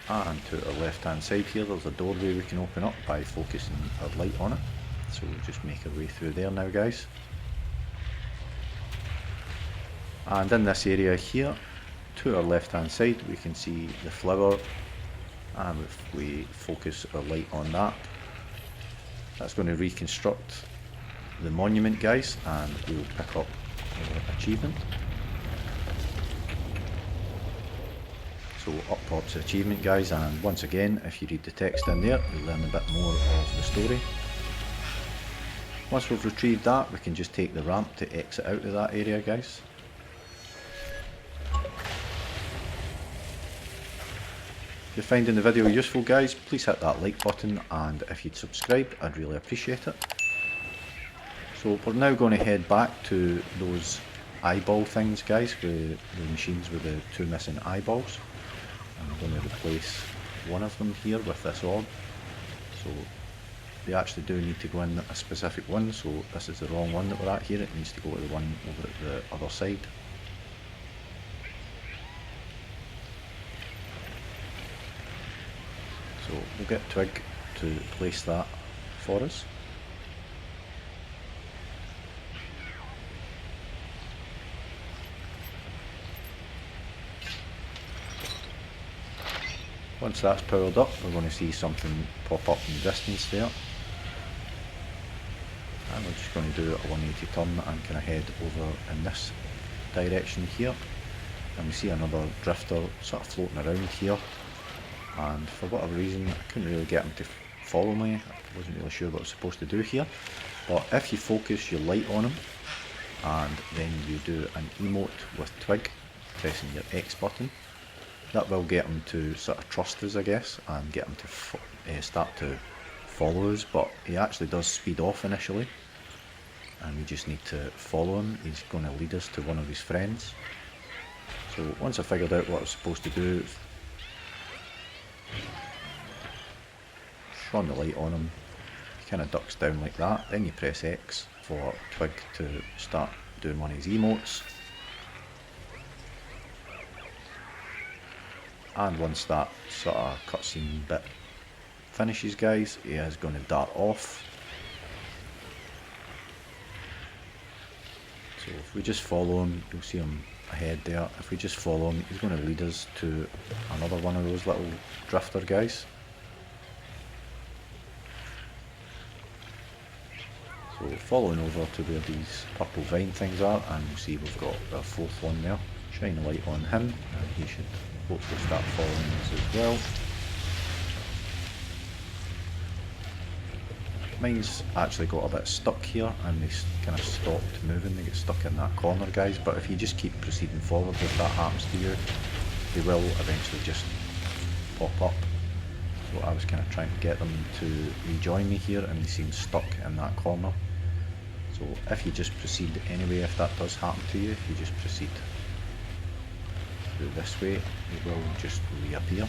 And to our left hand side here there's a doorway we can open up by focusing our light on it. So we'll just make our way through there now, guys. And in this area here, to our left hand side, we can see the flower, and if we focus our light on that, that's going to reconstruct the monument, guys, and we'll pick up our achievement. So up pops the achievement, guys, and once again, if you read the text in there, you'll learn a bit more of the story. Once we've retrieved that, we can just take the ramp to exit out of that area, guys. If you're finding the video useful, guys, please hit that like button, and if you'd subscribe, I'd really appreciate it. So we're now going to head back to those eyeball things, guys, with the machines with the 2 missing eyeballs. I'm going to replace one of them here with this orb. So they actually do need to go in a specific one, so this is the wrong one that we're at here. It needs to go to the one over at the other side. So we'll get Twig to place that for us. Once that's powered up, we're going to see something pop up in the distance there. And we're just going to do a 180 turn and kind of head over in this direction here. And we see another drifter sort of floating around here. And for whatever reason, I couldn't really get him to follow me. I wasn't really sure what I was supposed to do here. But if you focus your light on him, and then you do an emote with Twig, pressing your X button, that will get him to sort of trust us, I guess, and get him to start to follow us. But he actually does speed off initially, and we just need to follow him. He's going to lead us to one of his friends. So once I figured out what I was supposed to do, shone the light on him, he kind of ducks down like that, then you press X for Twig to start doing one of his emotes. And once that sort of cutscene bit finishes, guys, he is going to dart off. So if we just follow him, you'll see him ahead there. If we just follow him, he's going to lead us to another one of those little drifter guys. So following over to where these purple vine things are, and you see we've got our fourth one there. Shine a light on him and he should hopefully start following us as well. Mine's actually got a bit stuck here and they kind of stopped moving, they get stuck in that corner guys, but if you just keep proceeding forward, if that happens to you, they will eventually just pop up. So I was kind of trying to get them to rejoin me here and they seem stuck in that corner. So if you just proceed anyway, if that does happen to you, if you just proceed through this way, it will just reappear,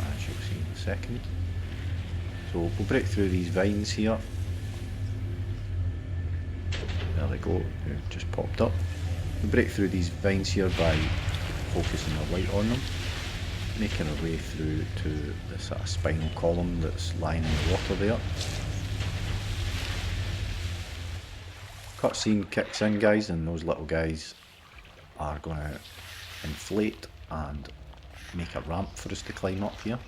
as you'll see in a second. So we'll break through these vines here. There they go, it just popped up. We break through these vines here by focusing our light on them, making our way through to the sort of spinal column that's lying in the water there. Cutscene kicks in guys, and those little guys are going to inflate and make a ramp for us to climb up here.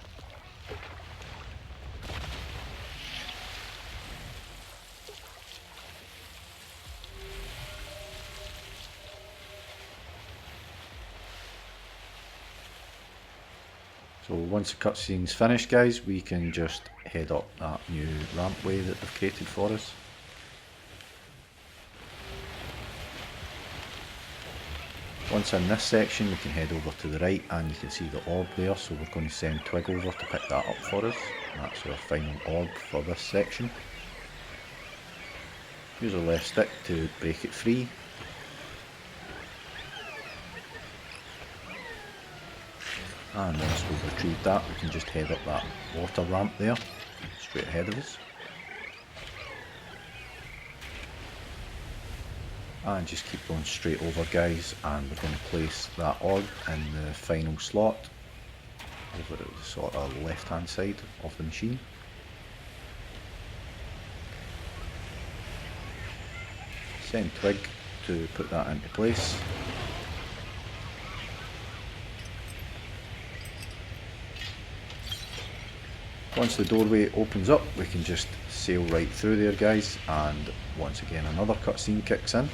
So once the cutscene's finished guys, we can just head up that new rampway that they've created for us. Once in this section we can head over to the right and you can see the orb there, so we're going to send Twig over to pick that up for us. That's our final orb for this section. Use our left stick to break it free. And once we've retrieved that, we can just head up that water ramp there, straight ahead of us. And just keep going straight over guys, and we're going to place that orb in the final slot over at the sort of left hand side of the machine. Send Twig to put that into place. Once the doorway opens up, we can just sail right through there guys, and once again another cutscene kicks in.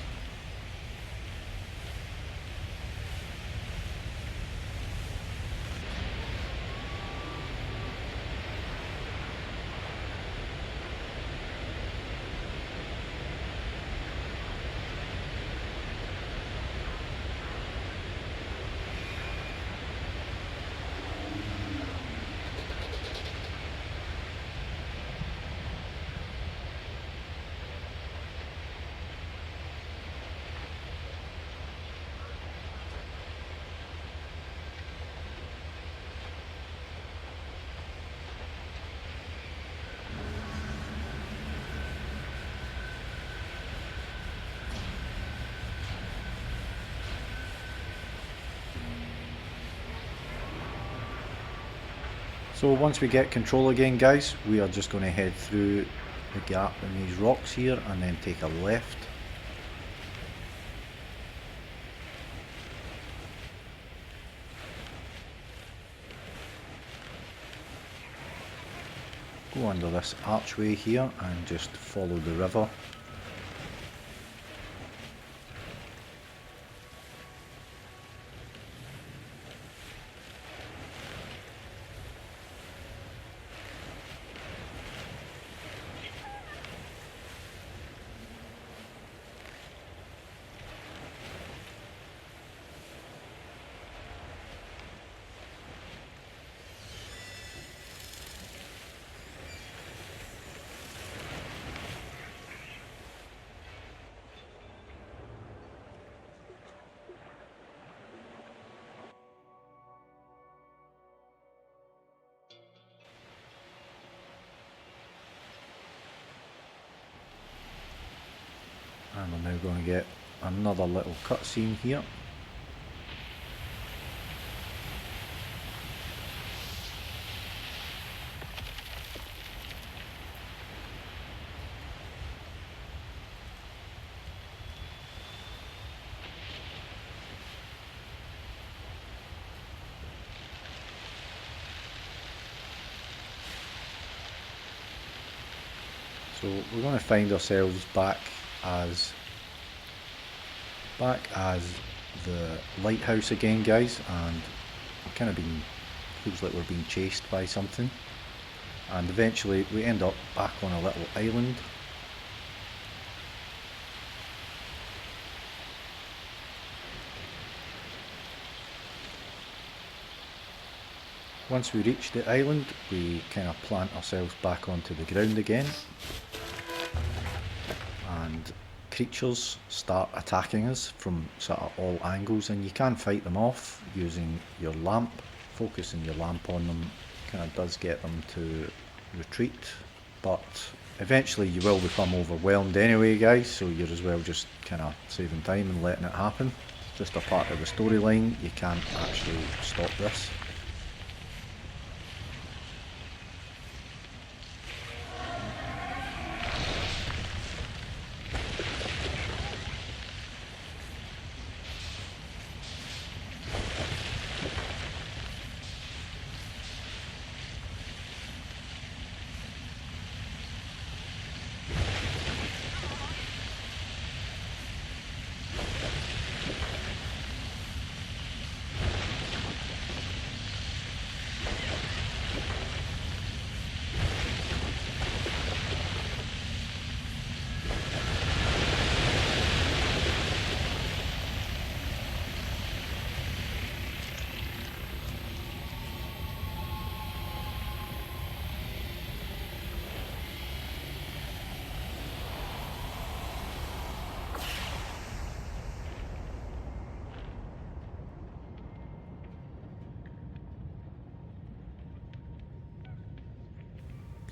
So once we get control again guys, we are just going to head through the gap in these rocks here and then take a left. Go under this archway here and just follow the river. And we're now going to get another little cutscene here. So we're going to find ourselves back as the lighthouse again, guys, and we've kind of been, feels like we're being chased by something, and eventually we end up back on a little island. Once we reach the island, we kind of plant ourselves back onto the ground again, and creatures start attacking us from sort of all angles, and you can fight them off using your lamp. Focusing your lamp on them kind of does get them to retreat, but eventually you will become overwhelmed anyway, guys, so you're as well just kind of saving time and letting it happen. It's just a part of the storyline, you can't actually stop this.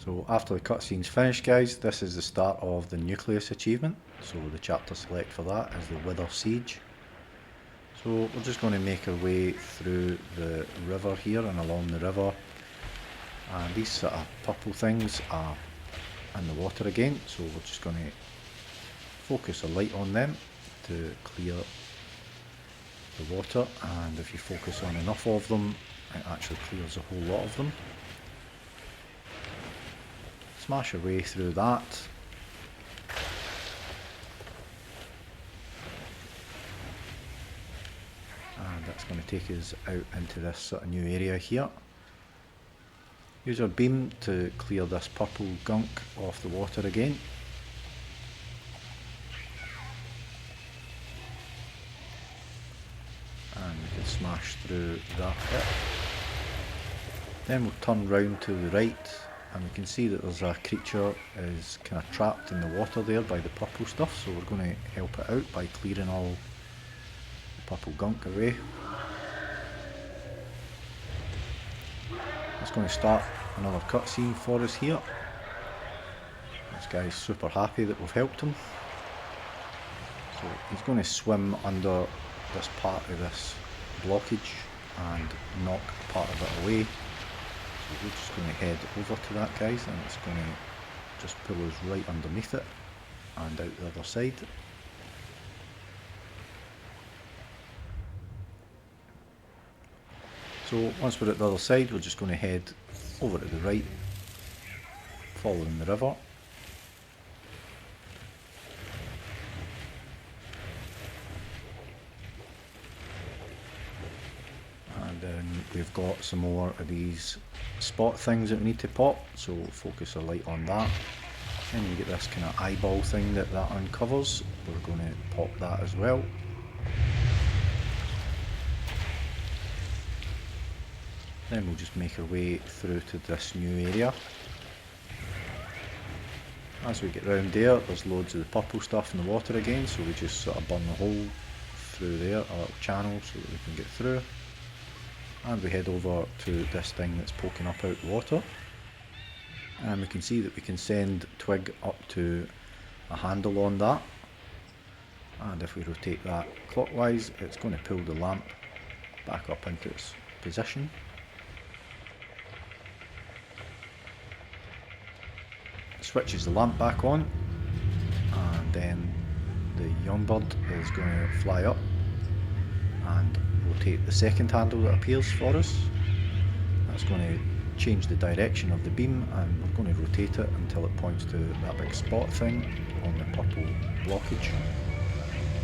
So after the cutscene's finished, guys, this is the start of the Nucleus achievement. So the chapter select for that is the Wither Siege. So we're just going to make our way through the river here and along the river. And these sort of purple things are in the water again, so we're just going to focus a light on them to clear the water, and if you focus on enough of them, it actually clears a whole lot of them. Smash our way through that. And that's going to take us out into this sort of new area here. Use our beam to clear this purple gunk off the water again. And we can smash through that bit. Then we'll turn round to the right, and we can see that there's a creature is kind of trapped in the water there by the purple stuff, so we're going to help it out by clearing all the purple gunk away. It's going to start another cutscene for us here. This guy's super happy that we've helped him. So he's going to swim under this part of this blockage and knock part of it away. So we're just going to head over to that, guys, and it's going to just pull us right underneath it and out the other side. So once we're at the other side, we're just going to head over to the right, following the river. And then we've got some more of these spot things that we need to pop, so we'll focus a light on that. And you get this kind of eyeball thing that uncovers. We're going to pop that as well. Then we'll just make our way through to this new area. As we get round there, there's loads of the purple stuff in the water again, so we just sort of burn the hole through there, a little channel, so that we can get through. And we head over to this thing that's poking up out the water. And we can see that we can send Twig up to a handle on that. And if we rotate that clockwise, it's going to pull the lamp back up into its position. Switches the lamp back on, and then the young bird is going to fly up and rotate the second handle that appears for us. That's going to change the direction of the beam, and we're going to rotate it until it points to that big spot thing on the purple blockage.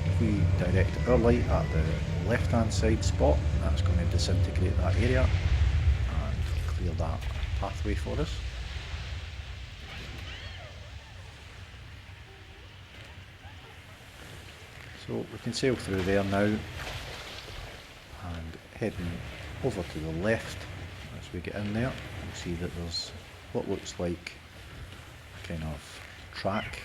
If we direct our light at the left hand side spot, that's going to disintegrate that area and clear that pathway for us. So we can sail through there now and heading over to the left as we get in there. You'll see that there's what looks like a kind of track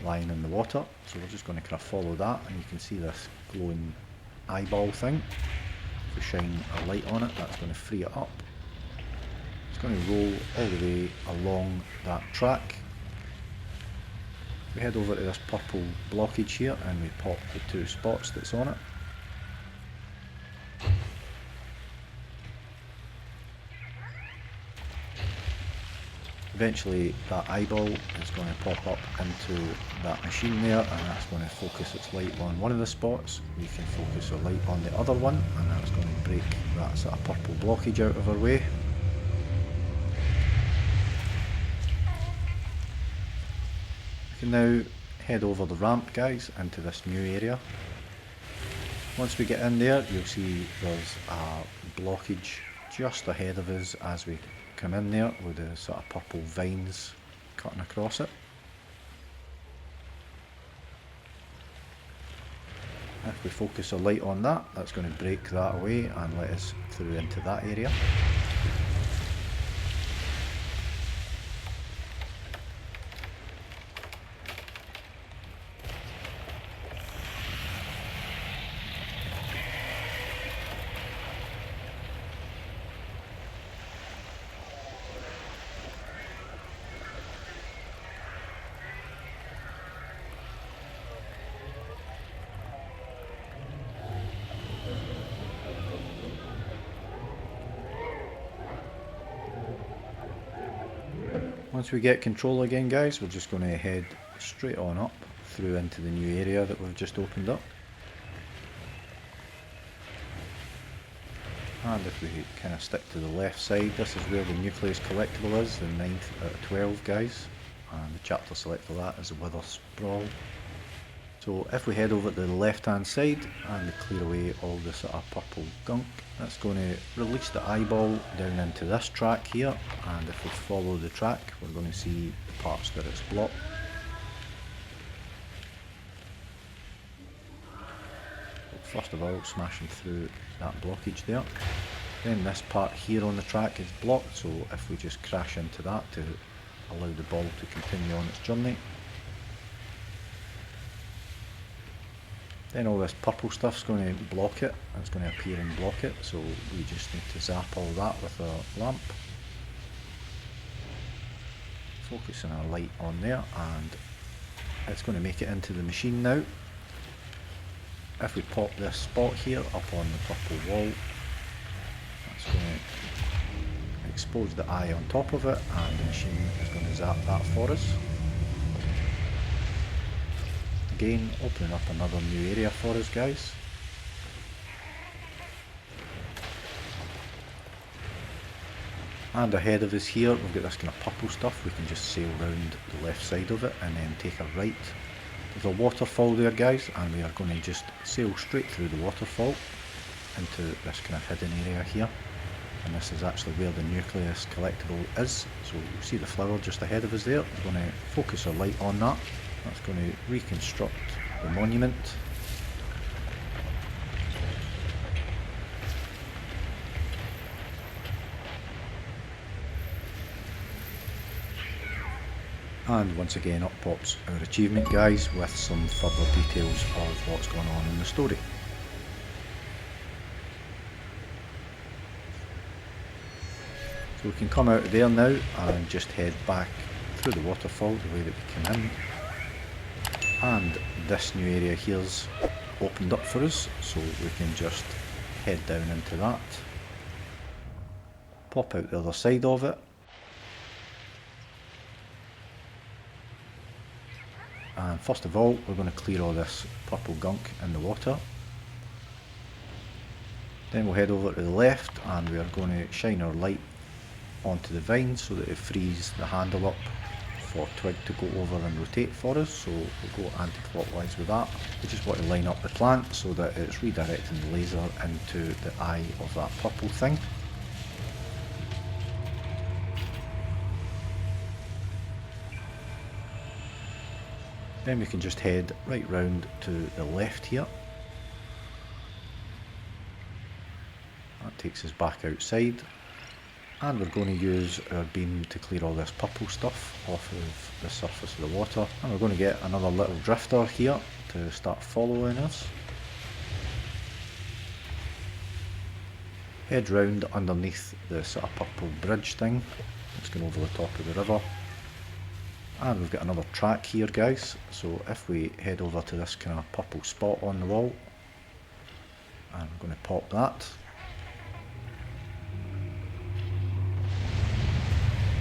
lying in the water, so we're just going to kind of follow that, and you can see this glowing eyeball thing. If we shine a light on it, that's going to free it up. It's going to roll all the way along that track. We head over to this purple blockage here and we pop the two spots that's on it. Eventually that eyeball is going to pop up into that machine there, and that's going to focus its light on one of the spots. We can focus our light on the other one, and that's going to break that sort of purple blockage out of our way. We can now head over the ramp, guys, into this new area. Once we get in there, you'll see there's a blockage just ahead of us as we come in there, with the sort of purple vines cutting across it. If we focus our light on that, that's going to break that away and let us through into that area. Once we get control again, guys, we're just going to head straight on up through into the new area that we've just opened up. And if we kind of stick to the left side, this is where the Nucleus Collectable is, the 9th out of 12, guys. And the chapter select for that is the Wither Sprawl. So if we head over to the left hand side and clear away all the sort of purple gunk, that's going to release the eyeball down into this track here, and if we follow the track we're going to see the parts that it's blocked. First of all, smashing through that blockage there. Then this part here on the track is blocked, so if we just crash into that to allow the ball to continue on its journey. Then all this purple stuff's going to block it, it's going to appear and block it, so we just need to zap all that with a lamp. Focusing our light on there, and it's going to make it into the machine now. If we pop this spot here up on the purple wall, that's going to expose the eye on top of it, and the machine is going to zap that for us. Again, opening up another new area for us, guys. And ahead of us here, we've got this kind of purple stuff. We can just sail round the left side of it and then take a right. There's a waterfall there, guys, and we are going to just sail straight through the waterfall into this kind of hidden area here. And this is actually where the Nucleus Collectable is. So you see the flower just ahead of us there. We're going to focus our light on that. That's going to reconstruct the monument. And once again up pops our achievement, guys, with some further details of what's going on in the story. So we can come out of there now and just head back through the waterfall the way that we came in. And this new area here's opened up for us, so we can just head down into that, pop out the other side of it, and first of all we're going to clear all this purple gunk in the water. Then we'll head over to the left and we are going to shine our light onto the vine so that it frees the handle up for Twig to go over and rotate for us. So we'll go anti-clockwise with that. We just want to line up the plant so that it's redirecting the laser into the eye of that purple thing. Then we can just head right round to the left here. That takes us back outside. And we're going to use our beam to clear all this purple stuff off of the surface of the water. And we're going to get another little drifter here to start following us. Head round underneath the sort of purple bridge thing. It's going over the top of the river. And we've got another track here, guys. So if we head over to this kind of purple spot on the wall, and I'm going to pop that.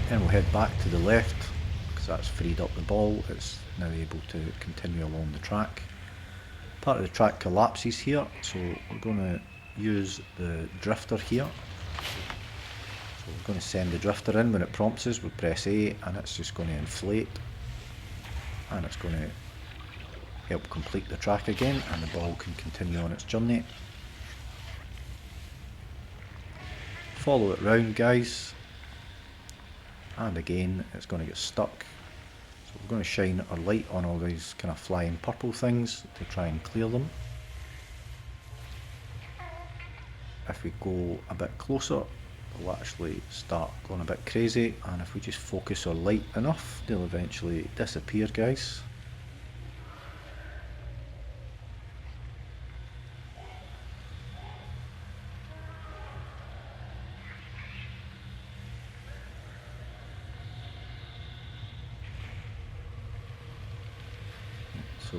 Then we'll head back to the left, because that's freed up the ball. It's now able to continue along the track. Part of the track collapses here, so we're going to use the drifter here. So we're going to send the drifter in. When it prompts us, we press A, and it's just going to inflate. And it's going to help complete the track again, and the ball can continue on its journey. Follow it round, guys. And again, it's going to get stuck. So we're going to shine our light on all these kind of flying purple things to try and clear them. If we go a bit closer, we'll actually start going a bit crazy. And if we just focus our light enough, they'll eventually disappear, guys. So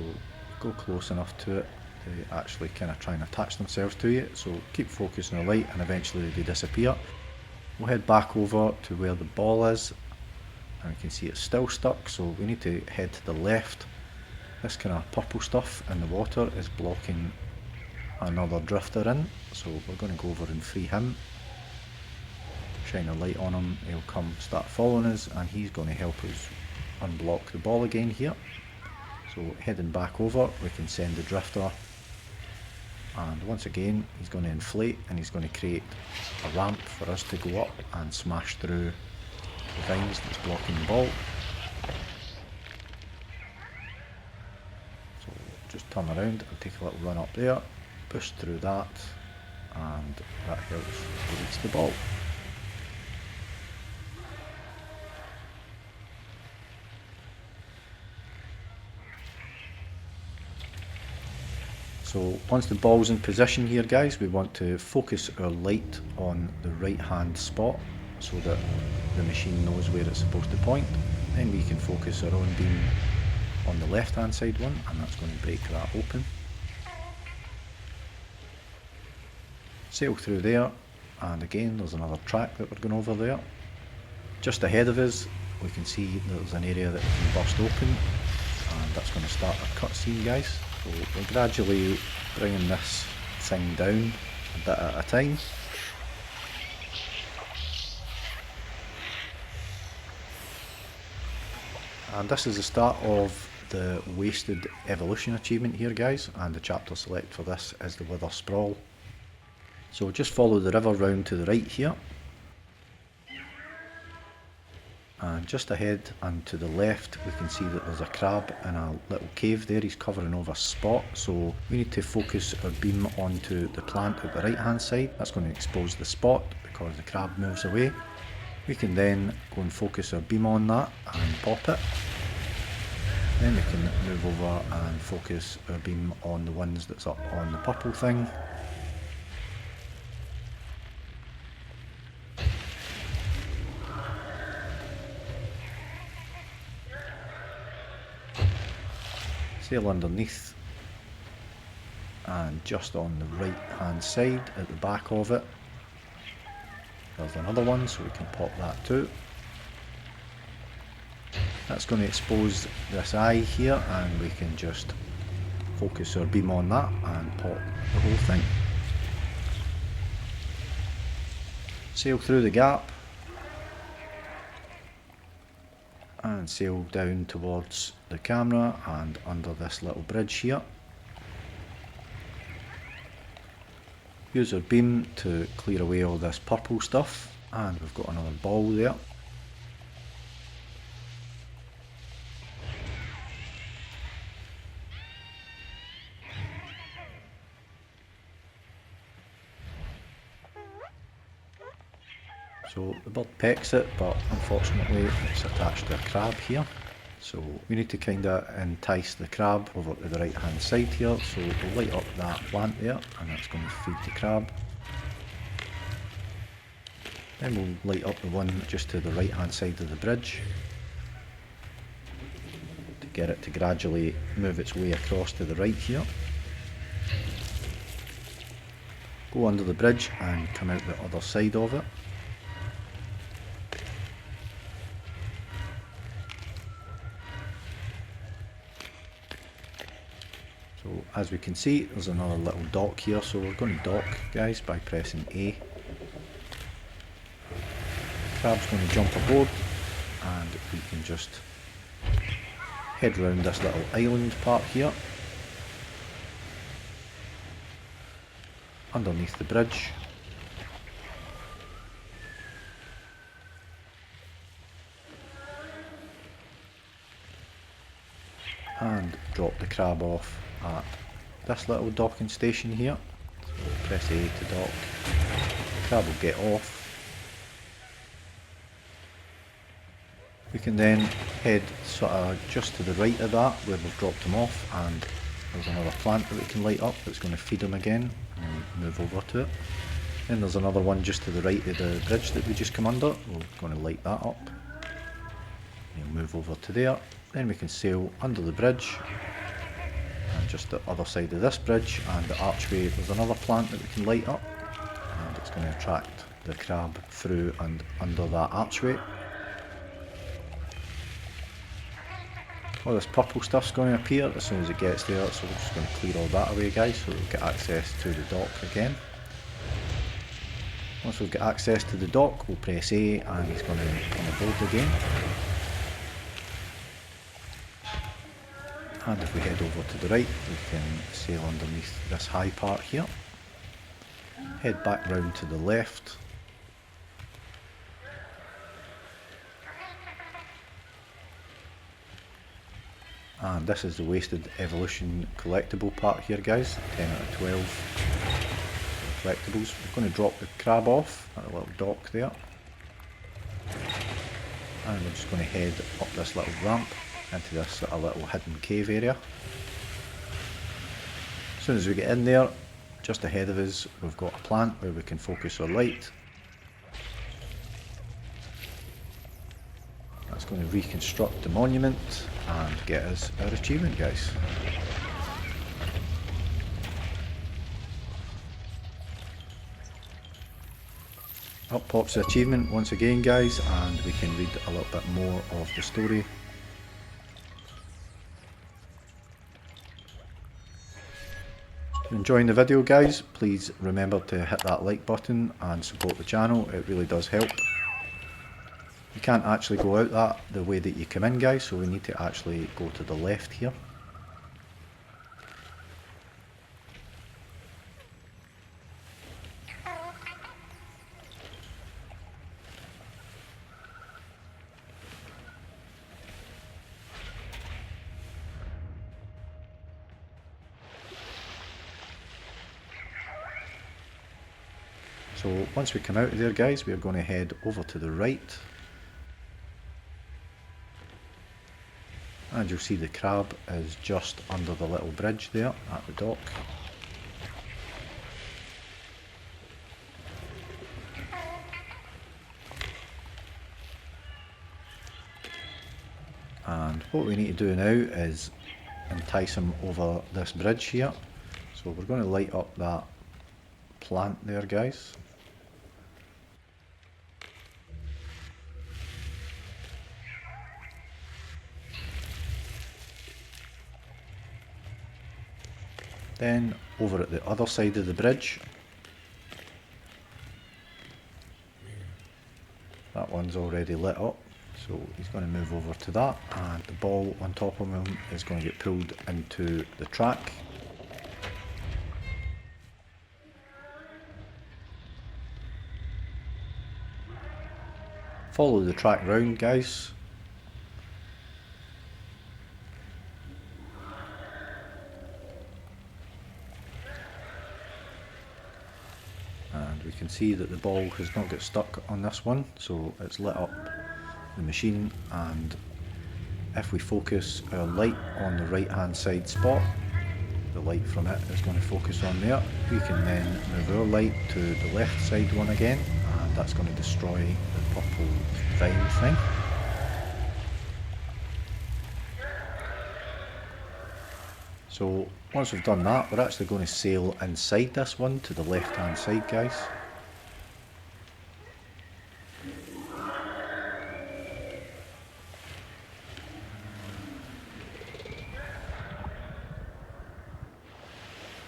go close enough to it to actually kind of try and attach themselves to you. So keep focusing on the light and eventually they disappear. We'll head back over to where the ball is, and you can see it's still stuck, so we need to head to the left. This kind of purple stuff in the water is blocking another drifter in, so we're going to go over and free him. Shine a light on him, he'll come start following us, and he's going to help us unblock the ball again here. So heading back over, we can send the drifter, and once again he's going to inflate and he's going to create a ramp for us to go up and smash through the vines that's blocking the ball. So just turn around and take a little run up there, push through that, and that helps release the ball. So once the ball's in position here, guys, we want to focus our light on the right hand spot so that the machine knows where it's supposed to point. Then we can focus our own beam on the left hand side one, and that's going to break that open. Sail through there, and again there's another track that we're going over there. Just ahead of us we can see there's an area that we can burst open, and that's going to start a cutscene, guys. So we're gradually bringing this thing down a bit at a time. And this is the start of the wasted evolution achievement here, guys, and the chapter select for this is the Wither Sprawl. So just follow the river round to the right here. And just ahead and to the left we can see that there's a crab in a little cave there. He's covering over a spot, so we need to focus our beam onto the plant at the right hand side. That's going to expose the spot because the crab moves away. We can then go and focus our beam on that and pop it. Then we can move over and focus our beam on the ones that's up on the purple thing. Sail underneath, and just on the right hand side at the back of it there's another one, so we can pop that too. That's going to expose this eye here, and we can just focus our beam on that and pop the whole thing. Sail through the gap, and sail down towards the camera and under this little bridge here. Use our beam to clear away all this purple stuff, and we've got another ball there. So the bird pecks it, but unfortunately it's attached to a crab here. So we need to kind of entice the crab over to the right hand side here. So we'll light up that plant there, and that's going to feed the crab. Then we'll light up the one just to the right hand side of the bridge to get it to gradually move its way across to the right here. Go under the bridge and come out the other side of it. So as we can see, there's another little dock here, so we're going to dock, guys, by pressing A. Crab's going to jump aboard, and we can just head round this little island part here, underneath the bridge. And drop the crab off at this little docking station here. So press A to dock. The crab will get off. We can then head sort of just to the right of that where we've dropped him off, and there's another plant that we can light up that's going to feed him again, and move over to it. Then there's another one just to the right of the bridge that we just come under. We're going to light that up. We'll move over to there. Then we can sail under the bridge, and just the other side of this bridge and the archway there's another plant that we can light up, and it's going to attract the crab through and under that archway. All this purple stuff's going to appear as soon as it gets there, so we're just going to clear all that away, guys, so we'll get access to the dock again. Once we've got access to the dock, we'll press A and he's going to come aboard again. And if we head over to the right, we can sail underneath this high part here. Head back round to the left. And this is the Wasted Evolution collectible part here, guys. 10 out of 12 collectibles. We're going to drop the crab off at a little dock there. And we're just going to head up this little ramp into this sort of little hidden cave area. As soon as we get in there, just ahead of us, we've got a plant where we can focus our light. That's going to reconstruct the monument and get us our achievement, guys. Up pops the achievement once again, guys, and we can read a little bit more of the story. If you're enjoying the video, guys, please remember to hit that like button and support the channel. It really does help. You can't actually go out the way that you come in, guys, so we need to actually go to the left here. So once we come out of there, guys, we're going to head over to the right. And you'll see the crab is just under the little bridge there at the dock. And what we need to do now is entice him over this bridge here. So we're going to light up that plant there, guys. Then over at the other side of the bridge, that one's already lit up, So he's going to move over to that, and the ball on top of him is going to get pulled into the track. Follow the track round, guys. And we can see that the ball has not got stuck on this one, so it's lit up the machine, and if we focus our light on the right hand side spot, the light from it is going to focus on there. We can then move our light to the left side one again, and that's going to destroy the purple vine thing. So once we've done that, we're actually going to sail inside this one to the left hand side, guys.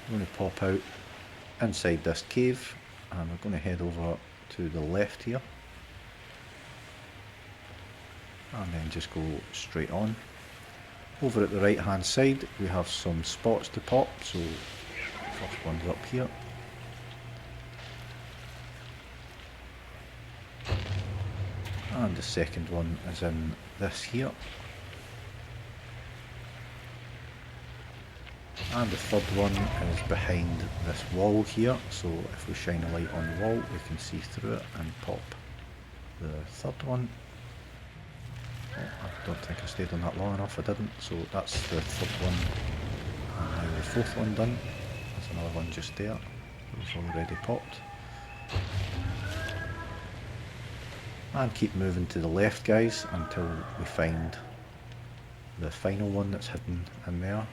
I'm going to pop out inside this cave, and we're going to head over to the left here, and then just go straight on. Over at the right hand side we have some spots to pop, so first one's up here. And the second one is in this here. And the third one is behind this wall here, so if we shine a light on the wall we can see through it and pop the third one. Oh, I don't think I stayed on that long enough, I didn't, so that's the third one, and now the fourth one done. There's another one just there, it was already popped. And keep moving to the left, guys, until we find the final one that's hidden in there.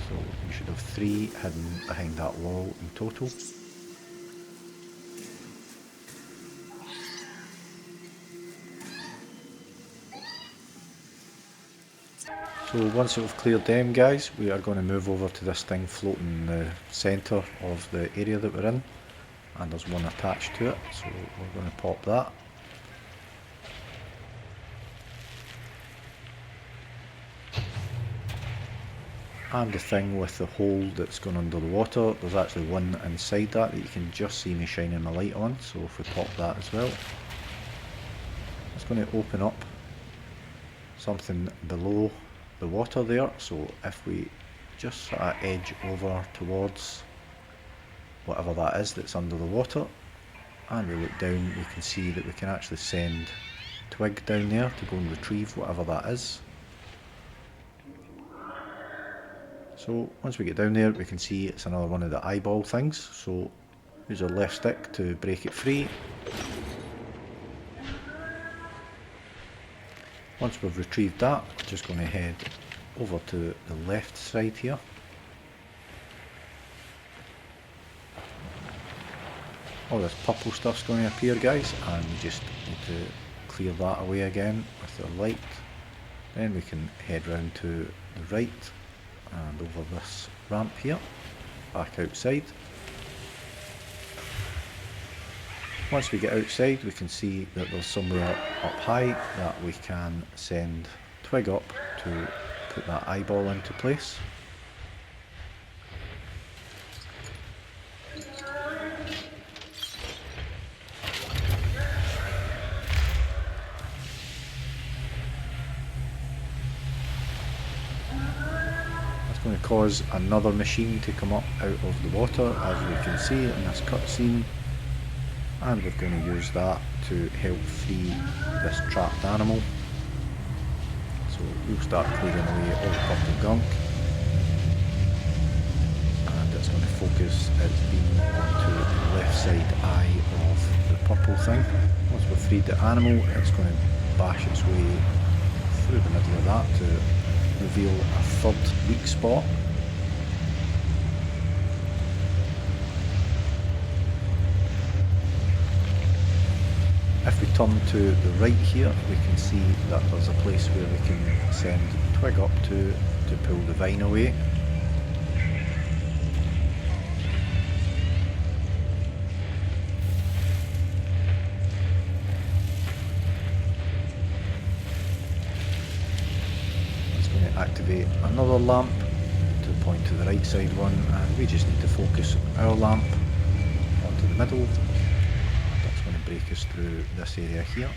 So we should have 3 hidden behind that wall in total. So once we've cleared them, guys, we are going to move over to this thing floating in the centre of the area that we're in, and there's one attached to it, so we're going to pop that. And the thing with the hole that's gone under the water, there's actually one inside that you can just see me shining my light on, so if we pop that as well, it's going to open up something below the water there. So if we just sort of edge over towards whatever that is that's under the water, and we look down, we can see that we can actually send Twig down there to go and retrieve whatever that is. So once we get down there, we can see it's another one of the eyeball things, so use our left stick to break it free. Once we've retrieved that, we're just going to head over to the left side here. All this purple stuff's going to appear, guys, and we just need to clear that away again with our light. Then we can head round to the right and over this ramp here, back outside. Once we get outside, we can see that there's somewhere up high that we can send Twig up to put that eyeball into place. Going to cause another machine to come up out of the water, as we can see in this cutscene, and we're going to use that to help free this trapped animal. So we'll start clearing away all the purple gunk, and it's going to focus its beam onto the left side eye of the purple thing. Once we've freed the animal, it's going to bash its way through the middle of that to reveal a third weak spot. If we turn to the right here, we can see that there's a place where we can send Twig up to pull the vine away. activate another lamp to point to the right side one, and we just need to focus our lamp onto the middle. That's going to break us through this area here.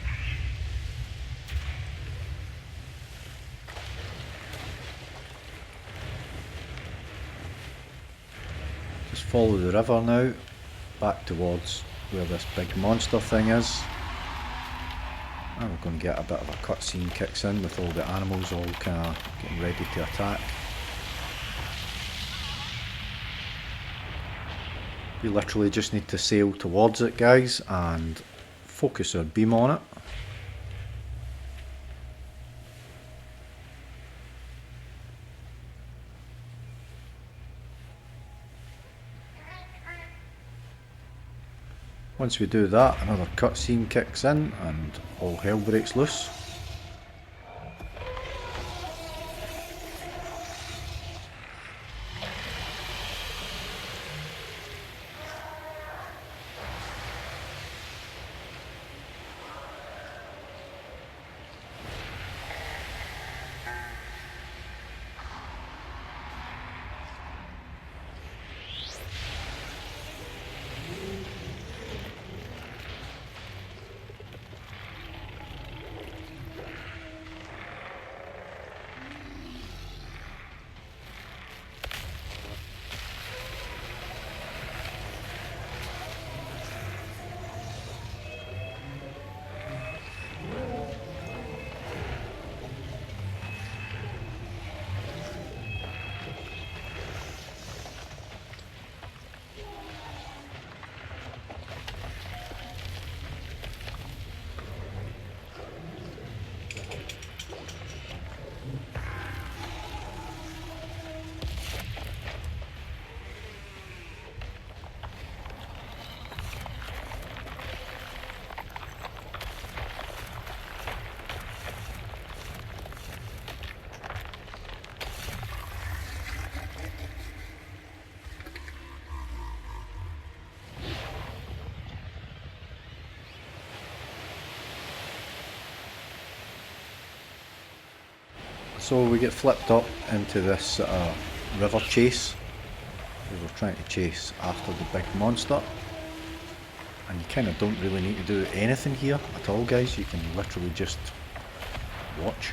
Just follow the river now, back towards where this big monster thing is. And we're going to get a bit of a cutscene kicks in with all the animals all kind of getting ready to attack. We literally just need to sail towards it, guys, and focus our beam on it. Once we do that, another cutscene kicks in and all hell breaks loose. So we get flipped up into this river chase. We're trying to chase after the big monster. And you kind of don't really need to do anything here at all, guys. You can literally just watch.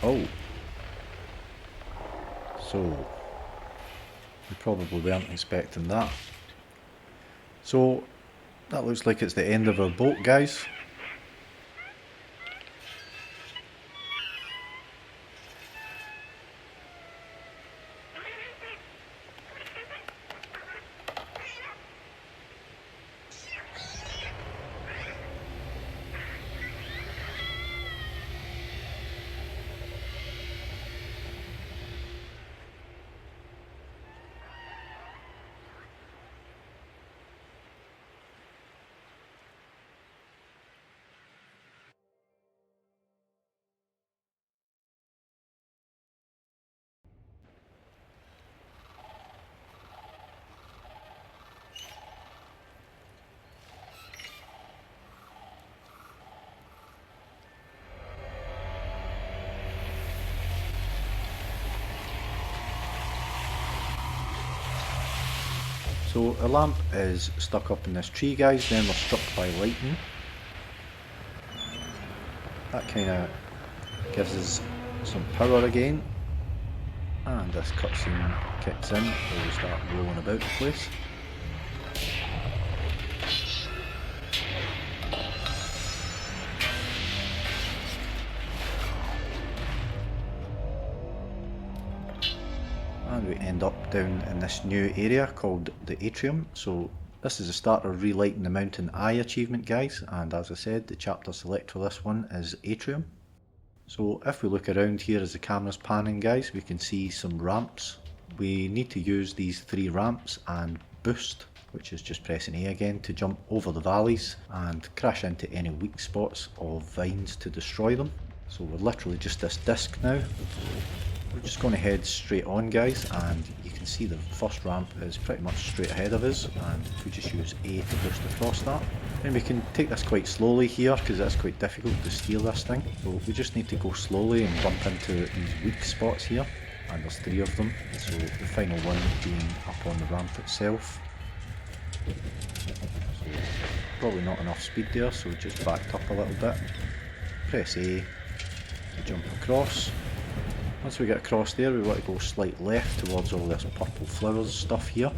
Oh, so we probably weren't expecting that. So that looks like it's the end of our boat, guys. So a lamp is stuck up in this tree, guys, then we're struck by lightning. That kind of gives us some power again. And this cutscene kicks in where we start rolling about the place. end up down in this new area called the Atrium. So this is the start of Relighting the Mountain Eye achievement, guys, and as I said, the chapter select for this one is Atrium. So if we look around here as the camera's panning, guys, we can see some ramps. We need to use these 3 ramps and boost, which is just pressing A again, to jump over the valleys and crash into any weak spots of vines to destroy them. So we're literally just this disc now. We're just going to head straight on, guys, and you can see the first ramp is pretty much straight ahead of us, and if we just use A to boost across that. And we can take this quite slowly here because it's quite difficult to steer this thing. So we just need to go slowly and bump into these weak spots here, and there's 3 of them. So the final one being up on the ramp itself. So probably not enough speed there, so just backed up a little bit. Press A to jump across. Once we get across there, we want to go slight left towards all this purple flowers stuff here,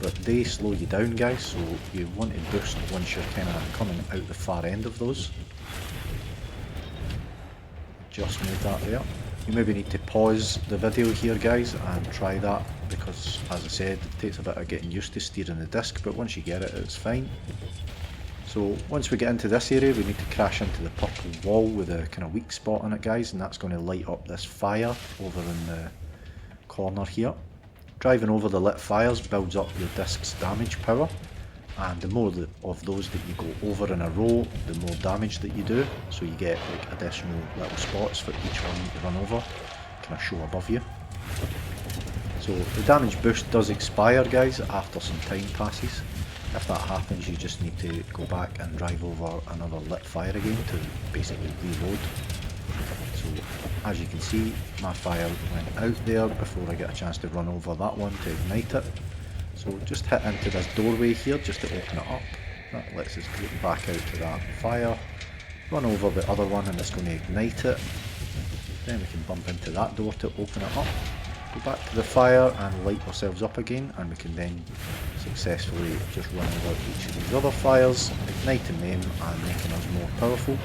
but they slow you down, guys, so you want to boost once you're kind of coming out the far end of those. Just made that there. You maybe need to pause the video here, guys, and try that, because as I said, it takes a bit of getting used to steering the disc, but once you get it, it's fine. So once we get into this area, we need to crash into the purple wall with a kind of weak spot on it, guys, and that's going to light up this fire over in the corner here. Driving over the lit fires builds up your disc's damage power, and the more of those that you go over in a row, the more damage that you do, so you get like additional little spots for each one that you run over, kind of show above you. So the damage boost does expire, guys, after some time passes. If that happens, you just need to go back and drive over another lit fire again to basically reload. So as you can see, my fire went out there before I get a chance to run over that one to ignite it. So just hit into this doorway here just to open it up. That lets us get back out to that fire. Run over the other one and it's going to ignite it. Then we can bump into that door to open it up. Go back to the fire and light ourselves up again, and we can then successfully just run over each of these other fires, igniting them and making us more powerful. You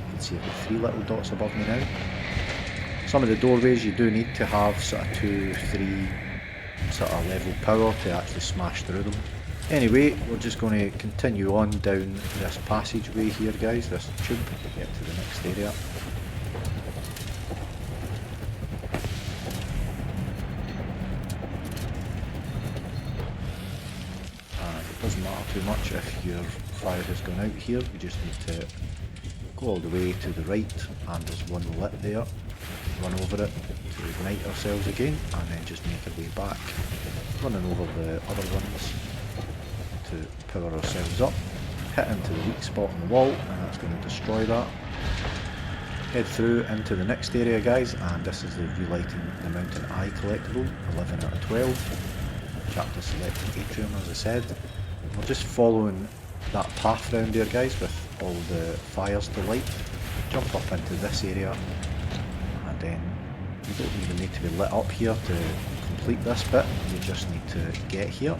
can see I've got 3 little dots above me now. Some of the doorways you do need to have sort of 2, 3 sort of level power to actually smash through them. Anyway, we're just going to continue on down this passageway here, guys, this tube, to get to the next area. Doesn't matter too much if your fire has gone out here, we just need to go all the way to the right, and there's one lit there. Run over it to ignite ourselves again, and then just make our way back, running over the other ones to power ourselves up, hit into the weak spot on the wall, and that's going to destroy that. Head through into the next area, guys, and this is the Relighting the Mountain Eye collectible, 11 out of 12. Chapter select Atrium, as I said. We're just following that path round there, guys, with all the fires to light. Jump up into this area, and then you don't even need to be lit up here to complete this bit, you just need to get here.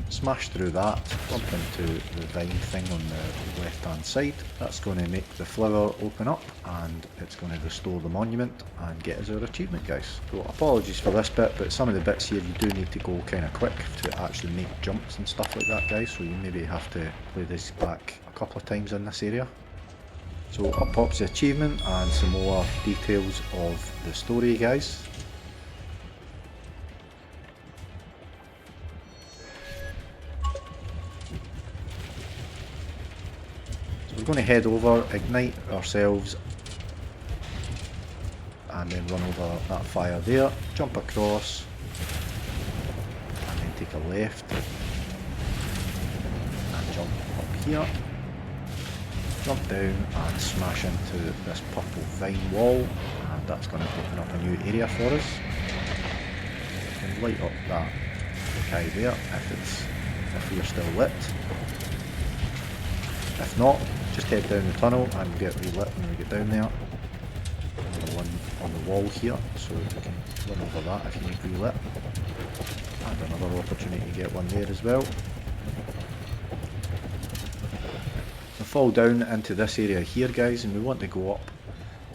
Smash through that, bump into the vine thing on the left hand side. That's going to make the flower open up, and it's going to restore the monument and get us our achievement, guys. So apologies for this bit, but some of the bits here you do need to go kind of quick to actually make jumps and stuff like that, guys, so you maybe have to play this back a couple of times in this area. So up pops the achievement and some more details of the story, guys. We're going to head over, ignite ourselves, and then run over that fire there, jump across, and then take a left, and jump up here, jump down and smash into this purple vine wall, and that's going to open up a new area for us. We can light up that guy there if we're still lit. If not, just head down the tunnel and get relit when we get down there. Another one on the wall here, so we can run over that if you need relit. And another opportunity to get one there as well. We fall down into this area here, guys, and we want to go up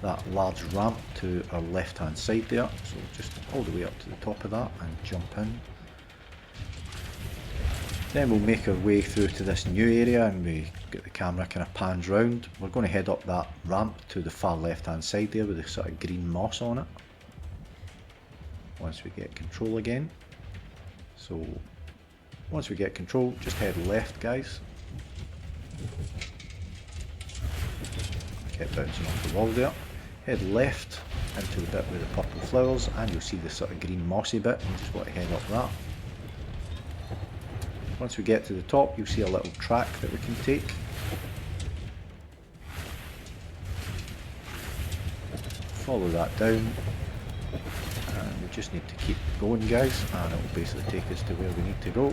that large ramp to our left hand side there, so just all the way up to the top of that and jump in. Then we'll make our way through to this new area and we get the camera kind of pans round. We're going to head up that ramp to the far left hand side there with the sort of green moss on it. Once we get control again. So once we get control, just head left, guys. Kept bouncing off the wall there. Head left into the bit with the purple flowers and you'll see the sort of green mossy bit. You just want to head up that. Once we get to the top, you'll see a little track that we can take. Follow that down. And we just need to keep going, guys, and it will basically take us to where we need to go.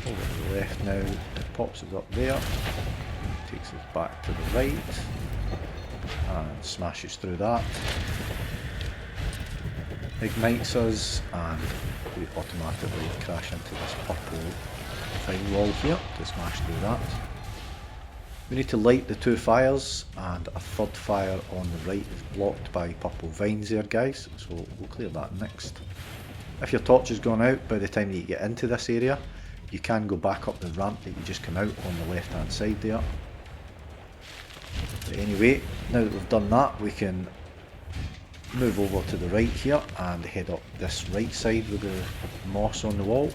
Over to the left now, it pops us up there. Takes us back to the right. And smashes through that. Ignites us and we automatically crash into this purple vine wall here to smash through that. We need to light the two fires and a third fire on the right is blocked by purple vines there, guys, so we'll clear that next. If your torch has gone out by the time that you get into this area, you can go back up the ramp that you just come out on the left hand side there. But anyway, now that we've done that, we can move over to the right here and head up this right side with the moss on the wall,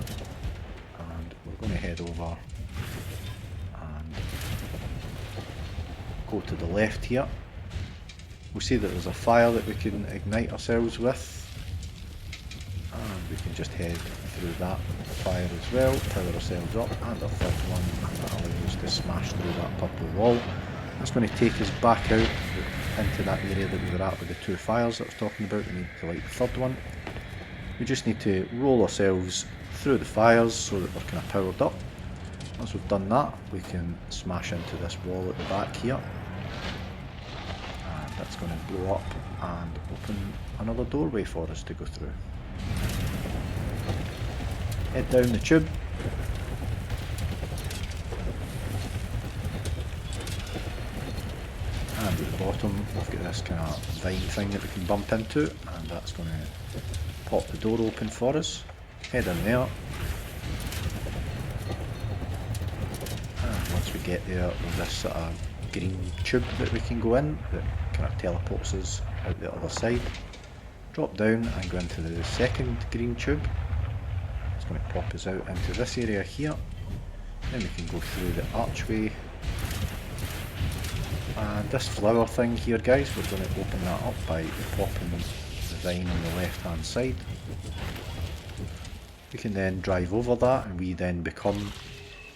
and we're going to head over and go to the left here. We'll see that there's a fire that we can ignite ourselves with, and we can just head through that fire as well, power ourselves up, and a third one, and that allows us to smash through that purple wall. That's going to take us back out into that area that we were at with the two fires that I was talking about. We need to light the third one. We just need to roll ourselves through the fires so that we're kind of powered up. Once we've done that, we can smash into this wall at the back here. And that's going to blow up and open another doorway for us to go through. Head down the tube. And at the bottom we've got this kind of vine thing that we can bump into, and that's going to pop the door open for us. Head in there. And once we get there, there's this sort of green tube that we can go in that kind of teleports us out the other side. Drop down and go into the second green tube. It's going to pop us out into this area here. Then we can go through the archway. And this flower thing here, guys, we're going to open that up by popping the vine on the left hand side. We can then drive over that and we then become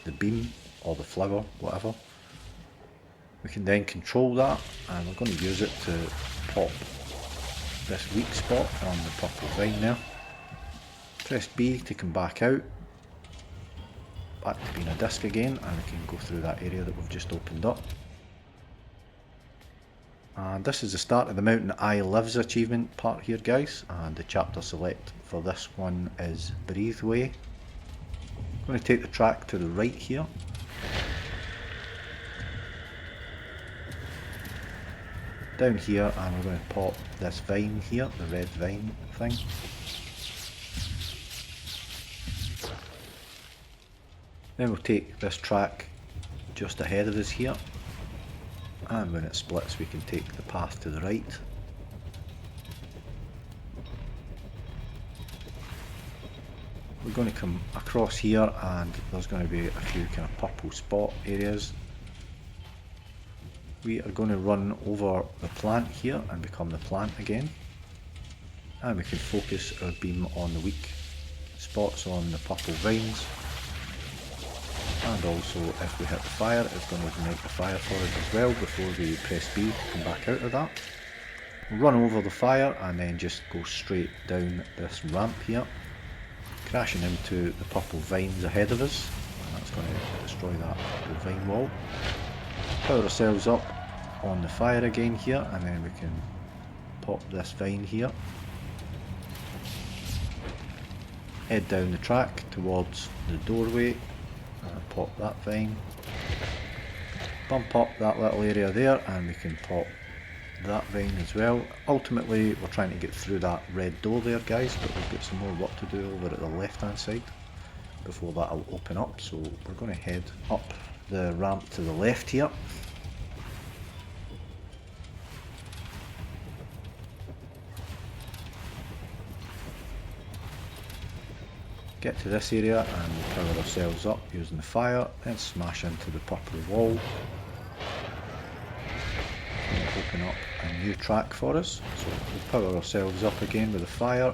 the beam or the flower, whatever. We can then control that, and we're going to use it to pop this weak spot on the purple vine there. Press B to come back out, back to being a disc again, and we can go through that area that we've just opened up. And this is the start of the Mountain Eye Lives achievement part here, guys, and the chapter select for this one is Breathe Way. I'm going to take the track to the right here. Down here, and we're going to pop this vine here, the red vine thing. Then we'll take this track just ahead of us here. And when it splits, we can take the path to the right. We're going to come across here, and there's going to be a few kind of purple spot areas. We are going to run over the plant here and become the plant again. And we can focus our beam on the weak spots on the purple vines. And also, if we hit the fire, it's going to ignite the fire for us as well before we press B to come back out of that. We'll run over the fire and then just go straight down this ramp here, crashing into the purple vines ahead of us, and that's going to destroy that purple vine wall. Power ourselves up on the fire again here, and then we can pop this vine here. Head down the track towards the doorway. Pop that vine. bump up that little area there and we can pop that vein as well. Ultimately we're trying to get through that red door there guys, but we've got some more work to do over at the left hand side before that'll open up, so we're going to head up the ramp to the left here. Get to this area and power ourselves up using the fire, then smash into the purple wall. Open up a new track for us, so we'll power ourselves up again with the fire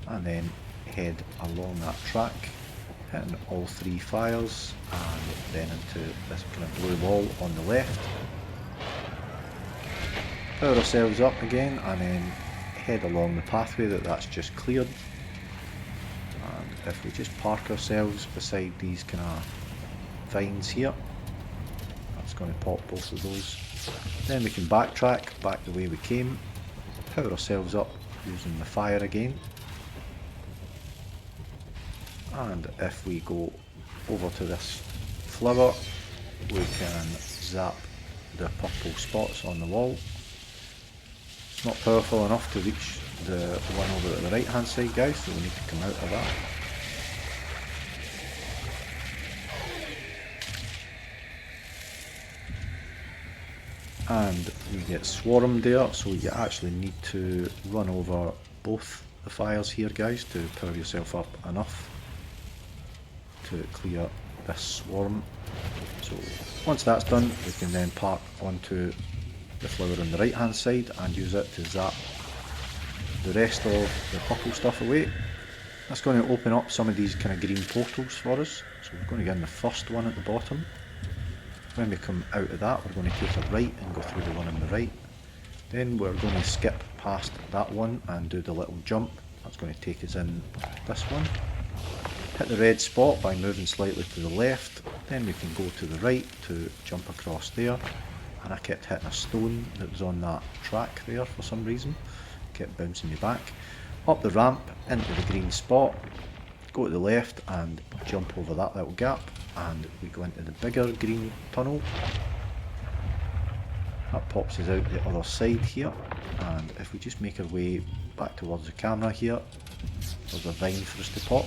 and then head along that track, hitting all three fires and then into this kind of blue wall on the left. Power ourselves up again and then head along the pathway that's just cleared. And if we just park ourselves beside these kind of vines here, that's going to pop both of those. Then we can backtrack back the way we came, power ourselves up using the fire again, and if we go over to this flower we can zap the purple spots on the wall. It's not powerful enough to reach the one over at the right hand side guys, so we need to come out of that. And we get swarmed there, so you actually need to run over both the fires here guys to power yourself up enough to clear this swarm. So once that's done we can then park onto the flower on the right hand side and use it to zap the rest of the purple stuff away. That's going to open up some of these kind of green portals for us, so we're going to get in the first one at the bottom. When we come out of that we're going to take a right and go through the one on the right. Then we're going to skip past that one and do the little jump. That's going to take us in this one. Hit the red spot by moving slightly to the left. Then we can go to the right to jump across there. And I kept hitting a stone that was on that track there for some reason. Kept bouncing me back. Up the ramp into the green spot. Go to the left and jump over that little gap. And we go into the bigger green tunnel. That pops us out the other side here, and if we just make our way back towards the camera here, there's a vine for us to pop.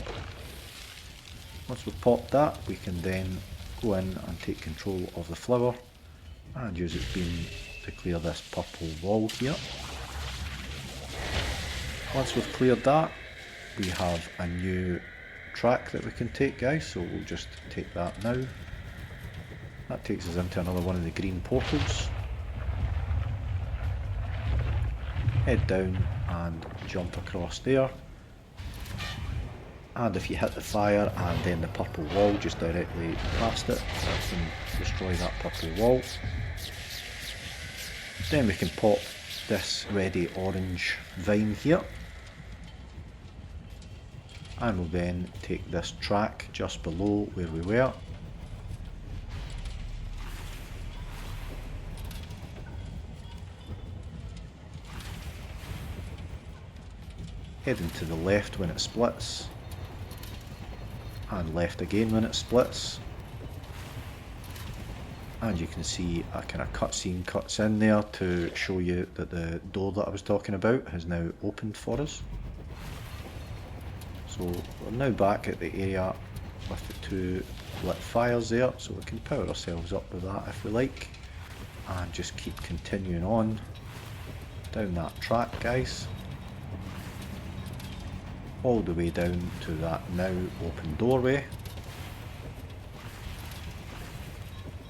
Once we've popped that we can then go in and take control of the flower and use its beam to clear this purple wall here. Once we've cleared that we have a new track that we can take guys, so we'll just take that now. That takes us into another one of the green portals. Head down and jump across there, and if you hit the fire and then the purple wall just directly past it, that can destroy that purple wall. Then we can pop this ready orange vine here. And we'll then take this track just below where we were. Heading to the left when it splits. And left again when it splits. And you can see a kind of cutscene cuts in there to show you that the door that I was talking about has now opened for us. So we're now back at the area with the two lit fires there, so we can power ourselves up with that if we like, and just keep continuing on down that track guys, all the way down to that now open doorway.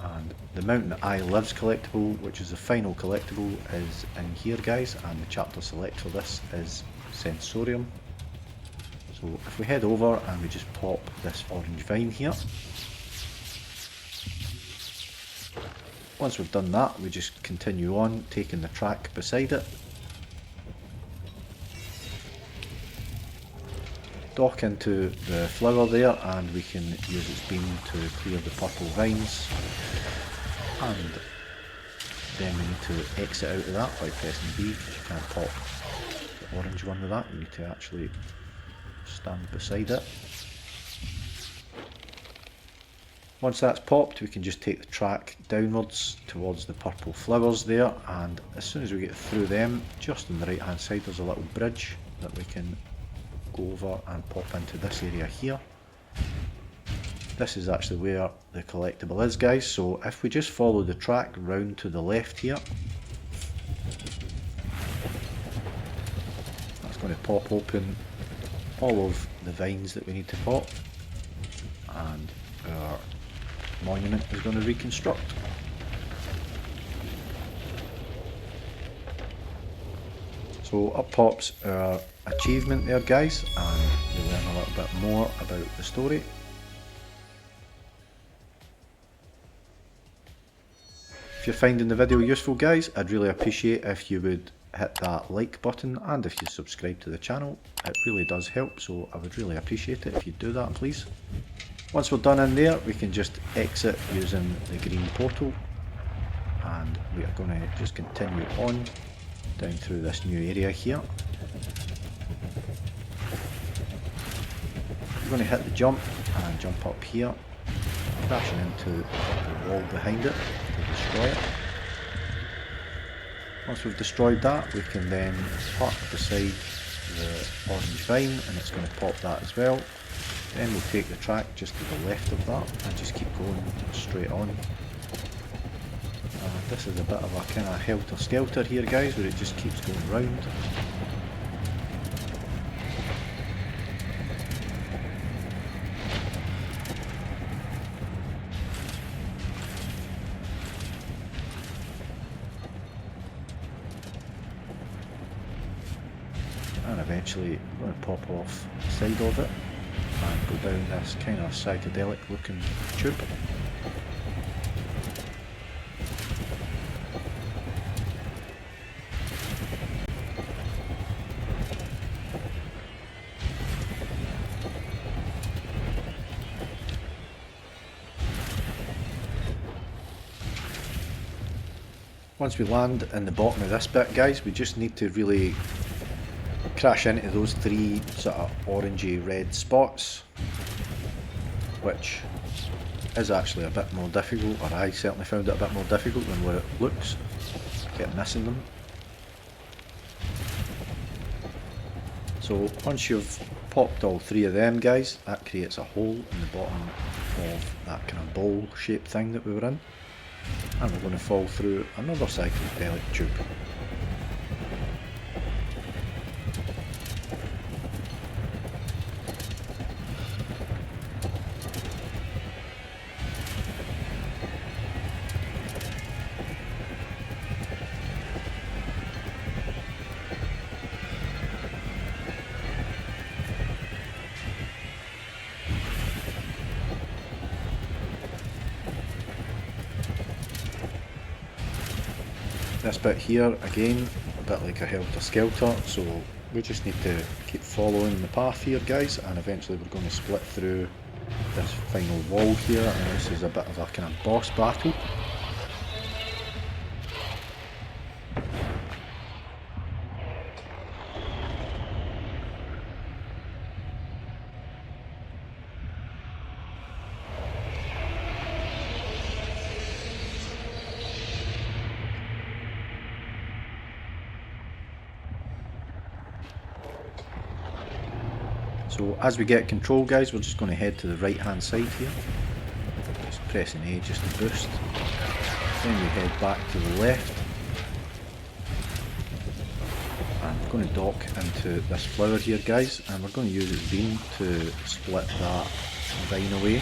And the Mountain Eye Lives collectible, which is the final collectible, is in here guys, and the chapter select for this is Sensorium. So if we head over and we just pop this orange vine here. Once we've done that we just continue on taking the track beside it. Dock into the flower there and we can use its beam to clear the purple vines. And then we need to exit out of that by pressing B, because you can't pop the orange one with that, you need to actually stand beside it. Once that's popped, we can just take the track downwards towards the purple flowers there, and as soon as we get through them, just on the right hand side there's a little bridge that we can go over and pop into this area here. This is actually where the collectible is, guys, so if we just follow the track round to the left here, that's going to pop open all of the vines that we need to pop, and our monument is going to reconstruct. So up pops our achievement there, guys, and we learn a little bit more about the story. If you're finding the video useful, guys, I'd really appreciate if you would hit that like button, and if you subscribe to the channel, it really does help, so I would really appreciate it if you do that, please. Once we're done in there, we can just exit using the green portal, and we are going to just continue on down through this new area here. We're going to hit the jump and jump up here, crashing into the wall behind it to destroy it. Once we've destroyed that, we can then park beside the orange vine, and it's going to pop that as well. Then we'll take the track just to the left of that and just keep going straight on. This is a bit of a kind of helter-skelter here, guys, where it just keeps going round. And eventually we're going to pop off the side of it and go down this kind of psychedelic looking tube. Once we land in the bottom of this bit, guys, we just need to really crash into those three sort of orangey red spots, which is actually a bit more difficult, or I certainly found it a bit more difficult than what it looks. Kept missing them. So once you've popped all three of them, guys, that creates a hole in the bottom of that kind of bowl shaped thing that we were in, and we're going to fall through another psychedelic tube. This bit here, again, a bit like a helter-skelter, so we just need to keep following the path here, guys, and eventually we're going to split through this final wall here, and this is a bit of a kind of boss battle. So as we get control, guys, we're just going to head to the right hand side here. Just pressing A just to boost. Then we head back to the left. And we're going to dock into this flower here, guys, and we're going to use its beam to split that vine away.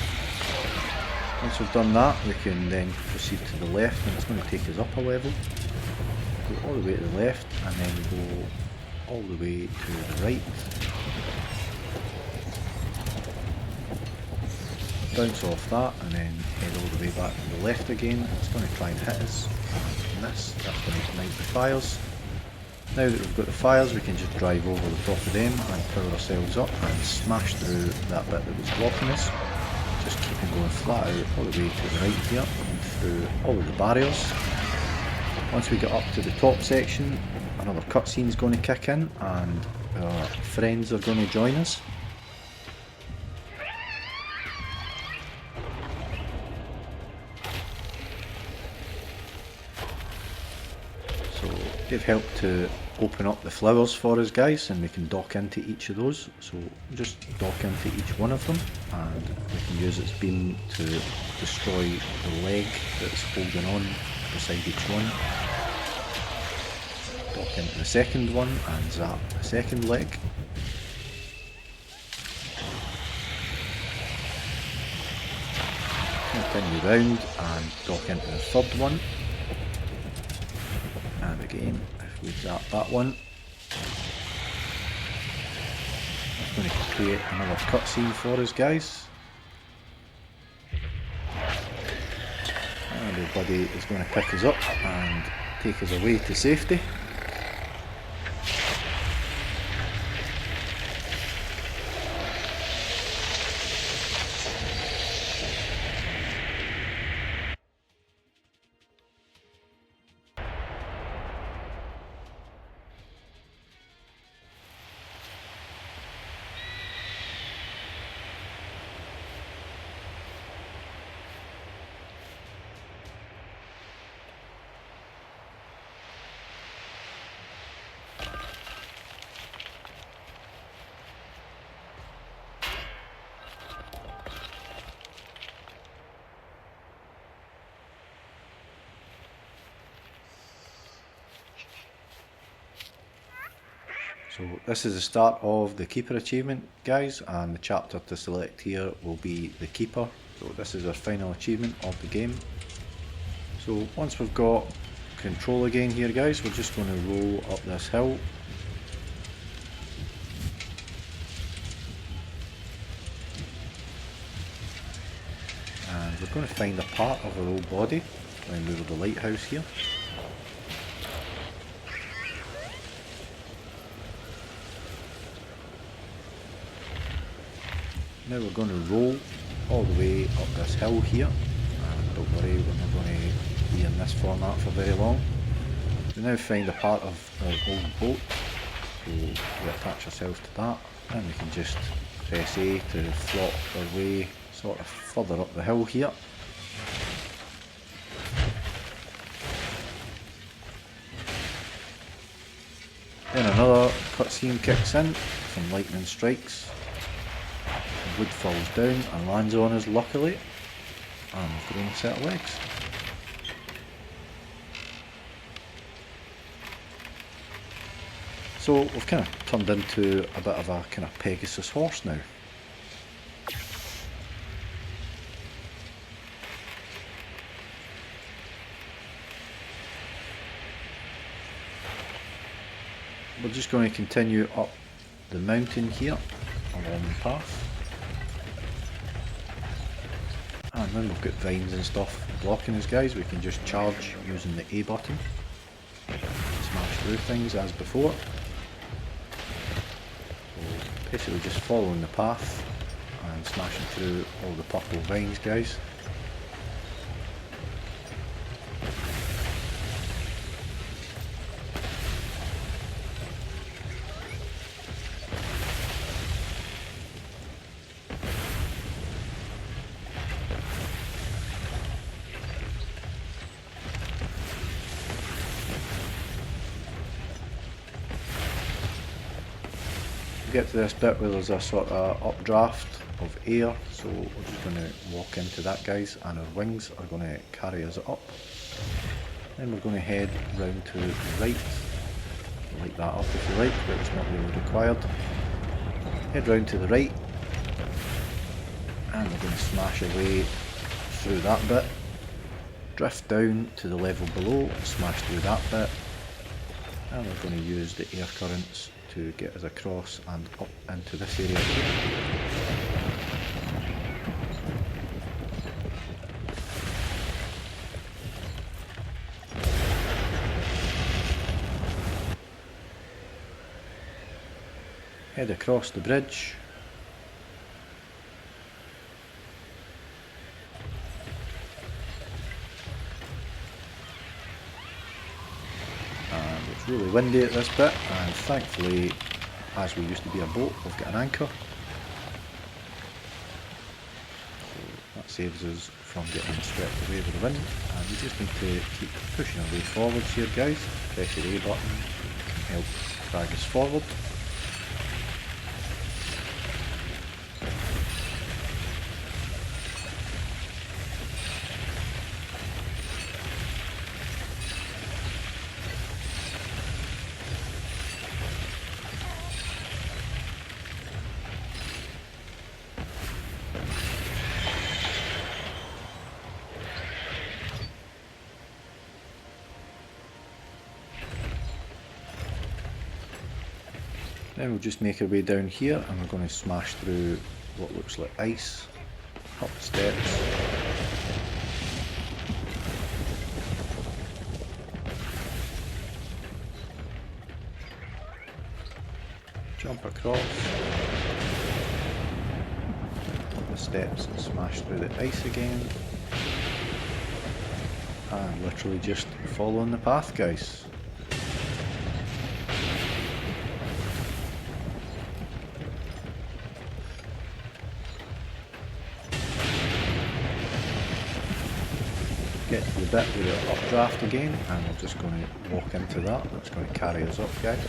Once we've done that, we can then proceed to the left, and it's going to take us up a level. Go all the way to the left, and then go all the way to the right. Bounce off that and then head all the way back to the left again. It's going to try and hit us in this. That's going to ignite the fires. Now that we've got the fires, we can just drive over the top of them and power ourselves up and smash through that bit that was blocking us. Just keeping going flat out all the way to the right here and through all of the barriers. Once we get up to the top section, another cutscene is going to kick in and our friends are going to join us. They've helped to open up the flowers for us guys, and we can dock into each of those. So just dock into each one of them and we can use its beam to destroy the leg that's holding on beside each one. Dock into the second one and zap the second leg. Continue round and dock into the third one. And again, if we zap that one, it's going to create another cutscene for us guys. And our buddy is going to pick us up and take us away to safety. So this is the start of the Keeper achievement guys, and the chapter to select here will be the Keeper. So this is our final achievement of the game. So once we've got control again here guys, we're just going to roll up this hill. And we're going to find a part of our old body when we were the lighthouse here. Now we're going to roll all the way up this hill here, and don't worry, we're not going to be in this format for very long. We now find a part of our old boat, so we attach ourselves to that, and we can just press A to flop our way sort of further up the hill here. Then another cutscene kicks in, some lightning strikes. Wood falls down and lands on us luckily, and we've got a set of legs. So we've kind of turned into a bit of a kind of Pegasus horse now. We're just going to continue up the mountain here along the path. And when we've got vines and stuff blocking us guys, we can just charge using the A button. Smash through things as before. So basically just following the path and smashing through all the purple vines guys. Get to this bit where there's a sort of updraft of air, so we're just going to walk into that guys, and our wings are going to carry us up. Then we're going to head round to the right, light that up if you like, but it's not really required. Head round to the right, and we're going to smash our way through that bit, drift down to the level below, smash through that bit, and we're going to use the air currents to get us across and up into this area here. Head across the bridge. It's really windy at this bit, and thankfully, as we used to be a boat, we've got an anchor. So saves us from getting swept away with the wind, and we just need to keep pushing our way forwards here guys. Press your A button, help drag us forward. Then we'll just make our way down here and we're going to smash through what looks like ice, up the steps. Jump across, up the steps and smash through the ice again. And literally just following the path guys. Get to the bit with the updraft again, and we're just going to walk into that. That's going to carry us up guys.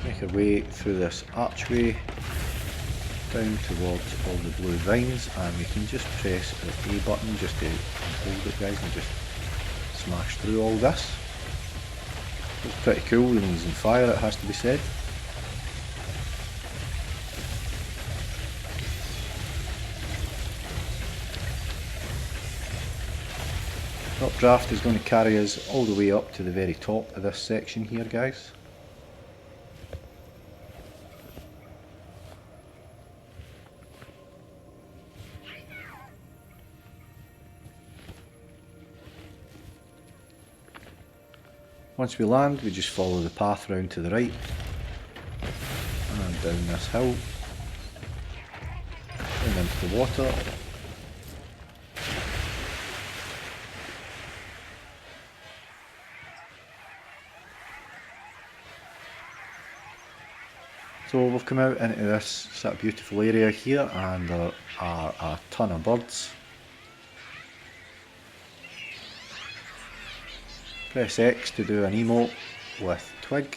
Make our way through this archway down towards all the blue vines, and we can just press the A button just to hold it guys and just smash through all this. It's pretty cool when he's on fire, it has to be said. The updraft is going to carry us all the way up to the very top of this section here guys. Once we land, we just follow the path round to the right and down this hill and into the water. So we've come out into this sort of beautiful area here, and there are a ton of birds. Press X to do an emote with Twig.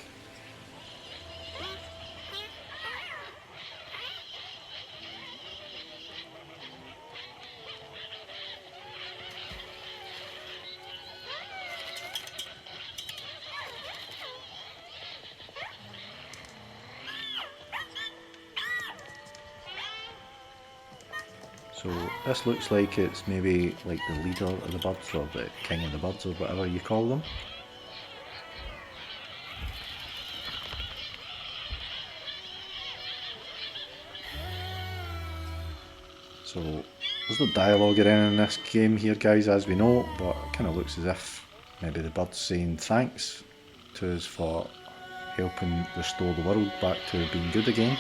So this looks like it's maybe like the leader of the birds, or the king of the birds, or whatever you call them. So there's no dialogue or anything in this game here guys, as we know, but it kind of looks as if maybe the bird's saying thanks to us for helping restore the world back to being good again.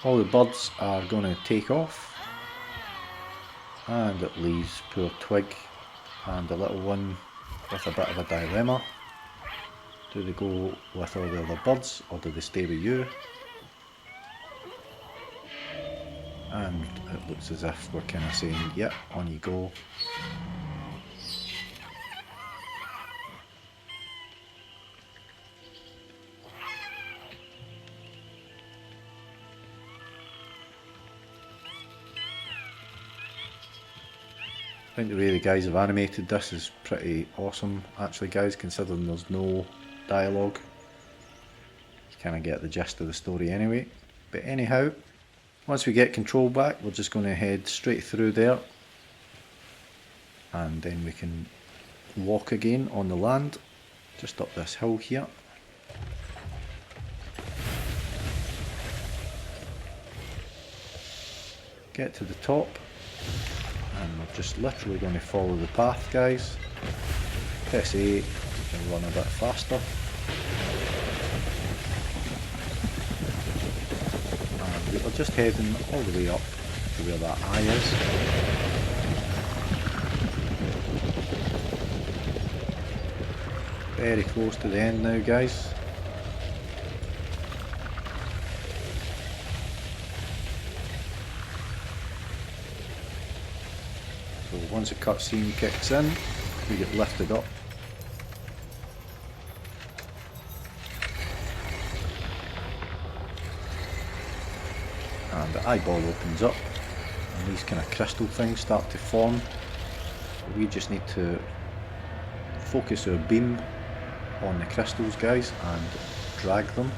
All the birds are going to take off, and it leaves poor Twig and the little one with a bit of a dilemma. Do they go with all the other birds, or do they stay with you? And it looks as if we're kind of saying, yep, on you go. I think the way the guys have animated this is pretty awesome actually guys, considering there's no dialogue. You kind of get the gist of the story anyway. But anyhow, once we get control back, we're just going to head straight through there, and then we can walk again on the land just up this hill here. get to the top, and we're just literally going to follow the path, guys. Press A to run a bit faster. And we're just heading all the way up to where that eye is. Very close to the end now, guys. So once a cutscene kicks in, we get lifted up. And the eyeball opens up, and these kind of crystal things start to form. We just need to focus our beam on the crystals, guys, and drag them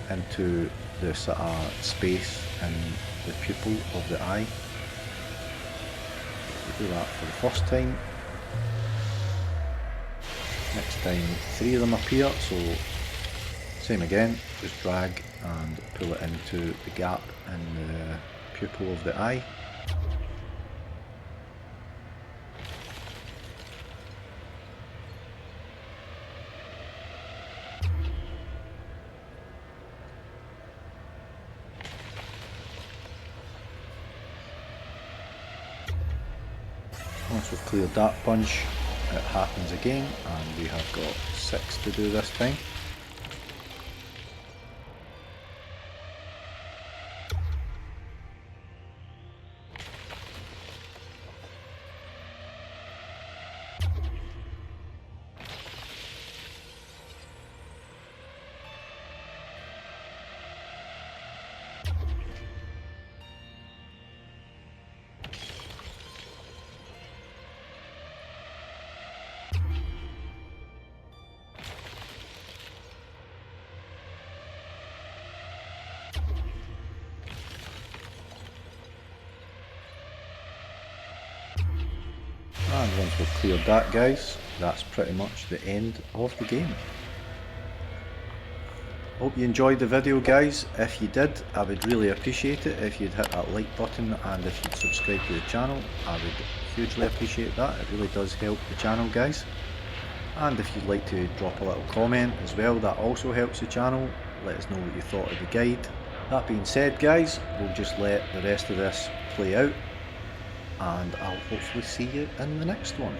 into the sort of space in the pupil of the eye. We do that for the first time. Next time 3 of them appear, so same again, just drag and pull it into the gap in the pupil of the eye. Once we've cleared that bunch, it happens again, and we have got 6 to do this time. And once we've cleared that, guys, that's pretty much the end of the game. Hope you enjoyed the video, guys. If you did, I would really appreciate it if you'd hit that like button, and if you'd subscribe to the channel, I would hugely appreciate that. It really does help the channel, guys. And if you'd like to drop a little comment as well, that also helps the channel. Let us know what you thought of the guide. That being said, guys, we'll just let the rest of this play out, and I'll hopefully see you in the next one.